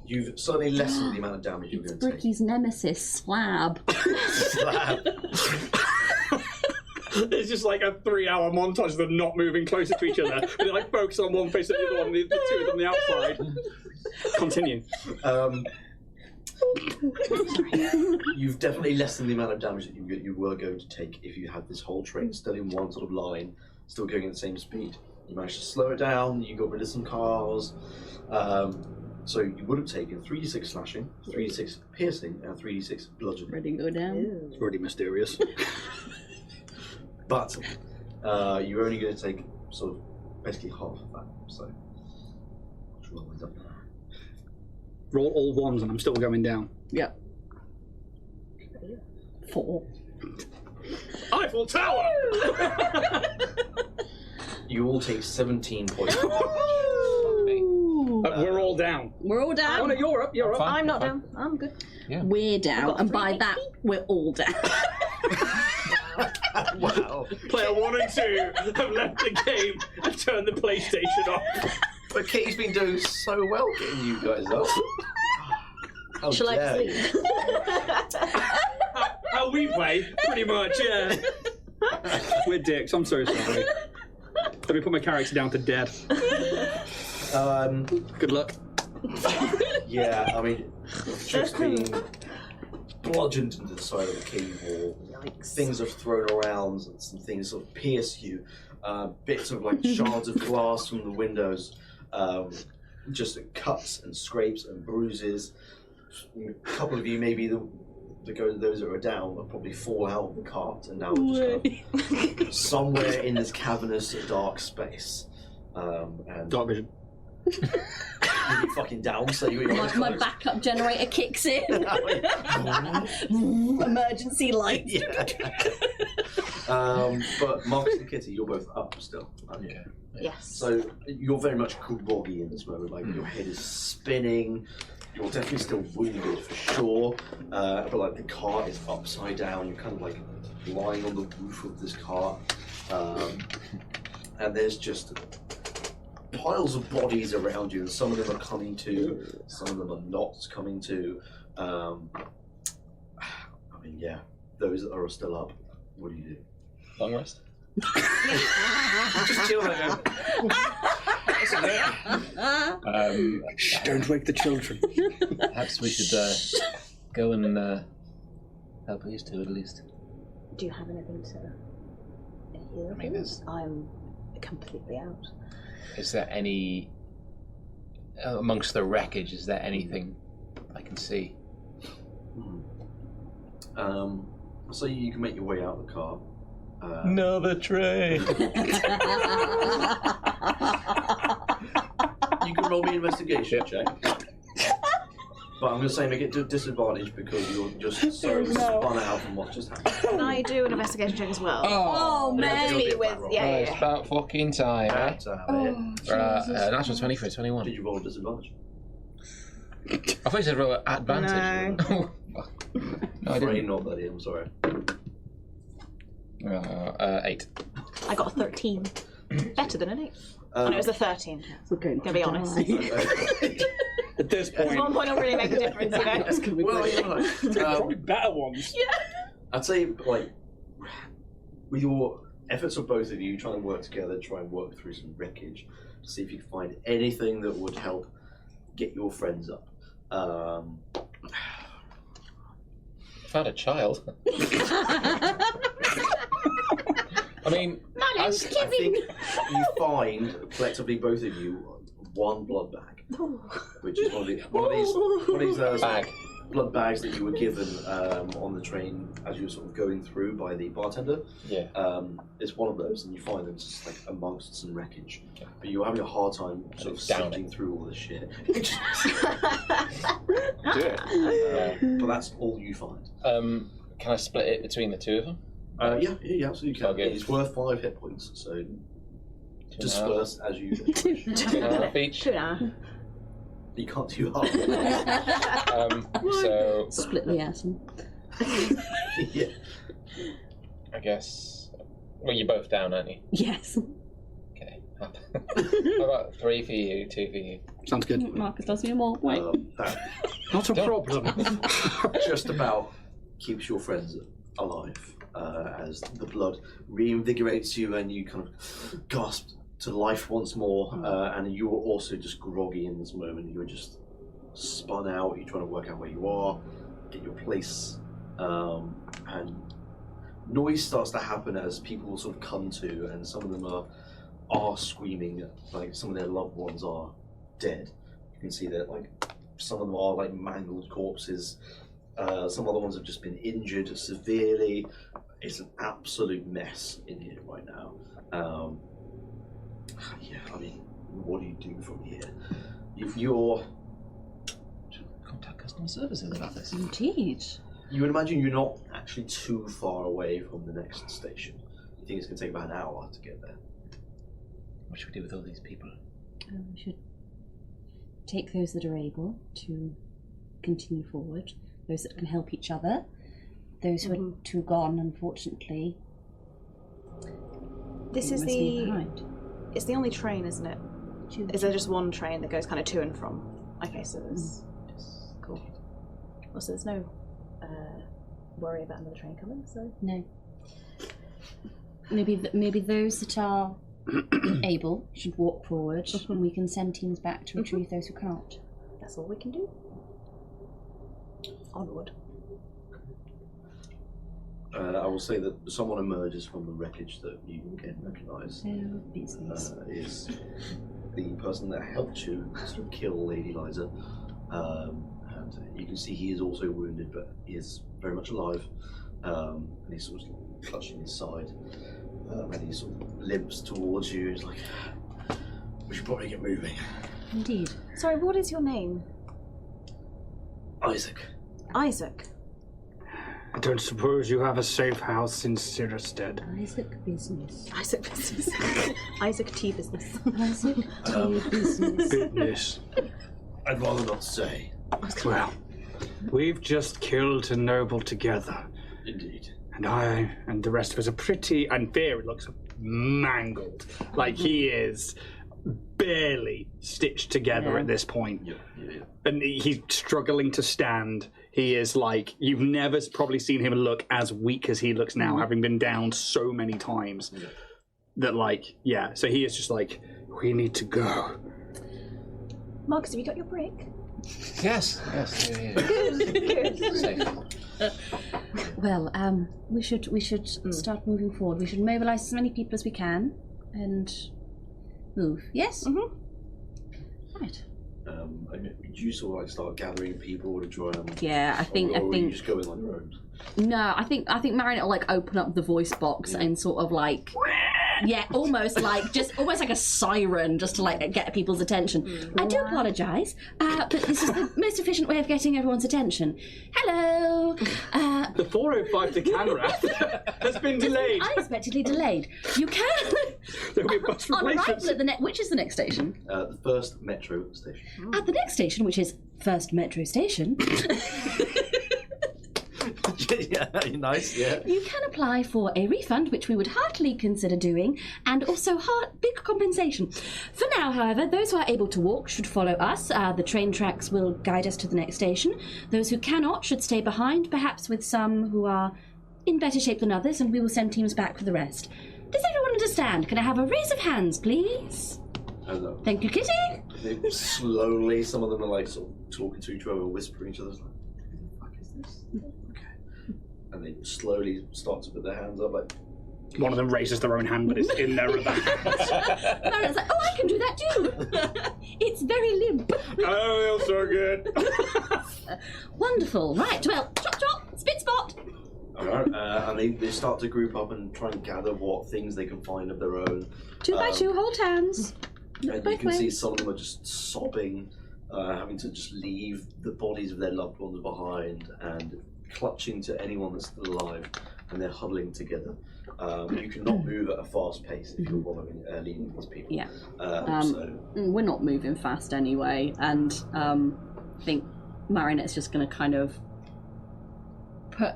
you've suddenly lessened the amount of damage you're going to take. Bricky's nemesis, Slab. Slab. It's just like a 3-hour montage of them not moving closer to each other. They like focus on one face and the other one, the two of them on the outside. Continue. You've definitely lessened the amount of damage that you were going to take if you had this whole train still in one sort of line, still going at the same speed. You managed to slow it down, you got rid of some cars. So you would have taken 3d6 slashing, 3d6 piercing, and 3d6 bludgeoning. Ready to go down? It's already mysterious. But you're only going to take sort of basically half of that. So roll it up. Roll all ones and I'm still going down. Yep. 4. Eiffel Tower! You all take 17 points. We're all down. We're all down. Oh no, you're up. You're up. I'm not down. I'm good. Yeah. We're down, and by that, we're all down. Wow. Player 1 and 2 have left the game and turned the PlayStation off. But Katie's been doing so well getting you guys up. How Shall I dare you. sleep? How we play, pretty much, yeah. We're dicks, I'm so sorry. Let me put my character down to dead. Good luck. Yeah, I mean, just being bludgeoned into the side of the cave wall. Yikes. Things have thrown around, and some things sort of pierce you. Bits of like shards of glass from the windows, just cuts and scrapes and bruises. A couple of you, maybe those that are down, will probably fall out of the cart and now just kind of somewhere in this cavernous, dark space. And Dark vision. you'll be fucking down, so you My backup generator kicks in. Emergency light. Yeah. But Marcus and Kitty, you're both up still, aren't you? Yes. So you're very much groggy in this moment. Like your head is spinning. You're definitely still wounded for sure. But like the cart is upside down. You're kind of like lying on the roof of this cart, and there's just piles of bodies around you, and some of them are coming to, some of them are not coming to. I mean, yeah, those that are still up, what do you do? Long rest. Just chill there. Shh, don't wake the children. Perhaps we should go and help these two at least. Do you have anything to heal? I mean, there's... I'm completely out. Is there any... amongst the wreckage, is there anything I can see? So you can make your way out of the car. Another train! You can roll me an investigation check. But I'm going to say make it to disadvantage because you're just so spun out from what just happened. Can I do an investigation check as well? Oh, man. It'll be a flat roll. It's about fucking time, eh? That's it. Natural 20 for 21. Did you roll a disadvantage? I thought you said roll at advantage. No, I Afraid didn't. not, buddy, I'm sorry. 8. I got a 13. Better than an 8. And it was a 13. Gonna be honest. At this At point, one point, it'll really make a difference, you know. Well, you know, probably better ones. I'd say, like, with your efforts of both of you trying to work together, try and work through some wreckage, to see if you can find anything that would help get your friends up. Found a child. I mean, My name's I Kevin. think you find collectively both of you one blood bag, which is one of these blood bags that you were given on the train as you were sort of going through by the bartender. yeah. It's one of those, and you find them just like amongst some wreckage. But you're having a hard time sort of Down sifting through all this shit. Do it. But that's all you find. Can I split it between the two of them? Yeah, absolutely can. Okay. It's worth 5 hit points, so disperse as you. 2.5 each. 2.5. You can't do half. So Split the atom. Yeah. I guess. Well, you're both down, aren't you? Yes. Okay. How about 3 for you, 2 for you? Sounds good. Marcus does me more. Wait. That Not a problem. just about keeps your friends alive as the blood reinvigorates you and you kind of gasp to life once more. And you are also just groggy in this moment. You're just spun out. You're trying to work out where you are, get your place, and noise starts to happen as people sort of come to, and some of them are screaming, like some of their loved ones are dead. You can see that like some of them are like mangled corpses. Some other ones have just been injured severely. It's an absolute mess in here right now. Yeah, I mean, what do you do from here? If you're Contact customer services about this. Indeed. You would imagine you're not actually too far away from the next station. You think it's going to take about an hour to get there. What should we do with all these people? We should take those that are able to continue forward, those that can help each other, those who are too gone, unfortunately. This is must leave behind. It's the only train, isn't it? Is there just one train that goes kind of to and from? Okay, so there's cool. Also, there's no worry about another train coming. So No. Maybe those that are able should walk forward, and we can send teams back to retrieve those who can't. that's all we can do. Onward. I will say that someone emerges from the wreckage that you can recognise. Business. Is the person that helped you sort of kill Lady Liza. And you can see he is also wounded, but he is very much alive. And he's sort of clutching his side. And he sort of limps towards you. He's like, we should probably get moving. Indeed. Sorry, what is your name? Isaac. Isaac. I don't suppose you have a safe house in Sirstead. Isaac business. Isaac business. Isaac tea business. Isaac tea business. Business. I'd rather not say. Well, we've just killed a noble together. Indeed. And I and the rest of us are pretty, and Fear looks mangled. Like he is barely stitched together at this point. Yeah. And he's struggling to stand. He is like, you've never probably seen him look as weak as he looks now, having been down so many times. Yeah. That like, yeah, so he is just like, we need to go. Marcus, have you got your break? Yes. Safe. Well, we should start moving forward. We should mobilise as many people as we can and move. Yes. Right. Do you sort of like start gathering people to try and? Yeah, I think. Or are you just going on your own? No, I think Marionette will like open up the voice box and sort of like, yeah, almost like a siren, just to like get people's attention. I do apologise, but this is the most efficient way of getting everyone's attention. Hello. The 4:05 to Canrath has been delayed. Unexpectedly delayed. You can. There'll be a bus On arrival replacement. at which is the next station? The first metro station. At the next station, which is First Metro Station. Yeah, nice. Yeah. You can apply for a refund, which we would heartily consider doing, and also big compensation. For now, however, those who are able to walk should follow us. The train tracks will guide us to the next station. Those who cannot should stay behind, perhaps with some who are in better shape than others, and we will send teams back for the rest. Does everyone understand? Can I have a raise of hands, please? Hello. Thank you, Kitty. They slowly, some of them are like sort of talking to each other, whispering each other. Like, who the fuck is this? Okay. And they slowly start to put their hands up, like. One of them raises their own hand, but it's in their other hand. Marionette's like, oh, I can do that too. It's very limp. Oh, feels so good. Wonderful. Right, well, chop, spit spot. Alright, and they start to group up and try and gather what things they can find of their own. 2 by 2, hold hands. And you can see some of them are just sobbing, having to just leave the bodies of their loved ones behind and clutching to anyone that's still alive and they're huddling together. You cannot move at a fast pace if you're following leading these people. Yeah. So We're not moving fast anyway, and I think Marinette's just going to kind of put,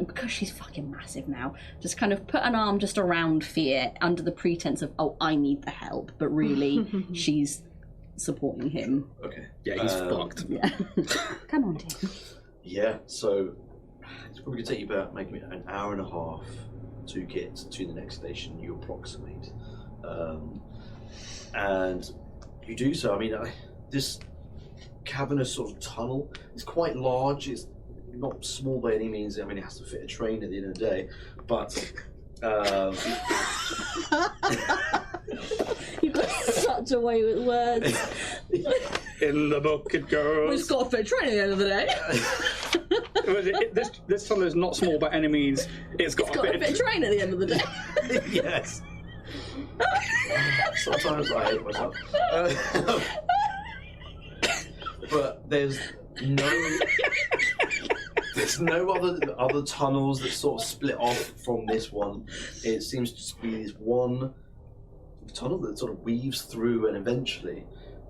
because she's fucking massive now, just kind of put an arm just around Fear under the pretense of, oh, I need the help, but really she's supporting him. okay. Yeah, he's fucked. Yeah. Come on, Tim. Yeah, so it's probably going to take you about maybe an hour and a half to get to the next station you approximate. And you do so. I mean, this cavernous sort of tunnel is quite large. It's not small by any means. I mean, it has to fit a train at the end of the day. But You've got such a way with words. In the book it goes. We've just got a fit train at the end of the day. This tunnel is not small by any means. It's got a fit train at the end of the day. yes. Sometimes I hate myself. But there's no other tunnels that sort of split off from this one. It seems to be this one tunnel that sort of weaves through, and eventually,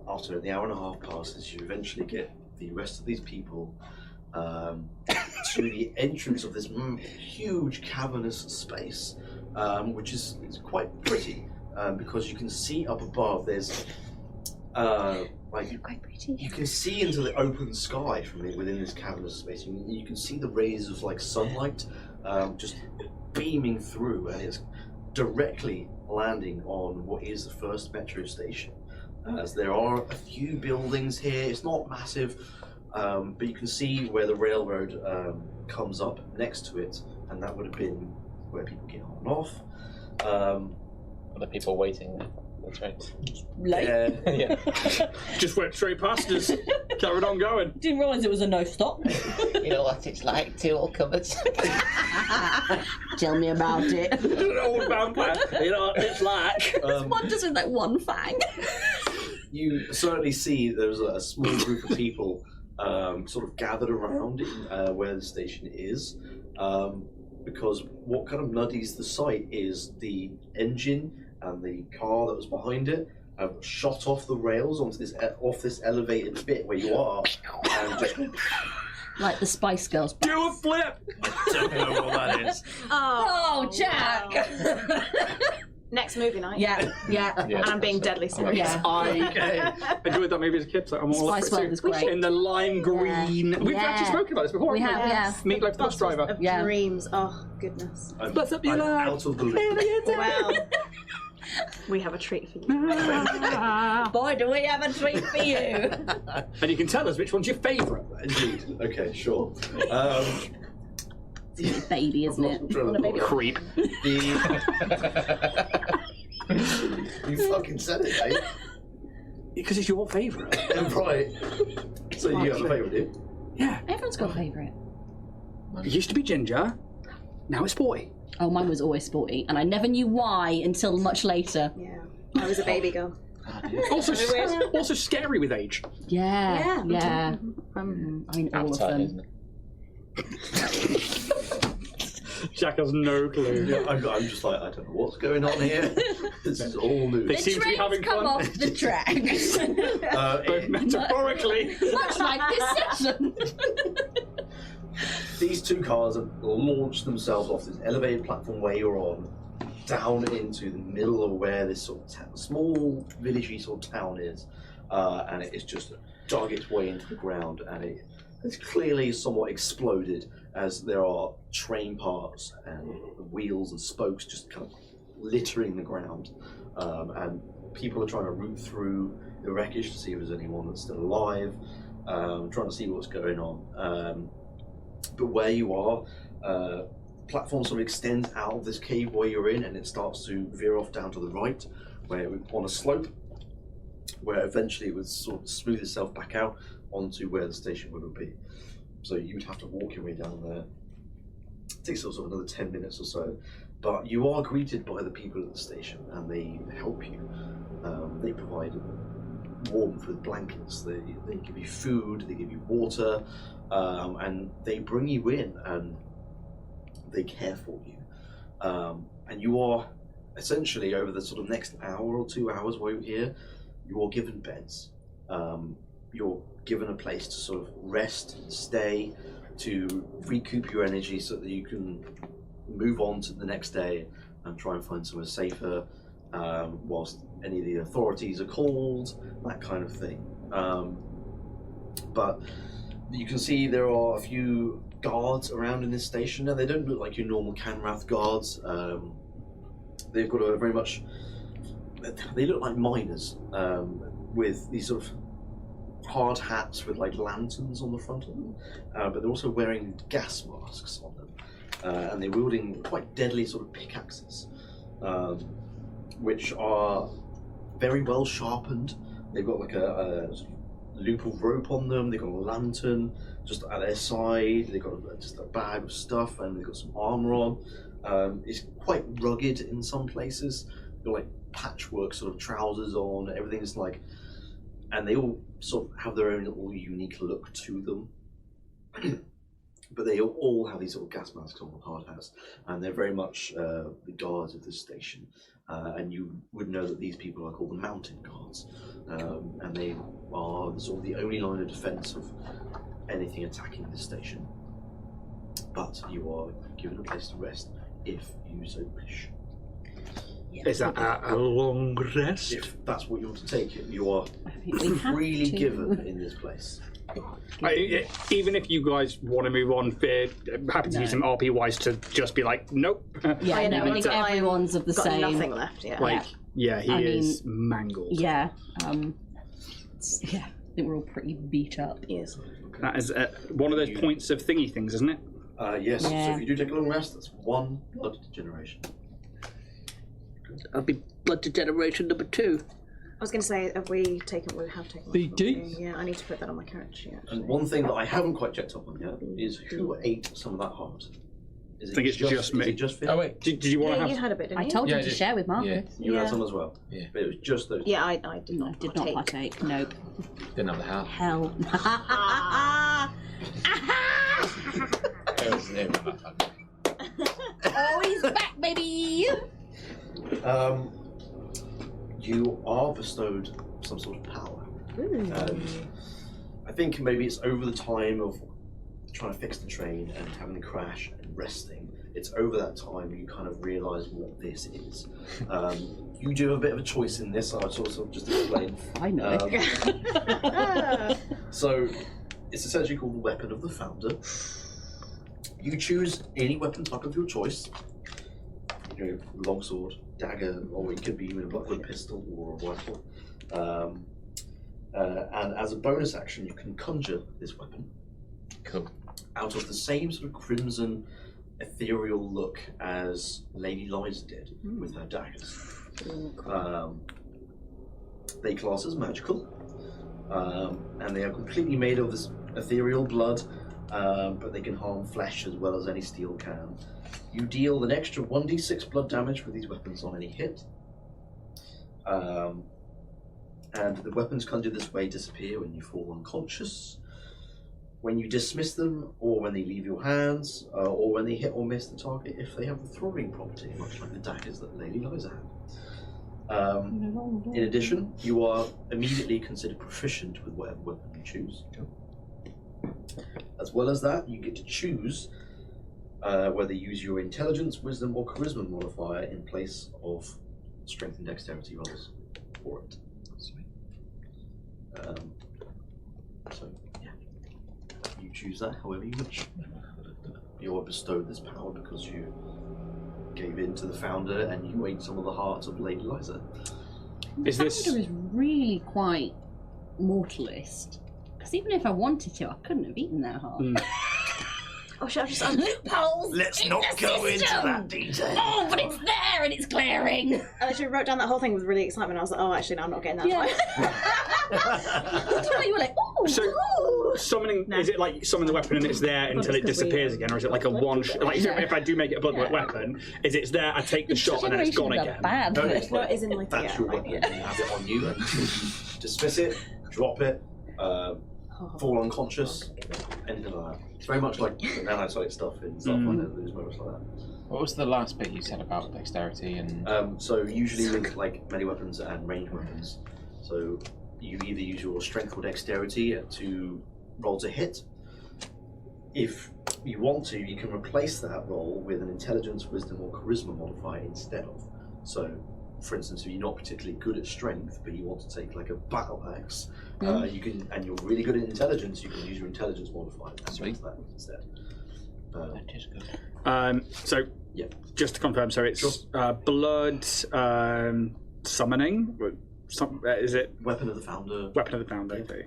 after the hour and a half passes, you eventually get the rest of these people to the entrance of this huge cavernous space, which is quite pretty because you can see up above there's you can see into the open sky from within this cavernous space. You can see the rays of sunlight just beaming through, and it's directly landing on what is the first metro station. As there are a few buildings here, it's not massive, but you can see where the railroad comes up next to it, and that would have been where people get on and off. Are the people waiting? That's right. Late. Yeah. Just went straight past us. Carried on going. Didn't realise it was a no stop. You know what it's like to all comers. Tell me about it. Old vampire. You know what it's like. One just with one fang. You certainly see there's a small group of people sort of gathered around where the station is, because what kind of muddies the site is the engine and the car that was behind it have shot off the rails onto this elevated bit where you are, and just like the Spice Girls. Do a flip! I don't know what that is. Oh, Jack! Wow. Next movie night. Yeah. And I'm being deadly serious. Yeah. I enjoyed that movie as a kid, so I'm all Spice World is great. In the lime green. We've actually spoken about this before. We have, yeah. Meatloaf the Bus Driver. Of dreams. Oh, goodness. What's up, you I'm like? out of the loop. Wow. We have a treat for you. Boy, do we have a treat for you. And you can tell us which one's your favourite. Indeed. Okay, sure. It's a baby, isn't it? What a baby. Creep. You fucking said it, mate. Because it's your favourite. Right. So you have a favourite, do you? Yeah. Everyone's got a favourite. It used to be Ginger. Now it's Sporty. Oh, mine was always Sporty, and I never knew why until much later. Yeah. I was a baby girl. Also scary with age. Yeah. I mean, all of them. Isn't it? Jack has no clue. Yeah, I'm just like, I don't know what's going on here. This is all new. They seem to be having come fun. off the tracks. Both metaphorically. Much like this session. These two cars have launched themselves off this elevated platform where you're on, down into the middle of where this sort of small villagey sort of town is, and it is just dug its way into the ground, and it's clearly somewhat exploded, as there are train parts and wheels and spokes just kind of littering the ground, and people are trying to root through the wreckage to see if there's anyone that's still alive, trying to see what's going on. But where you are, platform sort of extends out of this cave where you're in, and it starts to veer off down to the right, where on a slope, where eventually it would sort of smooth itself back out onto where the station would be. So you would have to walk your way down there. It takes sort of another 10 minutes or so, but you are greeted by the people at the station, and they help you. They provide warmth with blankets, they give you food, they give you water, and they bring you in, and they care for you. And you are essentially, over the sort of next hour or 2 hours while you're here, you are given beds. You're given a place to sort of rest, stay, to recoup your energy so that you can move on to the next day and try and find somewhere safer whilst any of the authorities are called, that kind of thing. But you can see there are a few guards around in this station. Now, they don't look like your normal Canrath guards. They've got a very much... They look like miners with these sort of hard hats with like lanterns on the front of them, but they're also wearing gas masks on them, and they're wielding quite deadly sort of pickaxes, which are very well sharpened. They've got like a sort of loop of rope on them. They've got a lantern just at their side. They've got just a bag of stuff, and they've got some armor on. It's quite rugged in some places. They've got like patchwork sort of trousers on. Everything's like, and they all sort of have their own little unique look to them. But they all have these sort of gas masks on, hard hats, and they're very much the guards of this station. And you would know that these people are called the mountain guards, and they are sort of the only line of defence of anything attacking this station. But you are given a place to rest if you so wish. Is that a long rest? If that's what you want to take, you are freely given in this place. Even if you guys want to move on, happy to use some RP wise to just be like, nope. Yeah, I know. I think everyone's of the got same. nothing left. Yeah. Like, yeah, he is mangled. Yeah. Yeah. I think we're all pretty beat up. Yes. That is one of those points of thingy things, isn't it? Yes. Yeah. So if you do take a long rest, that's 1 blood degeneration. I'll be blood degeneration number 2. I was going to say, we have taken BD? Yeah, I need to put that on my character sheet. And one thing that I haven't quite checked up on yet is who ate some of that heart. I think it's just me. Is it just Finn? Oh wait, Did you want to have? you had a bit, didn't I you? told Yeah, you I to did. share with Marcus. You had Yeah. some as well. Yeah. But it was just those. Yeah, I did not. Did not partake. Nope. didn't have the hat. Hell. It was near my back. Oh, he's back, baby. You are bestowed some sort of power. I think maybe it's over the time of trying to fix the train and having the crash and resting. It's over that time you kind of realise what this is. You do have a bit of a choice in this, I'll sort of just explain. I know. So, it's essentially called the Weapon of the Founder. You choose any weapon type of your choice. You know, longsword, dagger, or it could be even a buckler pistol or a rifle. And as a bonus action, you can conjure this weapon. Cool. Out of the same sort of crimson, ethereal look as Lady Liza did with her daggers. They class as magical, and they are completely made of this ethereal blood, but they can harm flesh as well as any steel can. You deal an extra 1d6 blood damage with these weapons on any hit. And the weapons conjured this way disappear when you fall unconscious, when you dismiss them, or when they leave your hands, or when they hit or miss the target if they have the throwing property, much like the daggers that Lady Liza had. In addition, you are immediately considered proficient with whatever weapon you choose. As well as that, you get to choose whether you use your intelligence, wisdom, or charisma modifier in place of strength and dexterity rolls for it. So, yeah, you choose that however you wish. You are bestowed this power because you gave in to the founder and you ate some of the hearts of Lady Liza. The founder is really quite mortalist. Because even if I wanted to, I couldn't have eaten that heart. Oh, shall I just Loopholes! Let's in not the go into system! that detail. Oh, but it's there and it's glaring! I actually wrote down that whole thing with really excitement. I was like, oh, actually, no, I'm not getting that. Yeah. You were like, ooh, So, ooh. summoning, is it like summon the weapon and it's there until it disappears again, or is it like a one shot? Like, if I do make it a blood weapon, is it's there, I take the shot and then it's gone again? Bad. No, it's No, like, it isn't like that's your weapon. You have it on you and you dismiss it, drop it, fall unconscious, anything like that. It's very much like the nanosonic stuff in stuff like that. It's very much like that. What was the last bit you said about dexterity and? So usually with like melee weapons and ranged weapons, so you either use your strength or dexterity to roll to hit. If you want to, you can replace that roll with an intelligence, wisdom, or charisma modifier instead of. So, for instance, if you're not particularly good at strength, but you want to take like a battle axe, you can, and you're really good at intelligence, you can use your intelligence modifier that instead. That is good. So, yeah, just to confirm, so it's blood summoning. Is it Weapon of the Founder? Weapon of the Founder. Okay.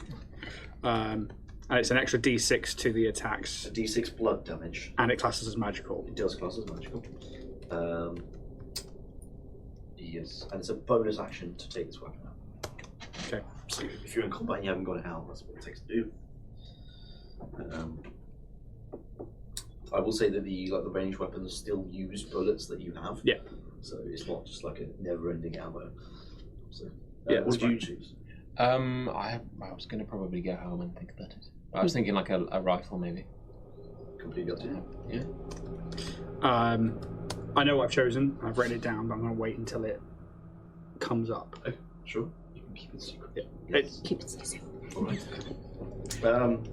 And it's an extra D6 to the attacks. A D6 blood damage. And it classes as magical. It does class as magical. Yes, and it's a bonus action to take this weapon out. Okay. So if you're in combat and you haven't got it out, that's what it takes to do. I will say that the ranged weapons still use bullets that you have. Yeah. So it's not just like a never-ending ammo. So yeah, what do you choose? I was going to probably go home and think about it. I was thinking like a rifle, maybe. Completely up to you. Yeah. I know what I've chosen. I've written it down, but I'm going to wait until it comes up. Okay, sure. You can keep it secret. Yeah. Yes. Keep it secret. All right.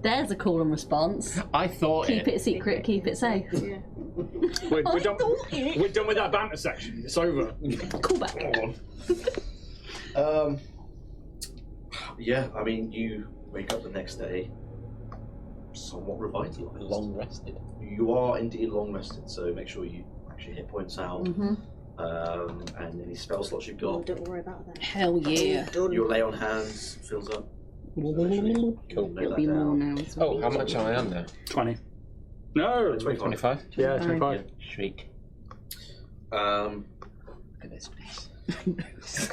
There's a call and response. I thought keep it secret, keep it safe. Yeah. We're done with that banter section. It's over. Cool back. Yeah, I mean, you wake up the next day somewhat revitalized. Long rested. You are indeed long rested, so make sure you actually hit points out. And any spell slots you've got. Don't worry about that. Hell yeah. Your lay on hands fills up. Cool. It'll be more now. Oh, how much am I on now? 20. No! 25? Yeah, 25. Shriek. Um, Look at this place.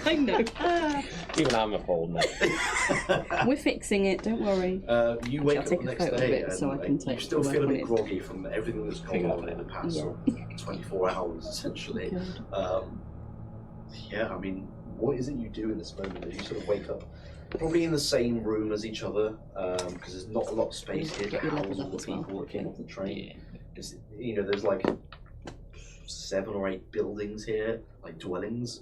I know. Even I'm appalled now. We're fixing it, don't worry. You wake up take the a next photo of day it so I and can you take still the feel a work bit on it. groggy from everything that's gone on in the past 24 hours, essentially. Yeah, I mean, what is it you do in this moment as you sort of wake up? Probably in the same room as each other, because there's not a lot of space here to Get your house levels all up the as well. people that came off the train. You know, there's like 7 or 8 buildings here, like dwellings.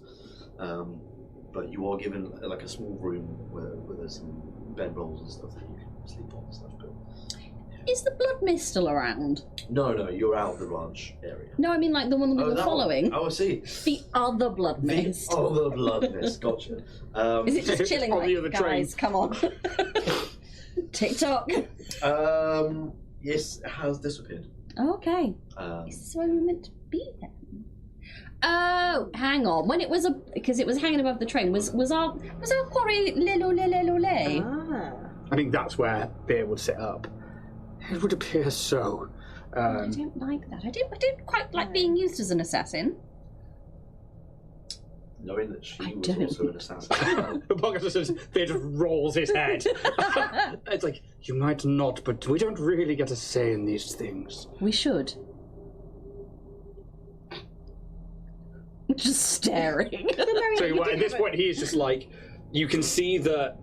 But you are given like a small room where there's some bedrolls and stuff that you can sleep on and stuff. But Is the blood mist still around? no, you're out of the ranch area. No, I mean like the one that we were that following. one. Oh, I see. The other blood mist. Oh, the blood mist. Gotcha. Is it just chilling on like, the other guys, train. come on. TikTok. Yes, it has disappeared. Okay. Is this where we were meant to be then? Oh, hang on. When it was because it was hanging above the train, was our quarry lay? I think that's where Beer would sit up. It would appear so. I don't like that. I don't quite like being used as an assassin. Knowing that she was don't. also an assassin. Beer just rolls his head. It's like, you might not, but we don't really get a say in these things. We should. Just staring. So at this point, he's just like, you can see that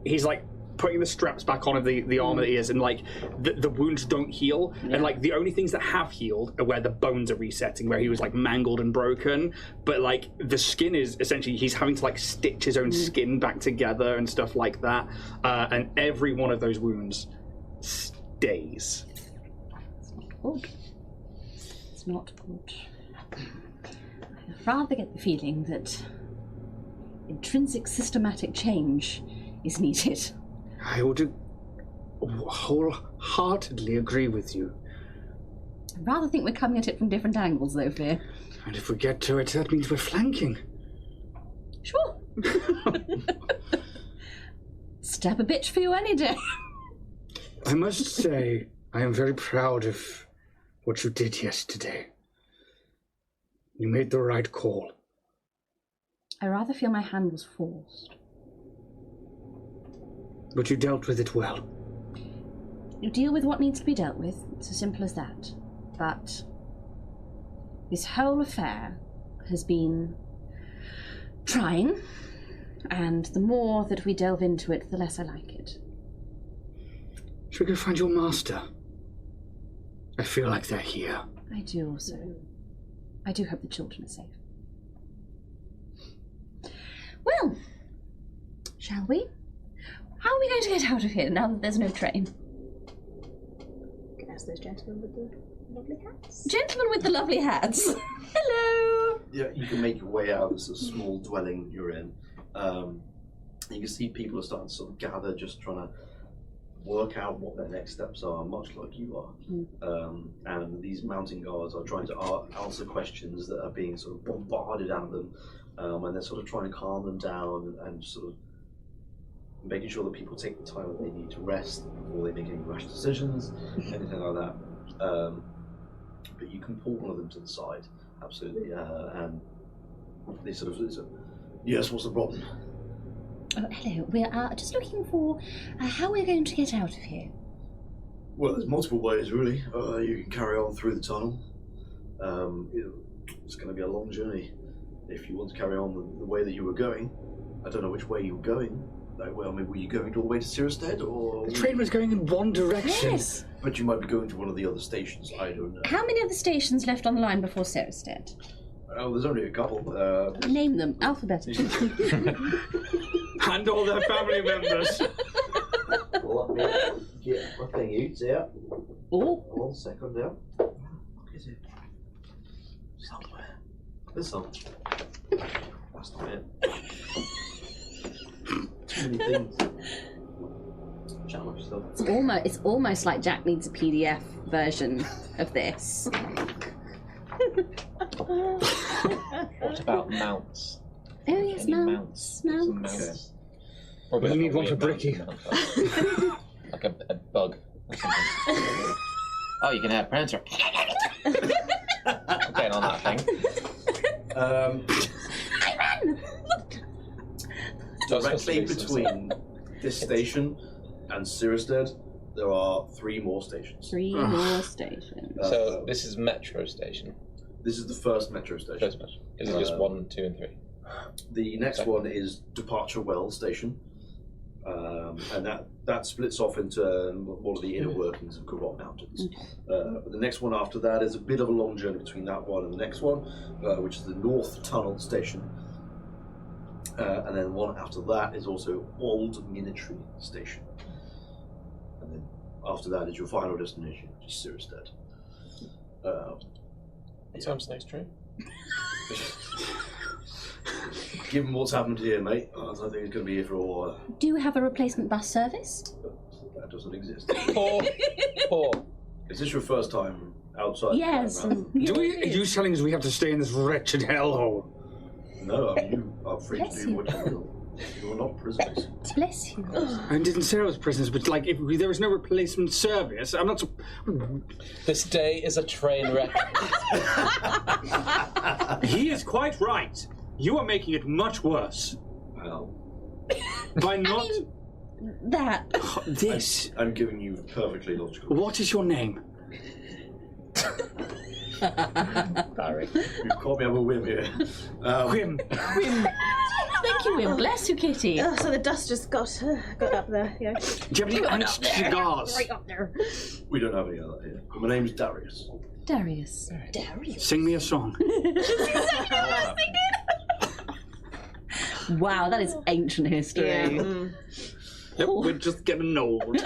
he's like putting the straps back on of the armor that he is, and like the wounds don't heal, and like the only things that have healed are where the bones are resetting, where he was like mangled and broken, but like the skin is essentially he's having to like stitch his own skin back together and stuff like that, and every one of those wounds stays. Good. It's not good. I'd rather get the feeling that intrinsic systematic change is needed. I would wholeheartedly agree with you. I'd rather think we're coming at it from different angles, though, Fear. And if we get to it, that means we're flanking. Sure. Stab a bitch for you any day. I must say, I am very proud of what you did yesterday. You made the right call. I rather feel my hand was forced. But you dealt with it well. You deal with what needs to be dealt with. It's as simple as that. But this whole affair has been trying, and the more that we delve into it, the less I like it. Should we go find your master? I feel like they're here. I do also. I do hope the children are safe. Well, shall we? How are we going to get out of here now that there's no train? Can I ask those gentlemen with the lovely hats? Gentlemen with the lovely hats. Hello. Yeah, you can make your way out of this small dwelling you're in. You can see people are starting to sort of gather, just trying to work out what their next steps are, much like you are. And these mountain guards are trying to answer questions that are being sort of bombarded at them, and they're sort of trying to calm them down and sort of making sure that people take the time that they need to rest before they make any rash decisions, anything like that. But you can pull one of them to the side, absolutely, and they sort of, yes, what's the problem? Oh, hello. We are just looking for how we're going to get out of here. Well, there's multiple ways, really. You can carry on through the tunnel. It's going to be a long journey. If you want to carry on the way that you were going, I don't know which way you were going. Well, maybe were you going all the way to Siristead, or... The train was going in one direction. Yes. But you might be going to one of the other stations, I don't know. How many of the stations left on the line before Siristead? Oh, there's only a couple. Name them, alphabetically. And all their family members. Let me get my thing out there. Oh. 1 second there. What is it? Somewhere. This one. That's not it. Too many things. Challenge stuff. It's almost like Jack needs a PDF version of this. What about mounts? Oh yes, Any mounts. Mounts. Probably We like need a one for weird Bricky. mount, like a bug or something. Oh, you can have Prancer. I'm getting on that thing. Directly between this station and Siristead, there are 3 more stations. 3 more stations. So this is metro station. This is the first metro station. First metro. Is it just 1, 2, and 3? The next one is Departure Well Station, and that splits off into one of the inner workings of Garot Mountains. But the next one after that is a bit of a long journey between that one and the next one, which is the North Tunnel Station. And then one after that is also Old Military Station. And then after that is your final destination, which is Siristead. What time's the next train? Given what's happened here, mate, I think it's going to be here for a while. Do you have a replacement bus service? That doesn't exist. Poor. Is this your first time outside? Yes. Are you telling us we have to stay in this wretched hellhole? No, you are free to do what you will. You're not prisoners. Bless you. I didn't say I was prisoners, but like, if there was no replacement service, I'm not so... This day is a train wreck. He is quite right. You are making it much worse. Well, by not... That. This. I'm giving you perfectly logical. What is your name? Barry. You've caught me up a whim here. Whim. Thank you, Wim. Bless you, Kitty. Oh, so the dust just got up there. Yeah. Do you have any iced cigars? Right up there. We don't have any of that here. My name's Darius. Darius. Sing me a song. Wow, that is ancient history. Yeah. Yep, we're just getting old.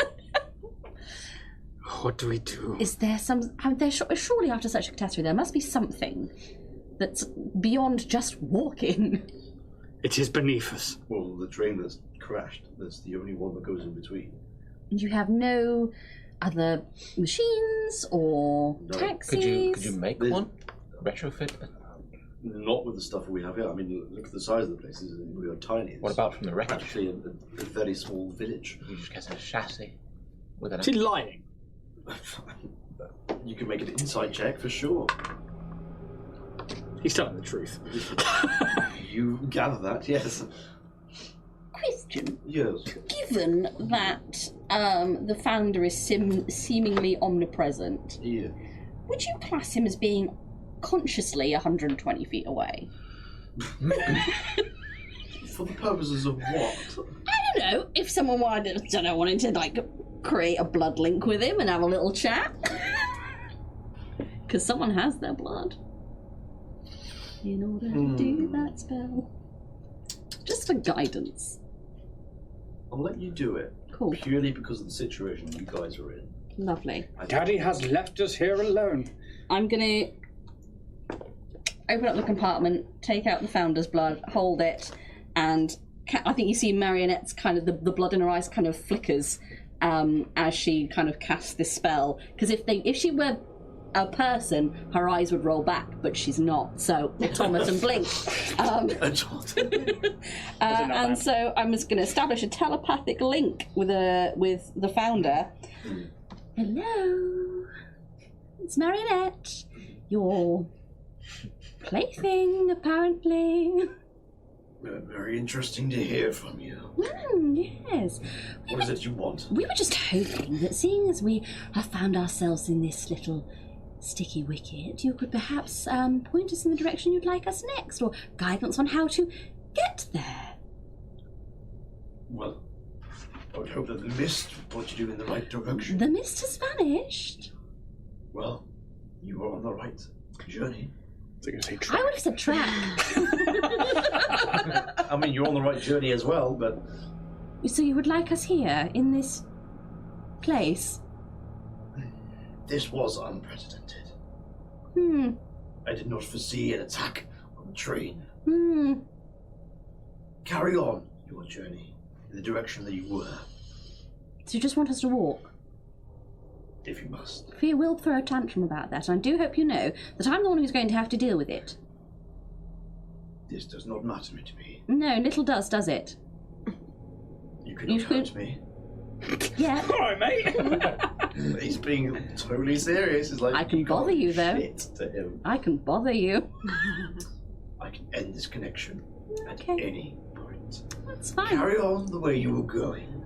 What do we do? Is there some... surely after such a catastrophe there must be something that's beyond just walking. It is beneath us. Well, the train that's crashed, that's the only one that goes in between. And you have no other machines or No. taxis? Could you make There's- one? Retrofit? Not with the stuff we have here. I mean, look at the size of the places. We are tiny. It's What about from the wreckage? actually a very small village. You just get a chassis with an... Is he lying? You can make an insight check for sure. He's telling the truth. You gather that, yes. Question. Yes. Given that the founder is seemingly omnipresent, Yeah. would you class him as being consciously 120 feet away? For the purposes of what? I don't know. If someone wanted to like create a blood link with him and have a little chat. Because someone has their blood. In order to do that spell. Just for guidance. I'll let you do it. Cool. Purely because of the situation you guys are in. Lovely. Daddy has left us here alone. I'm gonna open up the compartment, take out the founder's blood, hold it, and I think you see Marionette's kind of the blood in her eyes kind of flickers as she kind of casts this spell. Because if she were a person, her eyes would roll back, but she's not. So automaton blink. And so I'm just going to establish a telepathic link with the founder. Hello, it's Marionette. Your plaything, apparently. Very interesting to hear from you. Yes. What is it you want? We were just hoping that, seeing as we have found ourselves in this little sticky wicket, you could perhaps point us in the direction you'd like us next, or guidance on how to get there. Well, I would hope that the mist would point you in the right direction. The mist has vanished. Well, you are on the right journey. I would have said track. I mean, you're on the right journey as well, but... So you would like us here, in this place? This was unprecedented. I did not foresee an attack on the train. Carry on your journey in the direction that you were. So you just want us to walk? If you must. Fear will throw a tantrum about that, and I do hope you know that I'm the one who's going to have to deal with it. This does not matter to me. No, little does it? You cannot hurt me. Yeah. All right, mate. He's being totally serious. It's like, I can bother you, though. Shit to him. I can bother you. I can end this connection at any point. That's fine. Carry on the way you were going,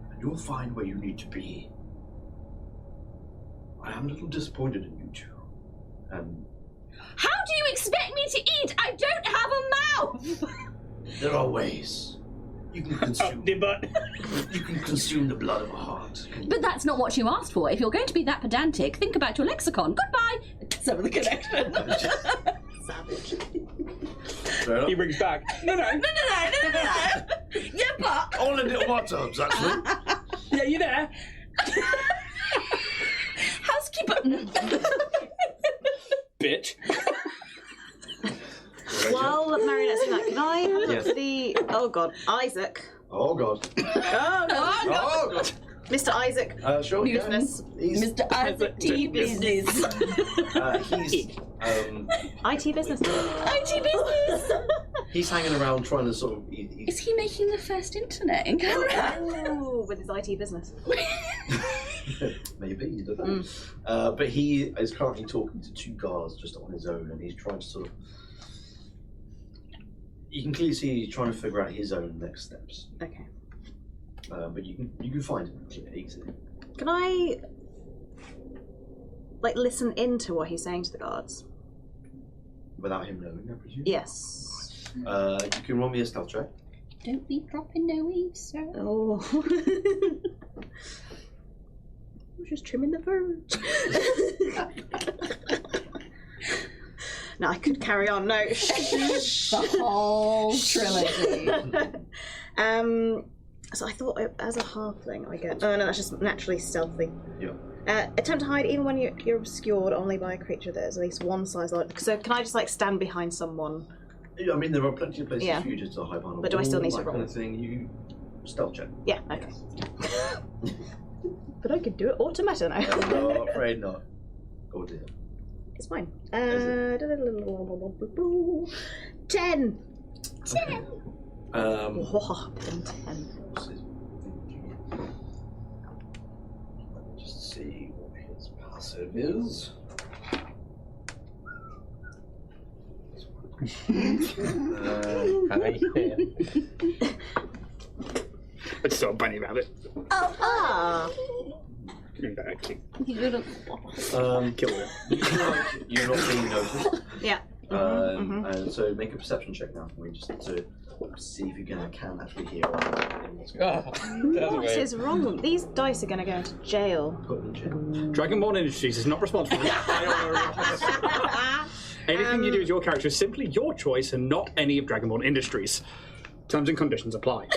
and you'll find where you need to be. I am a little disappointed in you two. How do you expect me to eat? I don't have a mouth! There are ways. You can consume the butt. You can consume the blood of a heart. But that's not what you asked for. If you're going to be that pedantic, think about your lexicon. Goodbye! Some of the connection. Savage. He brings back. No. Yeah, but... All in little hot tubs, actually. Yeah, you there? Housekeeper. Bitch. While Marionette's doing that, can I have a look for the... Oh, God. Isaac. Oh, God. Oh, no. Oh, God. Mr. Isaac. Sure, Business. He's Mr. Isaac T. Business. he's IT business. IT business. he's hanging around trying to sort of. Is he making the first internet encounter? Oh, with his IT business. Maybe he does that. But he is currently talking to two guards just on his own, and he's trying to sort of. You can clearly see he's trying to figure out his own next steps. Okay. But you can find him easily. Can I, listen into what he's saying to the guards? Without him knowing, I presume? Yes. You can roll me a stealth check. Don't be dropping no eaves, sir. Oh. I'm just trimming the verge. No, I could carry on. No. The whole trilogy. So I thought as a halfling I get... Oh no, that's just naturally stealthy. Yeah. Attempt to hide even when you're obscured only by a creature that is at least one size large. So can I just stand behind someone? Yeah, I mean, there are plenty of places for you just to hide behind a But do I still need to that roll? kind of thing. You stealth check. Yeah, okay. But I could do it automata now. No, I'm afraid not. Oh dear. It's fine. Is 10! Okay. 10. Let me just see what his passive is. It's so funny about it. Ah! Exactly. You couldn't. Killed it. You feel like you're not being noticed. Yeah. And so make a perception check now for me, just to see if you can actually hear. What is wrong? These dice are going to go into jail. Put them in jail. Dragonborn Industries is not responsible. Anything you do with your character is simply your choice and not any of Dragonborn Industries. Terms and conditions apply.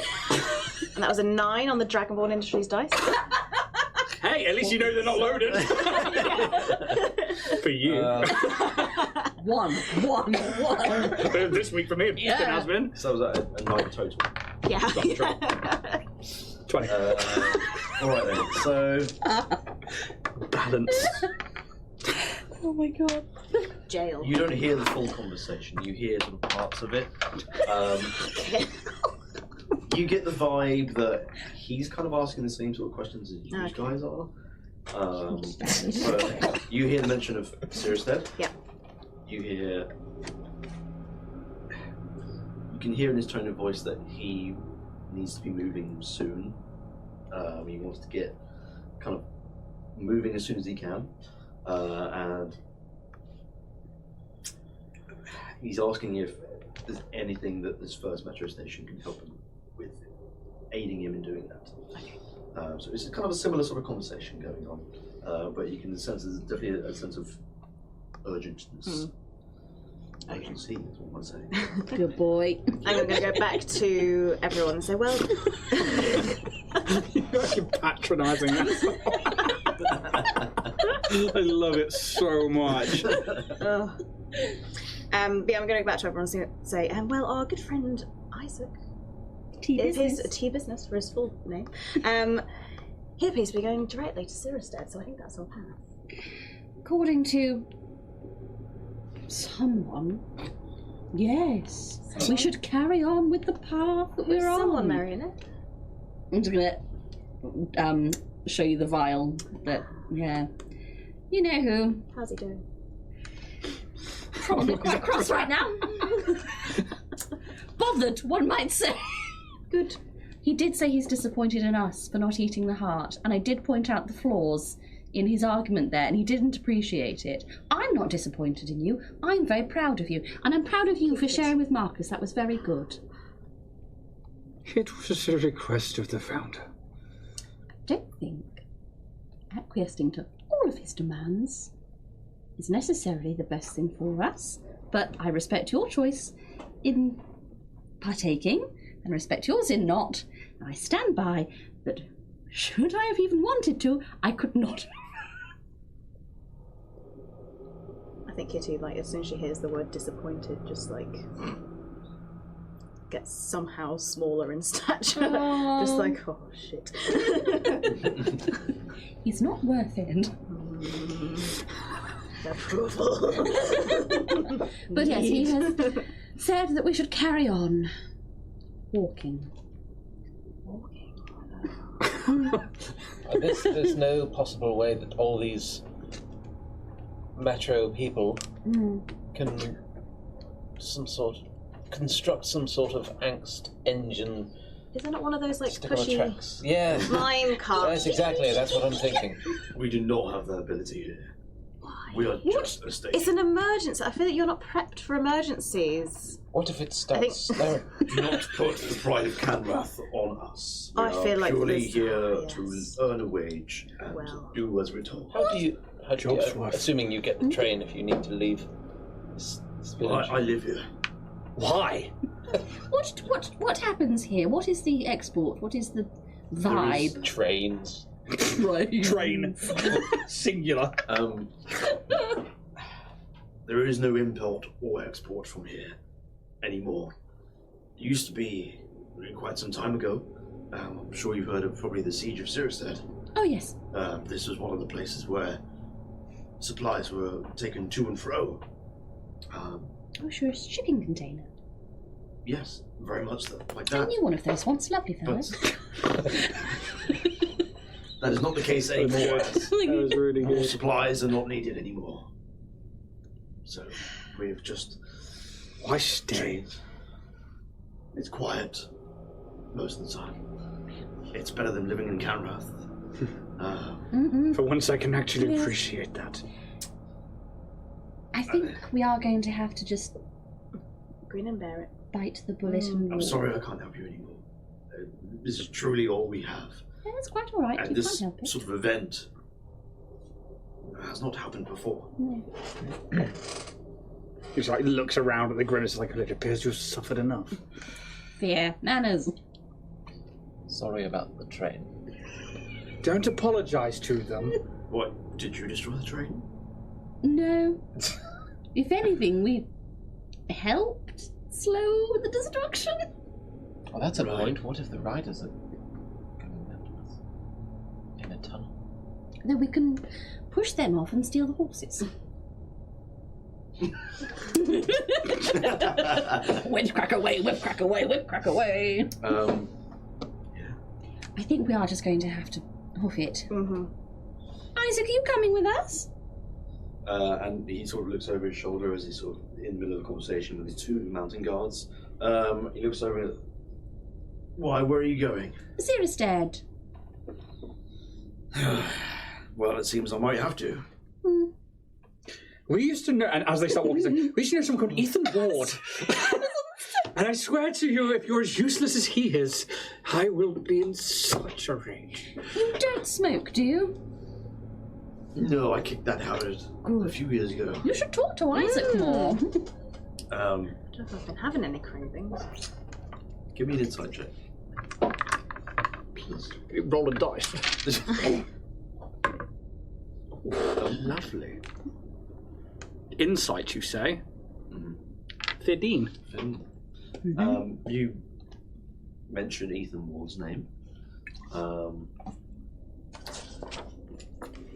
And that was a 9 on the Dragonborn Industries dice. Hey, at least you know they're not loaded. For you. 1. This week for me, it has been. So was that a 9 total? Yeah. 20. Alright then, so... Balance. Oh my god. Jail. You don't hear the full conversation, you hear sort of parts of it. You get the vibe that he's kind of asking the same sort of questions as you guys are. But you hear the mention of Siristead. Yeah. You can hear in his tone of voice that he needs to be moving soon. He wants to get kind of moving as soon as he can. And he's asking if there's anything that this first metro station can help him with, aiding him in doing that. So it's kind of a similar sort of conversation going on, but you can sense there's definitely a sense of urgentness. Urgency, that's what I want to say. Good boy. And I'm going to go back to everyone and say, well... You're patronising us. I love it so much. Yeah, I'm going to go back to everyone and say, well, our good friend Isaac, his T business for his full name, he appears to be going directly to Siristead, so I think that's our path. According to someone, yes. We should carry on with the path that we're on. Someone, Marionette. I'm just gonna show you the vial. That you know who. How's he doing? Probably quite cross right now. Bothered, one might say. Good. He did say he's disappointed in us for not eating the heart, and I did point out the flaws in his argument there, and he didn't appreciate it. I'm not disappointed in you. I'm very proud of you, and I'm proud of you for sharing with Marcus. That was very good. It was a request of the founder. I don't think acquiescing to all of his demands is necessarily the best thing for us, but I respect your choice in partaking, and respect yours in not. And I stand by that. Should I have even wanted to, I could not. I think Kitty, like, as soon as she hears the word disappointed, just like gets somehow smaller in stature. Aww. Just like, oh shit. He's not worth it. Approval. But yes, he has said that we should carry on walking. There's no possible way that all these metro people can construct some sort of angst engine. Is that not one of those like stick on the pushy tracks. Yeah. mine carts? Yes, exactly. That's what I'm thinking. We do not have that ability here. Why? We are just a station. It's an emergency. I feel that you're not prepped for emergencies. What if it starts? Do not put the pride of Canrath on us. We I are feel like purely this- here yes. to earn a wage and do as we're told. How do you assuming you get the train if you need to leave this village? I live here. Why? What happens here? What is the export? What is the vibe? Trains. Train. Singular. There is no import or export from here anymore. It used to be quite some time ago. I'm sure you've heard of probably the Siege of Siristead. Oh yes. This was one of the places where supplies were taken to and fro. Oh sure, a shipping container. Yes, very much so, like I that. knew one of those once. Lovely fellows. That is not the case anymore. That was really More good. supplies are not needed anymore. So we've just Why stay? It's quiet most of the time. It's better than living in Canrath. For once I can actually appreciate that. I think we are going to have to just grin and bear it. Bite the bullet and I'm sorry I can't help you anymore. This is truly all we have. Yeah, that's quite all right. And You this can't help it. sort of event has not happened before. No. He just like looks around at the grimace like, it appears you've suffered enough. Fear. Manners. Sorry about the train. Don't apologise to them. What, did you destroy the train? No. If anything, we helped slow the destruction. Well, that's a point. What if the riders are coming after us? In a tunnel? Then we can push them off and steal the horses. Whip crack away, whip crack away, whip crack away. I think we are just going to have to hoof it. Mm-hmm. Isaac, are you coming with us? And he sort of looks over his shoulder as he's sort of in the middle of a conversation with his two mountain guards. He looks over and, why, where are you going? Sarah's dead. Well, it seems I might have to. We used to know, and as they start walking, we used to know someone called Ethan Ward. And I swear to you, if you're as useless as he is, I will be in such a rage. You don't smoke, do you? No, I kicked that habit a few years ago. You should talk to Isaac more. I don't know if I've been having any cravings. Give me an insight check. Please. Roll a dice. Lovely. Insight, you say? 15. You mentioned Ethan Ward's name.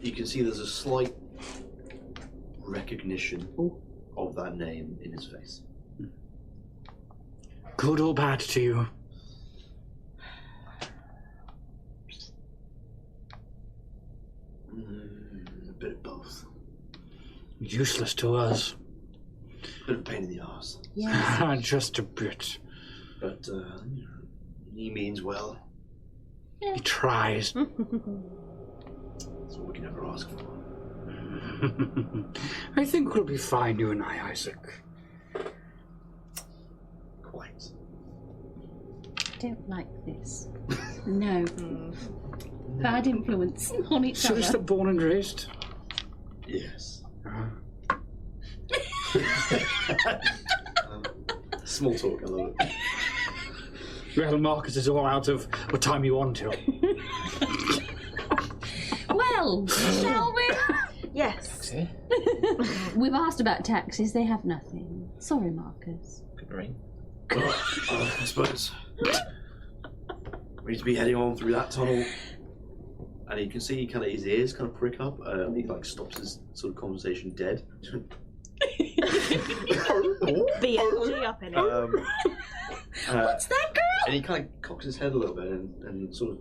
You can see there's a slight recognition of that name in his face. Good or bad to you? A bit of both. Useless to us. Bit of a pain in the arse. Yeah. Just a bit. But he means well. He tries. That's all we can ever ask for. I think we'll be fine, you and I, Isaac. Quite. I don't like this. No. Bad influence on each other. Sister born and raised? Yes. Small talk, I love it. Well, Marcus is all out of what time you want till. Well, shall we? Yes. We've asked about taxis. They have nothing. Sorry, Marcus. Could ring. Well, I suppose we need to be heading on through that tunnel. And you can see kind of his ears kind of prick up. He like stops his sort of conversation dead. BFG up in it. What's that, girl? And he kind of cocks his head a little bit and sort of.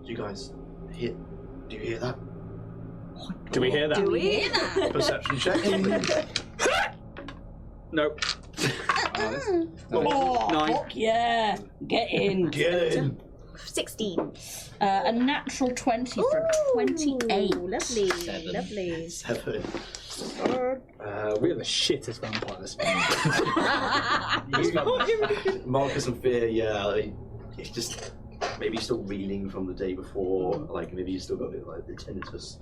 Do you guys hear? Do you hear that? Do we hear that? Do we hear that? Perception check. Nope. Oh, 9. fuck yeah. Get in. Get in. 16. A natural 20 for 28. Lovely, 7. lovely. 7. We're the shittest vampires. Marcus and Fear, yeah, he's just maybe still reeling from the day before. Like maybe he's still got a bit like the tinnitus.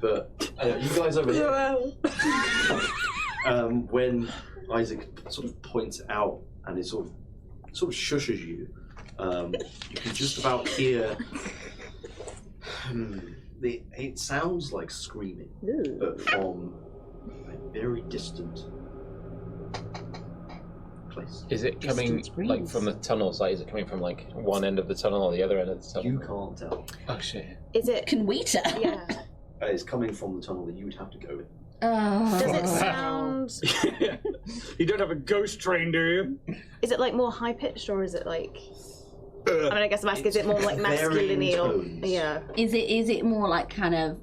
But you guys over there. When Isaac sort of points out and it sort of shushes you, you can just about hear. It sounds like screaming, but from a very distant place. Is it coming like from the tunnels? Like, is it coming from like one end of the tunnel or the other end of the tunnel? You can't tell. Oh shit! Is it? Can we tell? Yeah. It's coming from the tunnel that you would have to go in. Does it sound? You don't have a ghost train, do you? Is it like more high pitched or is it like? I mean, I guess I'm asking, is it more like masculine or? Yeah. Is it more like kind of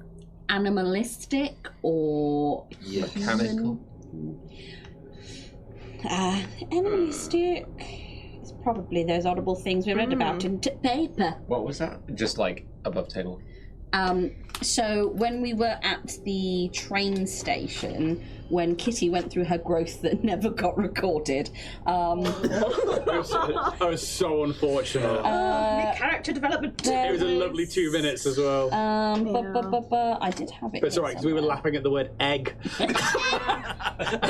animalistic or mechanical? Animalistic. It's probably those audible things we read about in paper. What was that? Just like above table. So when we were at the train station, when Kitty went through her growth that never got recorded, That was so unfortunate. Character development. It was a lovely 2 minutes as well. I did have it. But it's alright, because we were laughing at the word egg. And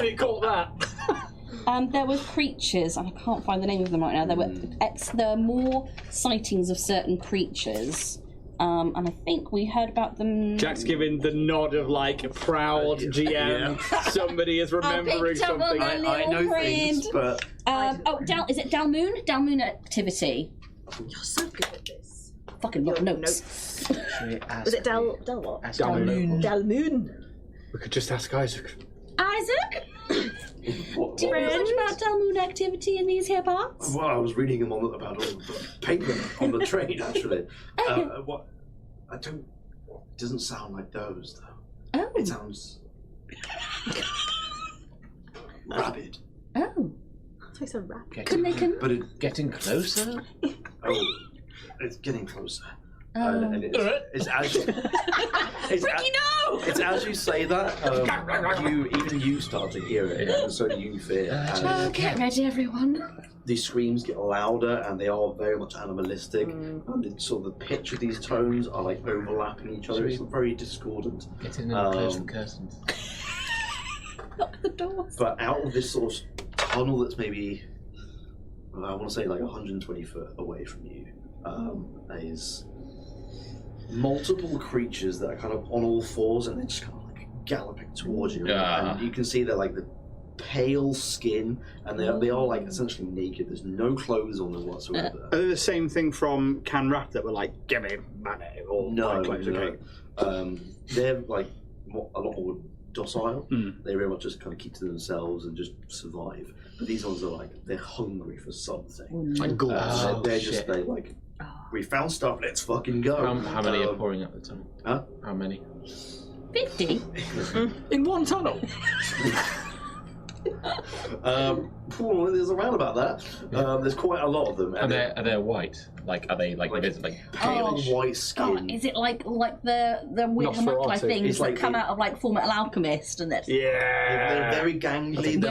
it caught that. There were creatures, and I can't find the name of them right now. There were more sightings of certain creatures. And I think we heard about them. Jack's giving the nod of like proud GM. Yeah. Somebody is remembering something. I know things, but is it Dalmoon? Dalmoon activity. You're so good at this. Fucking Your notes. Was it Del what? Dalmoon. Dalmoon. We could just ask Isaac. Isaac? Do you know much about Dalmoon activity in these here parts? Well, I was reading about all the paper on the train, actually. What? I don't. It doesn't sound like those, though. Oh. It sounds rabid. Oh. So it's a rap. But it's Getting closer? it's getting closer. Oh. And it's as you, it's as you say that, even you start to hear it, and so do you fear. And Get ready, everyone. these screams get louder, and they are very much animalistic. And it's sort of the pitch of these tones are like overlapping each other. It's very discordant. Get in and close the curtains. Lock the doors. But out of this sort of tunnel that's maybe, I want to say like 120 foot away from you, is multiple creatures that are kind of on all fours, and they're just kind of like galloping towards you. And you can see they're like the pale skin, and they are like essentially naked. There's no clothes on them whatsoever. Are they the same thing from Can Rap that were like, give me money, or No, clothes, no. okay? They're like a lot more docile. They very much just kind of keep to themselves and just survive. But these ones are like, they're hungry for something. Like ghouls. They're just like, we found stuff, let's fucking go. How many are pouring up the tunnel? Huh? How many? 50. In one tunnel. There's around about that. There's quite a lot of them. Are they white? Like, are they like pale white skin? God, is it like the weird homunculi things It's that like come out of like Full Metal Alchemist and this? They're very gangly.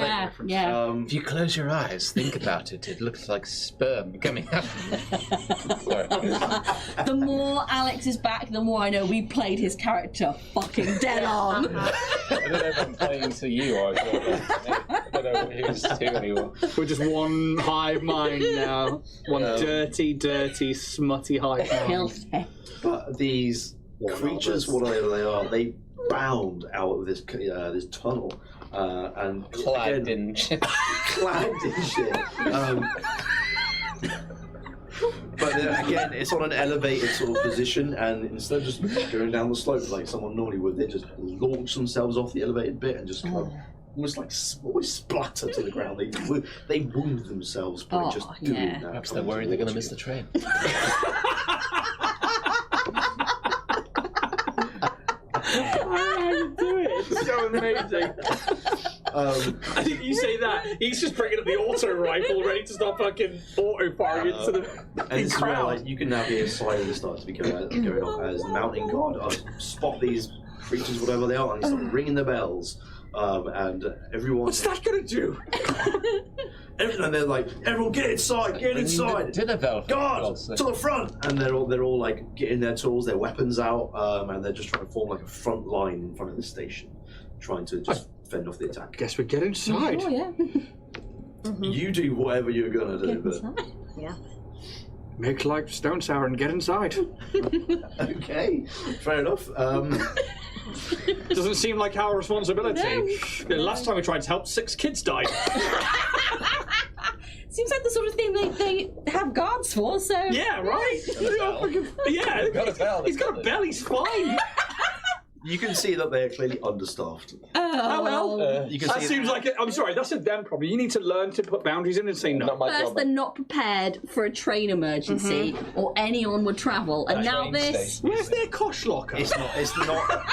Yeah. If you close your eyes, think about it. It looks like sperm coming out. Sorry. The more Alex is back, the more I know we played his character fucking dead on. I don't know if I'm playing to you or I don't know who's who anymore. We're just one hive mind now. One dirty, smutty hive mind. But these creatures, whatever they are, they bound out of this this tunnel and Clad in shit. Clad in shit. But again, it's on an elevated sort of position, and instead of just going down the slope like someone normally would, they just launch themselves off the elevated bit and just kind of almost splatter to the ground. They wound themselves by just doing that. Perhaps they're worried they're going to miss the train. It's so amazing. I think you say that, he's just bringing up the auto rifle ready to start fucking auto firing into the and this crowd. is where, like, you can now hear sirens start to be going off as the mounting guard spot these creatures, whatever they are, and they start ringing the bells. And everyone. What's that gonna do? And they're like, everyone get inside, get inside. Dinner bell. Guard, to the front. And they're all like getting their tools, their weapons out, and they're just trying to form like a front line in front of the station, trying to just fend off the attack. Guess we get inside. Oh yeah. You do whatever you're gonna do. But... Yeah. Make like stone sour and get inside. Okay, fair enough. Doesn't seem like our responsibility. The last time we tried to help, 6 kids died. Seems like the sort of thing they have guards for, so... Yeah, right? Yeah, he's got a bell, he's fine. You can see that they are clearly understaffed. Oh, well. You can That see seems like it. I'm sorry, that's a them problem. You need to learn to put boundaries in and say no. Not my First, job. they're not prepared for a train emergency or any onward travel, and now Train this. station. Where's their kosh locker? It's not.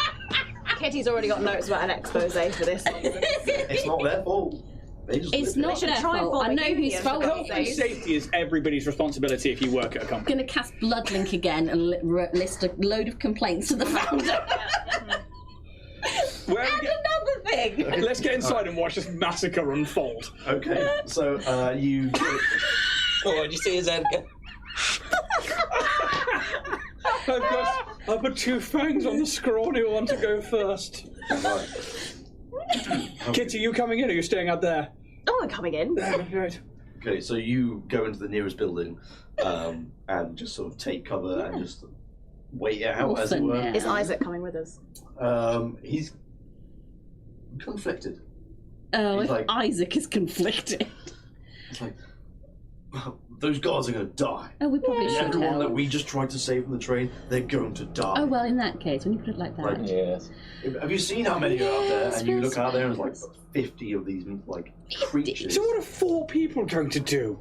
Kitty's already got notes about an expose for this. It's not their fault. It's not should their try and fault. form I a know whose union fault for it Health and is. safety is everybody's responsibility if you work at a company. I'm going to cast Bloodlink again and list a load of complaints to the founder. Where And another thing. Let's get inside and watch this massacre unfold. Okay, so you. Oh, did you see his head? I've got 2 fangs on the scrawny one to go first. Right. Kitty, you coming in or are you staying out there? Oh, I'm coming in. Right. Okay, so you go into the nearest building and just sort of take cover and just wait it out, as it were. Awesome, Is Isaac coming with us? He's conflicted. Oh, He's if like- Isaac is conflicted. It's like, those guards are going to die. Oh, we probably should Everyone that help. we just tried to save from the train, they're going to die. Oh, well, in that case, when you put it like that. Like, Yes. Have you seen how many are out there? Yes, And you look out there and yes. there's like 50 of these like creatures. So what are 4 people going to do?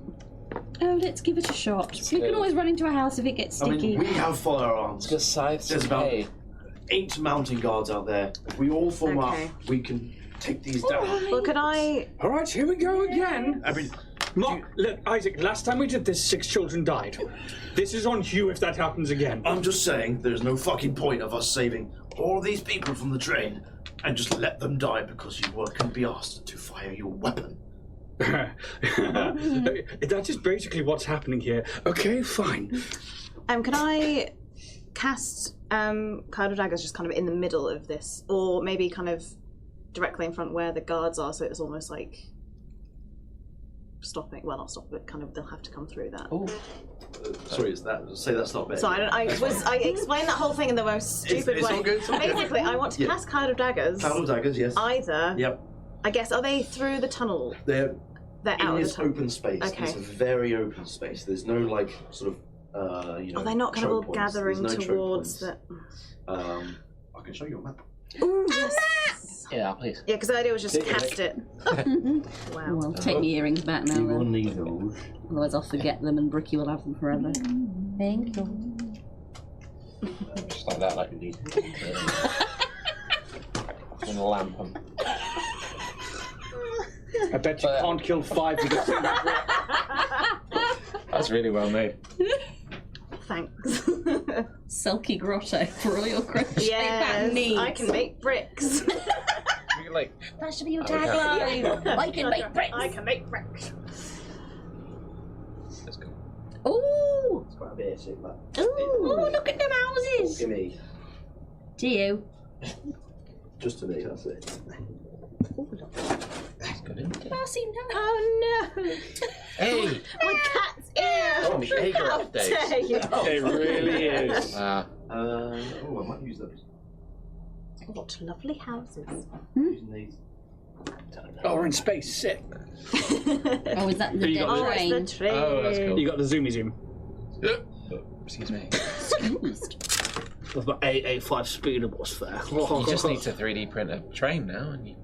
Oh, let's give it a shot. We can always run into a house if it gets I sticky. mean, we have firearms. Just scythes There's and about hay. 8 mountain guards out there. If we all form Okay. up, we can take these down. Well, could I? All right, here we go again. I mean, Look, Isaac, last time we did this, 6 children died. This is on you if that happens again. I'm just saying there's no fucking point of us saving all these people from the train and just let them die because you couldn't be asked to fire your weapon. That is basically what's happening here. Okay, fine. Can I cast Cloud of Daggers just kind of in the middle of this, or maybe kind of directly in front where the guards are, so it's almost like stopping. Well, not stopping, but kind of they'll have to come through that. Oh, Sorry, say that's not bad. So I explained that whole thing in the most stupid it's way. all good, it's all good. Basically, I want to cast Cloud of Daggers. Cloud of daggers, yes. Either. Yep. I guess are they through the tunnel? They're They're in out of the this tunnel. open space. Okay. It's a very open space. There's no like sort of Are they not kind of all choke points. gathering There's no choke towards points. the? I can show you a map. Ooh, yes. yeah, please. Yeah, because the idea was just Take it. cast it. Wow. Well, take my earrings back now, You will then. need those. Otherwise, I'll forget them and Brookie will have them forever. Thank you. Just like that, like you need. And lamp them. I bet you can't kill 5 with a single breath. That's really well made. Thanks. Sulky grotto for all your crochet back needs. Yes, I can make bricks. You like, That should be your Oh, okay. tagline. I can make bricks. I can make bricks. that's cool. Ooh! It's quite a basic, but Ooh, look at them houses. give me. To you. Just to me, that's it. That's good, isn't it? Darcy, no. Oh no! Hey! My cat's ear! Oh, the egg How updates. dare you! It really is. I might use those. What lovely houses. Using these. Oh, we're in space. Sick. Oh, is that the You dead got Oh, train? it's the train. Oh, that's cool. You got the zoomy zoom. Excuse me. With my AA5 speeder bus there. You just need to 3D print a train now, and you.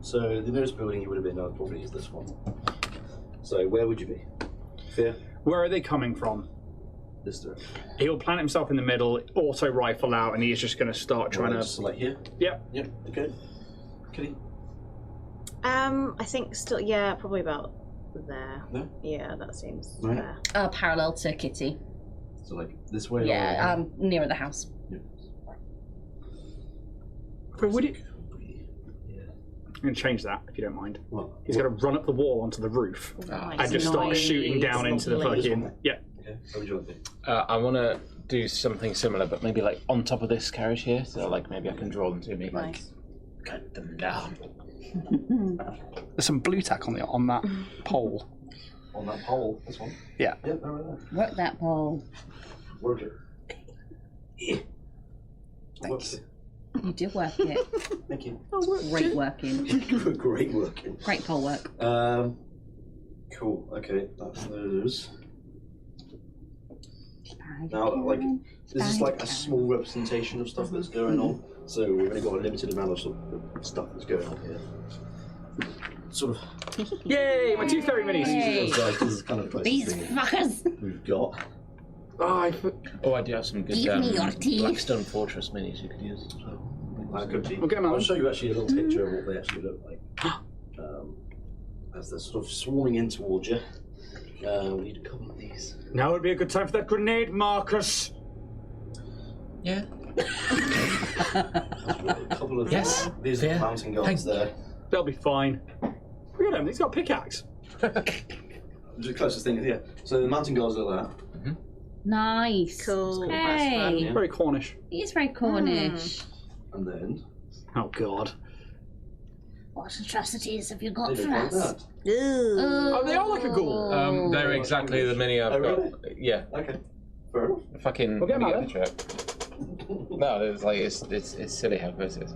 So the nearest building you would have been probably is this one. So where would you be? Fear? Where are they coming from? This direction. He'll plant himself in the middle, auto rifle out, and he's just going to start trying to. Select here. Yep. Yep. Okay. Kitty. I think still, yeah, probably about there. No? Yeah, that seems Right. fair. Parallel to Kitty. So like this way. Yeah, Or nearer the house. But would it? I'm going to change that if you don't mind. What? He's going to run up the wall onto the roof and just start shooting down into the Lovely. fucking. Yeah. Okay. How would you want to do? I want to do something similar, but maybe like on top of this carriage here, so like maybe I can draw them to me. Like, Nice. cut them down. There's some blue tack on that pole. On that pole. This one. Yeah. Yeah. No, right there. Work that pole. Work it. Thanks. You did work it. Thank you. Great working. Great working. Great pole work. Cool. Okay, that's those. Now, like, this is like a small representation of stuff that's going on. So we've only got a limited amount of, sort of stuff that's going on here. Sort of. Yay! My two fairy minis. Yay. Guys, this is kind of the These closest thing fuckers. we've got. Oh, I do have some good Give me your teeth. Blackstone Fortress minis you could use as well. That could be. We'll get 'em out. I'll show you actually a little picture of what they actually look like. as they're sort of swarming in towards you. We need a couple of these. Now would be a good time for that grenade, Marcus. Yeah. A couple of these yeah. mountain guards there. They'll be fine. Look at him, he's got a pickaxe. The closest thing, yeah. So the mountain guards are like that. Nice. Cool. Hey. Yeah. Very Cornish. He is very Cornish. And then Oh God. What atrocities have you got they for look like us? that. Oh, they are like a ghoul. They're exactly the mini I've got. really? Yeah. Okay. Fair enough. Fucking. We'll get let me them get the trip. No, it's like it's silly how close it is.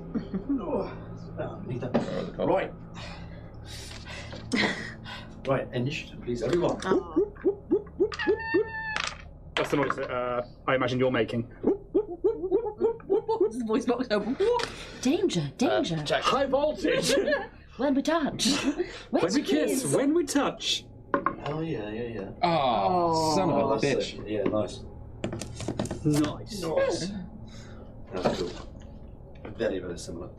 Need that. Right. Right, initiative, please, everyone. That's the noise that I imagine you're making. The voice box open. Danger, danger. High voltage. When we touch. When we kiss. When we touch. Oh, yeah. Oh, son of a that's bitch. it. Yeah, nice. Nice. Nice. That's cool. Very, very similar.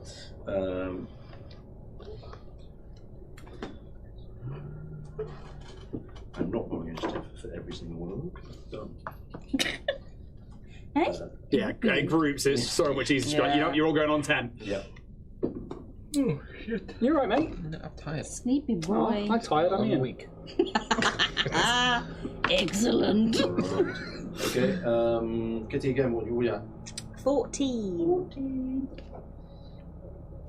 I'm not rolling initiative for every single one of them. Done. Hey? Yeah, groups is so much easier. Yeah. You know, you're all going on 10. Yeah. Oh, shit. You're right, mate. No, I'm tired. Sleepy boy. Oh, I'm tired, I'm I'm in. weak. Excellent. Okay, get to again. What you at? 14.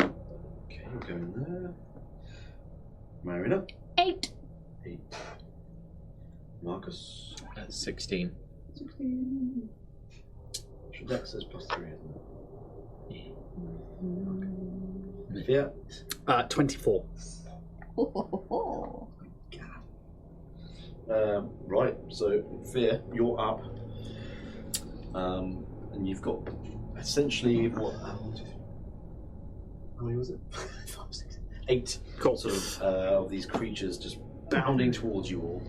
Okay, we're going there. Marina. 8. 8. Marcus. 16. Dex says +3, isn't it? Yeah. 24. Right, so Fear, you're up. And you've got essentially what? How many was it? 5, 6, 8 Cool. sort of these creatures just bounding towards you all.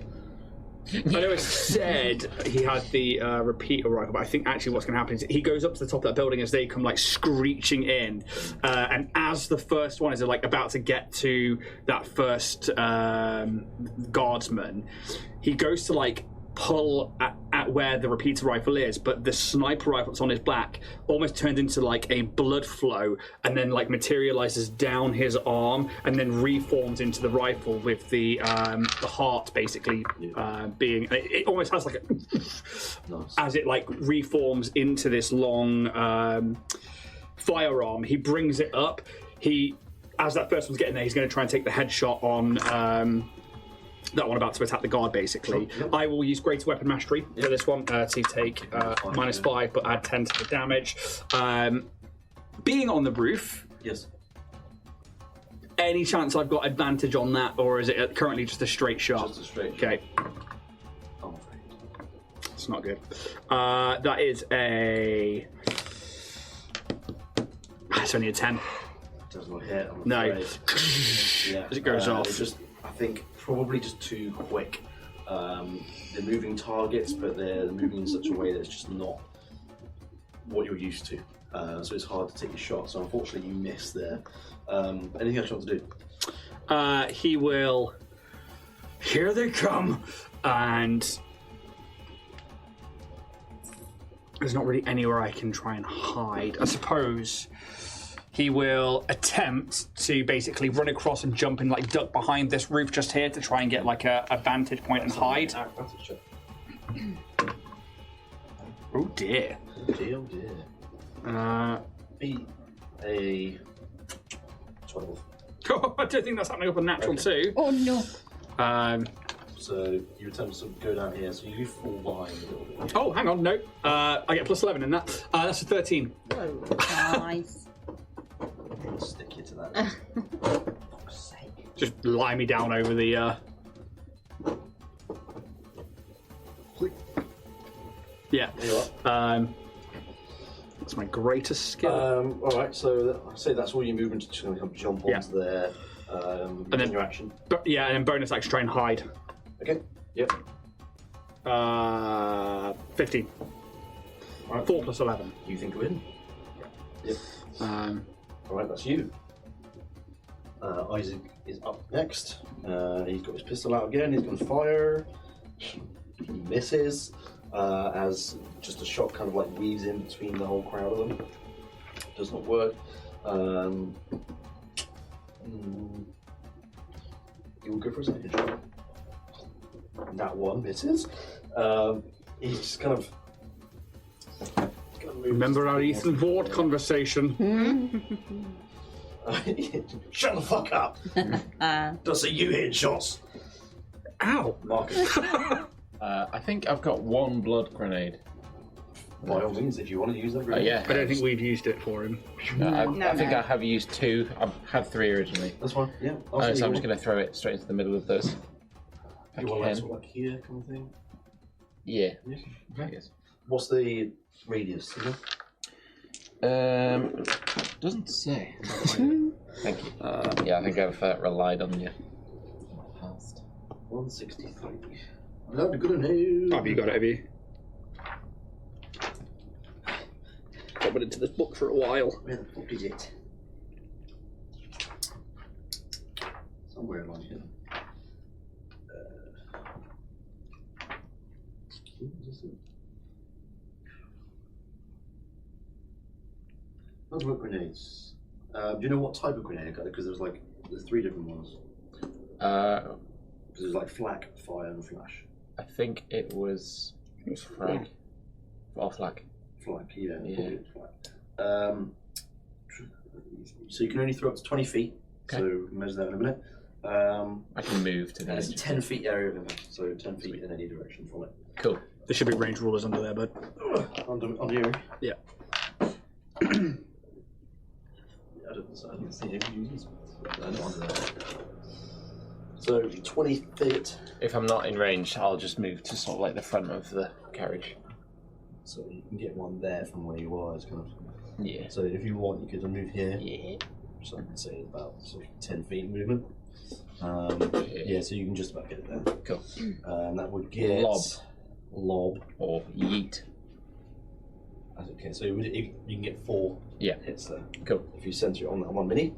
I know it said he had the repeater rifle, but I think actually what's going to happen is he goes up to the top of that building as they come like screeching in, and as the first one is like about to get to that first guardsman, he goes to like pull at where the repeater rifle is, but the sniper rifle that's on his back almost turns into like a blood flow and then like materializes down his arm and then reforms into the rifle with the heart basically being, it almost has like a Nice. as it like reforms into this long firearm. He brings it up. As that first one's getting there, he's going to try and take the headshot on that one about to attack the guard, basically. Sure, yep. I will use Greater Weapon Mastery for this one to take -5, but add 10 to the damage. Being on the roof, Yes. any chance I've got advantage on that, or is it currently just a straight shot? Just a straight shot. Okay, I'm afraid. it's not good. That is a... It's only a 10. Does not hit. I'm No. afraid. Yeah. As it goes off. It's just, I think, probably just too quick. They're moving targets, but they're moving in such a way that it's just not what you're used to. So it's hard to take a shot. So unfortunately, you miss there. Anything else you want to do? He will... Here they come! And... There's not really anywhere I can try and hide. I suppose he will attempt to basically run across and jump and like duck behind this roof just here to try and get like a vantage point and hide. Acrobatics check. Oh dear. Oh dear. Beat a 12. I don't think that's happening up a natural too. Oh no. So you attempt to go down here, so you fall behind a little bit. Oh, hang on, no. I get +11 in that. That's a 13. Nice. I'll stick you to that. Fuck's sake. Just lie me down over the... Yeah. There you are. That's my greatest skill. Alright, so I say that's all your movement to just kind of jump onto there. And then your action. Yeah, and then bonus action, try and hide. Okay, yep. 15. Right. 4 + 11. You think we're in? Yep. Um, Alright, that's you. Isaac is up next. He's got his pistol out again. He's going to fire. He misses as just a shot kind of like weaves in between the whole crowd of them. Does not work. He will go for a second shot. That one misses. He's just kind of. Remember our Ethan Vaught conversation? Shut the fuck up! Don't say you hitting shots. Ow! Marcus. I think I've got one blood grenade. By all means, if you want to use that grenade. Yeah. I don't think we've used it for him. I think I have used 2. I've had 3 originally. That's fine, yeah. So I'm just going to throw it straight into the middle of those. You want that sort of like here kind of thing? Yeah. Okay. Yes. What's the radius? Doesn't say. Thank you. Yeah, I think I've relied on you. Past. 163. Blood grenade. Have you got it, have you? I've been into this book for a while. Where the fuck is it? Somewhere along here. Those were grenades. Do you know what type of grenade I got? Because there's 3 different ones. Because there's like flak, fire, and flash. I think it was frag. Or flak. Flak, yeah. Yeah. Flak. So you can only throw up to 20 feet. Okay. So measure that in a minute. I can move to And the it's 10 feet area of impact, so 10 feet in any direction from it. Cool. There should be range rulers under there, bud. On you. Yeah. I don't see any users. So 20 feet. If I'm not in range, I'll just move to sort of like the front of the carriage. So you can get one there from where you are. It's kind of. Yeah. So if you want, you could move here. Yeah. So I can say about sort of 10 feet movement. Yeah, so you can just about get it there. Cool. That would get lob or yeet. Okay, so you can get 4 hits there. Cool. If you center it on that 1 mini.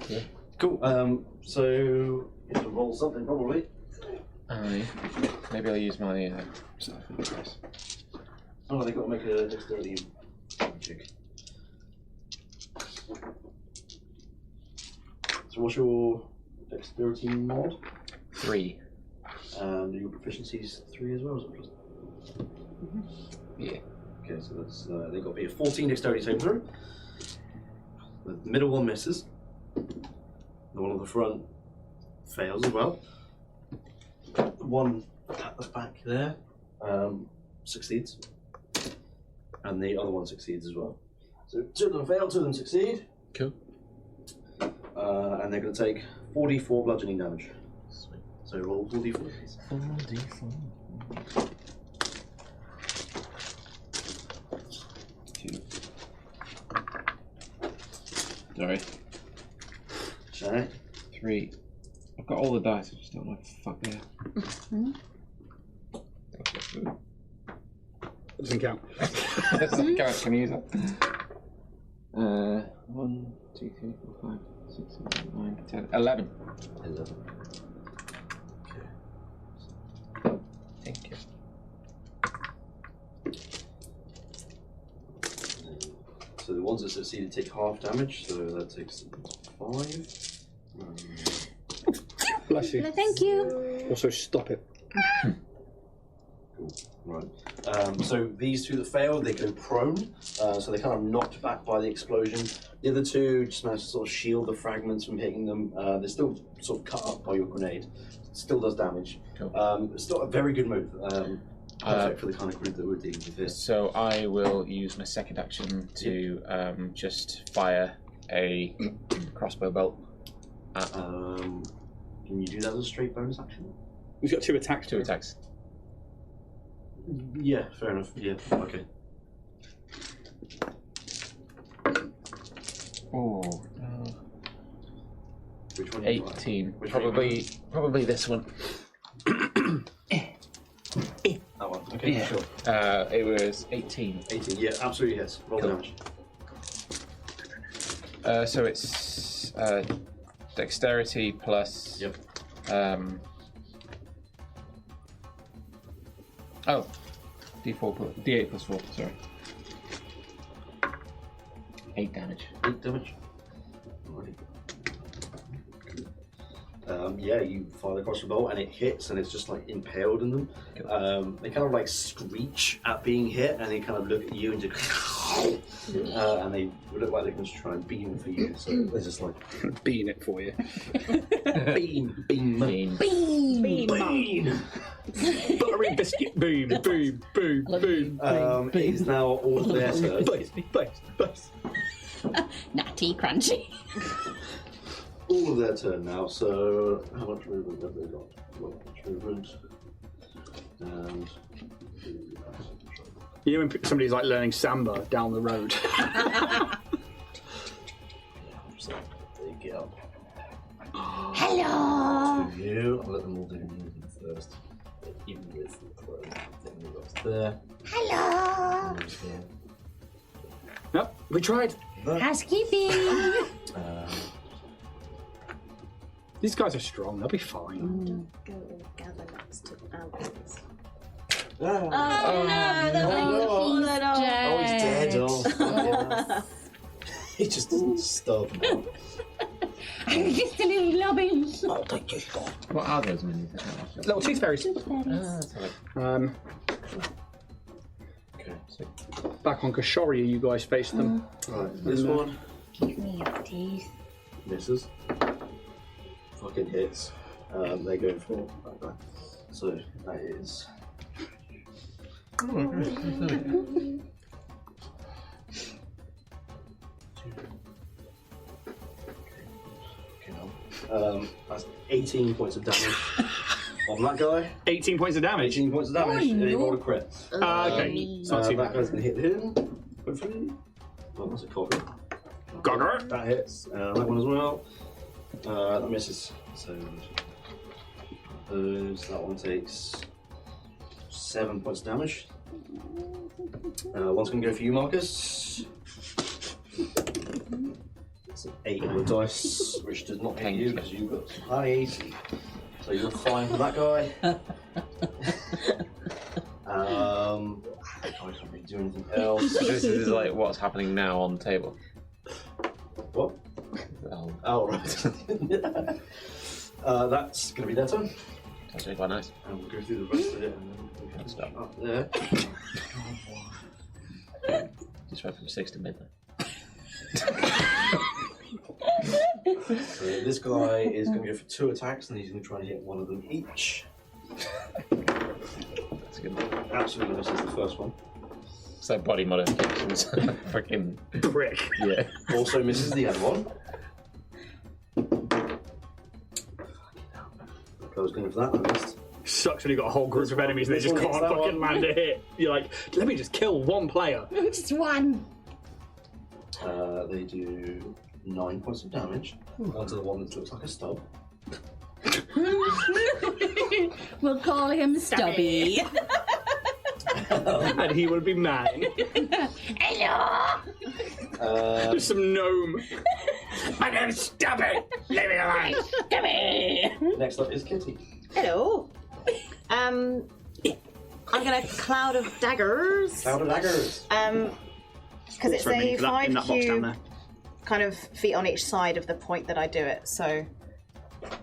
Yeah. Cool. So you have to roll something probably. Maybe I'll use my stuff. Oh, they've got to make a dexterity check. So what's your dexterity mod? 3. And your proficiency's 3 as well, is it? Yeah. Okay, so that's they've got to be a 14 dexterity saving throw. The middle one misses. The one on the front fails as well. The one at the back there succeeds. And the other one succeeds as well. So 2 of them fail, 2 of them succeed. Cool. And they're going to take 4d4 bludgeoning damage. Sweet. So roll 4d4 please. 4d4. 2. Sorry. Sorry. 3. I've got all the dice, I just don't know what the fuck they are. Doesn't count. Doesn't count, can you use that? 1, 2, 3, 4, 5, 6, 7, 8, 9, 10, 11. 11. Okay. Thank you. So the ones that succeeded take half damage, so that takes 5. Bless you. Thank you. Also, stop it. Cool. Right. So these 2 that failed, they go prone. So they kind of knocked back by the explosion. The other 2 just managed to sort of shield the fragments from hitting them. They're still sort of cut up by your grenade. Still does damage. Cool. It's still a very good move. Perfect for the kind of group that we're dealing with here. So I will use my second action to just fire a crossbow bolt. Can you do that as a straight bonus action? We've got 2 attacks. 2 attacks. Yeah, fair enough. Yeah, okay. Oh, Which one? 18. Probably this one. That one. Okay. Yeah. Sure. It was 18. 18, yeah, absolutely hits. Roll damage. So it's dexterity plus. Yep. D8 plus 4. Sorry. 8 damage. 8 damage. Alrighty. Yeah, you fire across the bolt and it hits and it's just like impaled in them. They kind of like screech at being hit and they kind of look at you and just and they look like they're going to try and beam for you. So they're just like beam it for you. beam. Buttery biscuit, boom. It is now all their turn. Base. Natty crunchy. All of their turn now, so how much movement have they got? Not much movement. And You know when somebody's like learning samba down the road. so they get up. Hello. To you. I'll let them all do movement first. Even with the crow, thing that goes there. Hello. Nope, we tried. Housekeeping. These guys are strong, they'll be fine. Go and gather next to Alex. Oh no, he's dead. Oh. He just doesn't stop now. I'm just a little lobbins. I'll take your shot. What are those minis? Little tooth fairies. Okay, so Back on Kashoria, you guys face them. right, this one Give me your teeth. misses. Fucking hits. They go for that guy. So that is. That's 18 points of damage on that guy. 18 points of damage. 18 points of damage, and he rolled a crit. Okay, it's not too That bad. guy's gonna hit him. Hopefully. Well, that's a cogger. Gogger. That hits. That one as well. That misses. So that one takes 7 points of damage. One's gonna go for you, Marcus. It's an 8 on the dice, which does not hit you because you've got high AC. So you're fine for that guy. I can't really do anything else. This is like what's happening now on the table. What? Oh, right. That's going to be their turn. That's really quite nice. And we'll go through the rest of it and then we can start up there. Just went from 6 to midnight. So this guy is going to go for 2 attacks and he's going to try and hit one of them each. That's a good one. Absolutely misses the first one. It's like body modifications. Freaking Brick. yeah. Also misses the other one. I was going for that, I missed. Sucks when you've got a whole group of enemies and they This just one can't hits that fucking one. land a hit. You're like, let me just kill one player. Just one. They do 9 points of damage onto the one that looks like a stub. We'll call him Stubby. And he will be mine. Hello. Just some gnome. My name's Stubby. Leave me alone. Stubby. Next up is Kitty. Hello. I'm gonna cloud of daggers. Cloud of daggers. Because it's Sorry, a in that box down 5 there. cube kind of feet on each side of the point that I do it. So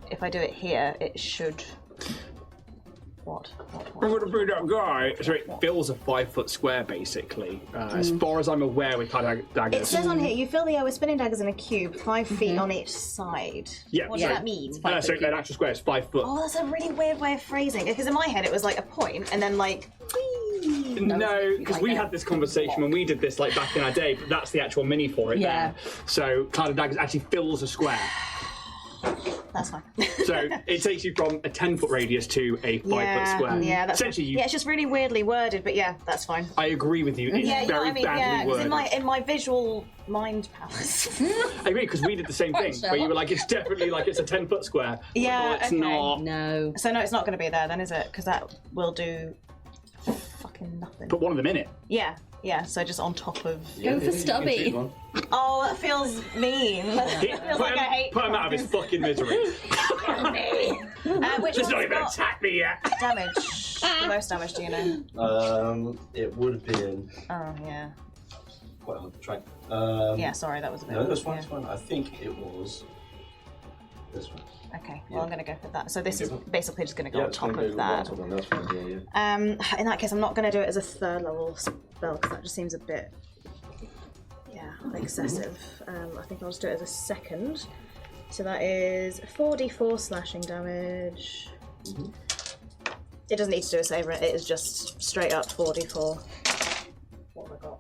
if I do it here, it should. What? I'm gonna bring that guy. So it fills a 5-foot square, basically. As far as I'm aware, with daggers. It says on here, you fill the air with spinning daggers in a cube, 5 feet on each side. Yeah. What so, does that mean? so an actual square is 5 foot. Oh, that's a really weird way of phrasing. Because in my head, it was like a point, and then like. whee! No, because we had this conversation when we did this like back in our day, but that's the actual mini for it. Yeah. There. So Cloud of Daggers actually fills a square. That's fine. So it takes you from a 10-foot radius to a 5-foot square. Yeah, that's essentially. yeah, it's just really weirdly worded, but yeah, that's fine. I agree with you. It's Yeah, you know very what I mean? badly Yeah, 'cause worded. in my visual mind palace. I agree because we did the same thing where you were like, it's definitely like it's a 10-foot square. Yeah, Well, it's okay. not. No. So no, it's not going to be there then, is it? Because that will do fucking nothing. Put one of them in it. Yeah, so just on top of. Go for Stubby. Oh, that feels mean. It feels like I hate. Put him out of his fucking misery. Which Just not one's even got attack me yet. damage? The most damage, do you know? It would have been Oh yeah. quite hard to track. Yeah, sorry, that was a bit. No, that's fine. yeah. It's fine. I think it was this one. Okay, well Yeah. I'm gonna go for that. So this is Okay. basically just gonna go on it's top gonna of go right that. on top of that, that's fine, yeah. In that case, I'm not going to do it as a 3rd level spell because that just seems a bit, excessive. I think I'll just do it as a 2nd. So that is 4d4 slashing damage. It doesn't need to do a save, it is just straight up 4d4. What have I got?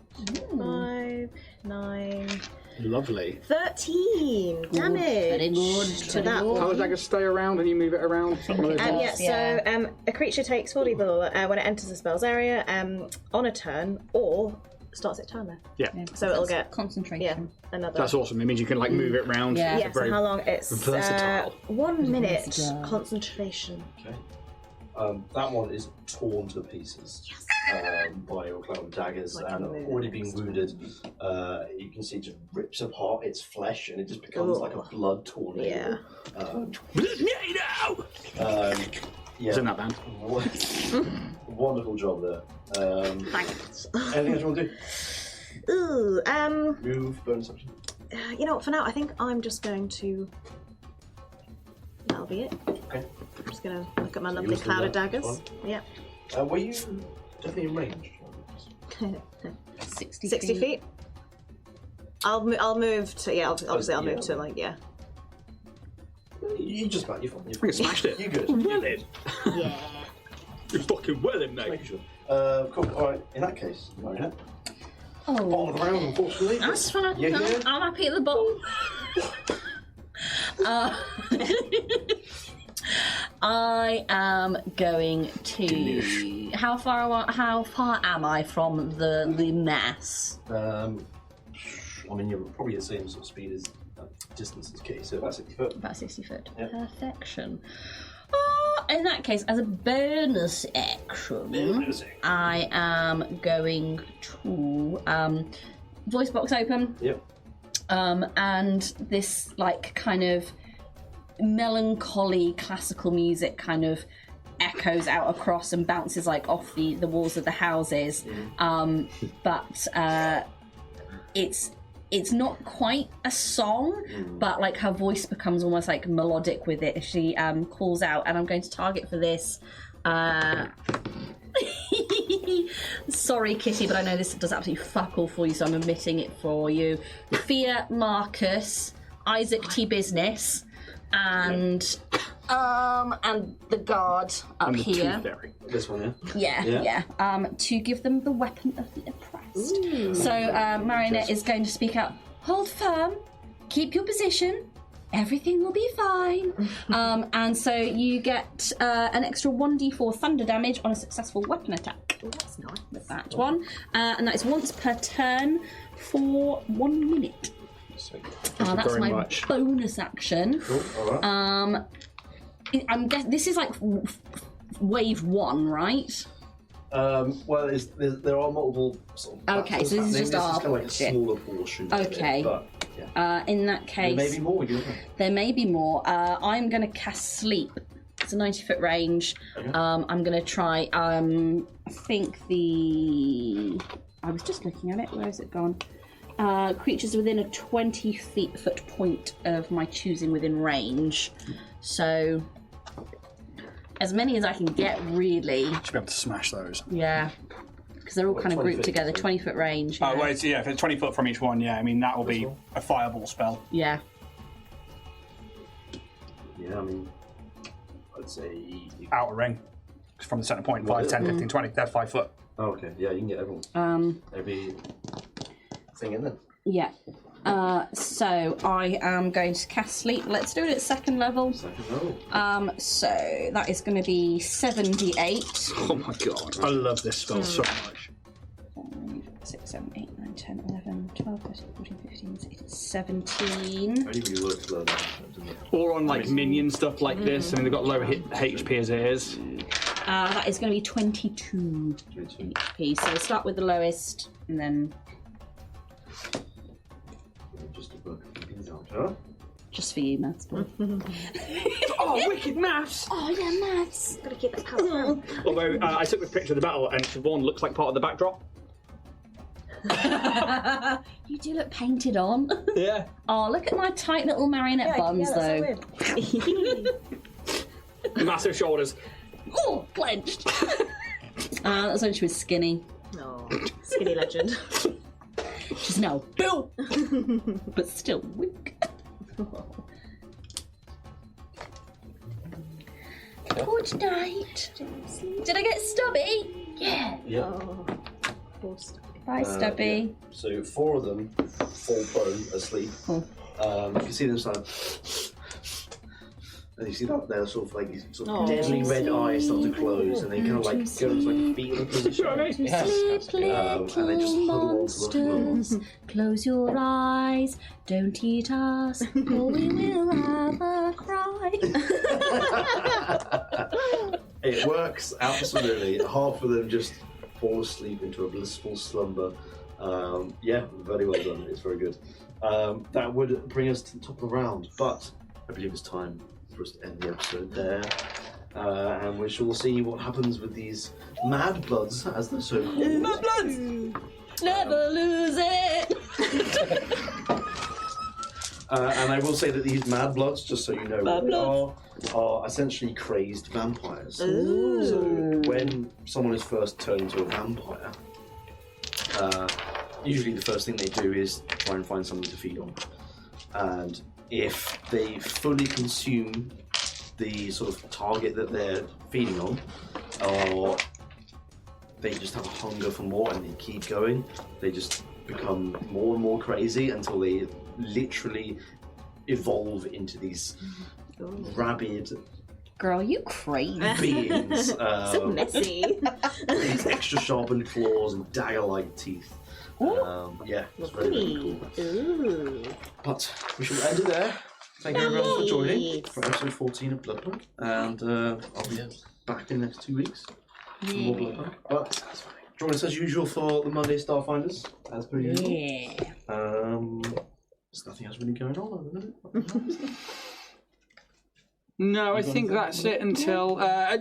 5, 9, Lovely. 13 damage. Very good. To that How one. does that just stay around and you move it around? So a creature takes 4d4 when it enters the spell's area on a turn or starts its turn there. Yeah. So it'll get concentration. another. That's awesome. It means you can like move it around. Yeah. Yeah, so how long? It's versatile. 1 minute concentration. Okay. That one is torn to pieces by your cloud of daggers, Like and a moon already being next. wounded. You can see it just rips apart its flesh, and it just becomes like a blood tornado. Yeah. It's in that band. Wonderful job there. Thanks. Anything else you want to do? Ooh, Move, bonus action. you know what? For now, I think I'm just going to. That'll be it. Okay. I'm just gonna look at my So lovely yours is cloud of that, daggers. Yep. Were you definitely in range? 60 60 feet. I'll move to obviously I'll move to like You just about, you're fine. I smashed it. You're good. Well in. yeah. You're fucking well in, mate. Making sure. Cool. All right. In that case, Marina. Oh, Bottom of the round, unfortunately. that's fine. Yeah, yeah. I'm happy at the bottom. I am going to. How far am I from the mess? I mean, you're probably the same sort of speed as distance as Kitty, so about 60 foot. About 60 foot. Yep. Perfection. In that case, as a bonus action, I am going to voice box open. Yep. And this like kind of melancholy classical music kind of echoes out across and bounces like off the walls of the houses. But it's not quite a song, but like her voice becomes almost like melodic with it. She calls out, and I'm going to target for this. Sorry, Kitty, but I know this does absolutely fuck all for you, so I'm omitting it for you. Fear Marcus, Isaac T. Business, and the guard up And the here. tooth fairy. This one, yeah? Yeah. To give them the weapon of the oppressed. So Marinette is going to speak out. Hold firm. Keep your position. Everything will be fine. And so you get an extra 1d4 thunder damage on a successful weapon attack. Oh, that's nice. With that one. And that is once per turn for 1 minute. Sweet. That's very my much. bonus action. Cool, alright. I'm guessing this is like wave 1, right? Well, there are multiple sort of Okay, so this is battles just happening. our kind of like a shit. smaller portion. of it, Okay. but yeah. In that case, There may be more. You don't know. there may be more. I'm going to cast Sleep. It's a 90-foot range. Okay. I'm going to try. I think I was just looking at it. Where has it gone? Creatures within a 20-foot point of my choosing within range. So, as many as I can get, really. Should be able to smash those. Yeah. Because they're all kind of 20 grouped feet, together. so- 20-foot range. Oh, Yeah. well, if it's 20 foot from each one, yeah, I mean, that will be a fireball spell. Yeah. Yeah, I mean, I'd say. Outer ring. From the centre point, 5, 10, 15, 20. They're 5 foot. Oh, okay. Yeah, you can get everyone. Every thing in there. Yeah. So I am going to cast Sleep. Let's do it at 2nd level. Second level. So that is going to be 7d8. Oh my god. I love this spell so much. 5, 6, 7, 8, 9, 10, 11, 12, 13, 14, 15, 16, 17. Only really works well, doesn't it? Or on like minion stuff like this. I mean, they've got lower HP as it is. That is going to be 22 HP. So start with the lowest, and then Just to put things out, huh? just for you, maths. Oh, wicked maths! Oh yeah, maths. Gotta keep that power. Although I took the picture of the battle and Siobhan looks like part of the backdrop. You do look painted on. Yeah. Oh, look at my tight little marionette buns, though. Massive shoulders. Oh, clenched. That's when she was skinny. No, skinny legend. She's now built, but still weak. Good night. Did I get Stubby? Yeah. Yeah. Oh, poor stuff. Bye, Stubby. Yeah. So 4 of them fall prone asleep. Oh. You can see them start, and you see that they're sort of like these sort of Oh. deadly red eyes start to close, and they kind of like go into like a fetal position. Sleep, And they just huddle onto the floor. monsters. Close your eyes. Don't eat us, or we will have a cry. It works absolutely. Half of them just fall asleep into a blissful slumber. Yeah, very well done. It's very good. That would bring us to the top of the round, but I believe it's time for us to end the episode there. And we shall see what happens with these Mad Bloods, as they're so called. Mad Bloods! Never lose it! And I will say that these Mad Bloods, just so you know what they are essentially crazed vampires. Ooh. So when someone is first turned into a vampire, usually the first thing they do is try and find something to feed on. And if they fully consume the sort of target that they're feeding on, or they just have a hunger for more and they keep going, they just become more and more crazy until they literally evolve into these rabid Girl, you crazy. beings. So messy. These extra sharpened claws and dagger-like teeth. Yeah, it's very, very cool. Ooh. But we shall end it there. Thank you everyone for joining for episode 14 of BLOODPUNK, and I'll be back in the next 2 weeks for more BLOODPUNK. But join us as usual for the Monday Starfinders, as per usual. Yeah. There's nothing else really going on at the minute. No, I think that's it until...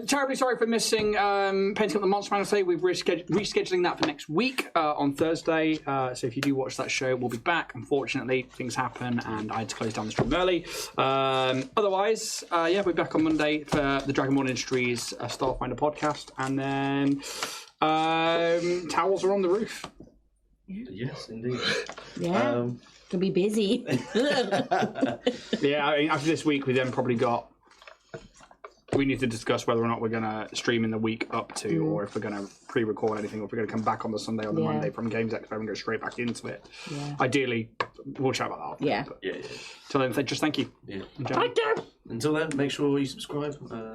terribly sorry for missing Painting Up the Monster Man. We're rescheduling that for next week on Thursday. So if you do watch that show, we'll be back. Unfortunately, things happen and I had to close down the stream early. Otherwise, yeah, we'll be back on Monday for the Dragonborn Industries Starfinder podcast. And then towels are on the roof. Yes, indeed. Yeah. Gonna be busy. Yeah, I mean, after this week, we then probably got... We need to discuss whether or not we're going to stream in the week up to, or if we're going to pre-record anything, or if we're going to come back on the Sunday or the Monday from Games Expo and go straight back into it. Yeah. Ideally, we'll chat about that. Yeah. But Yeah. till then, just thank you. Yeah. Enjoy. Until then, make sure you subscribe,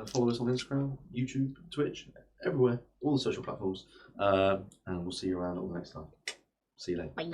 follow us on Instagram, YouTube, Twitch, everywhere, all the social platforms, and we'll see you around all the next time. See you later. Bye.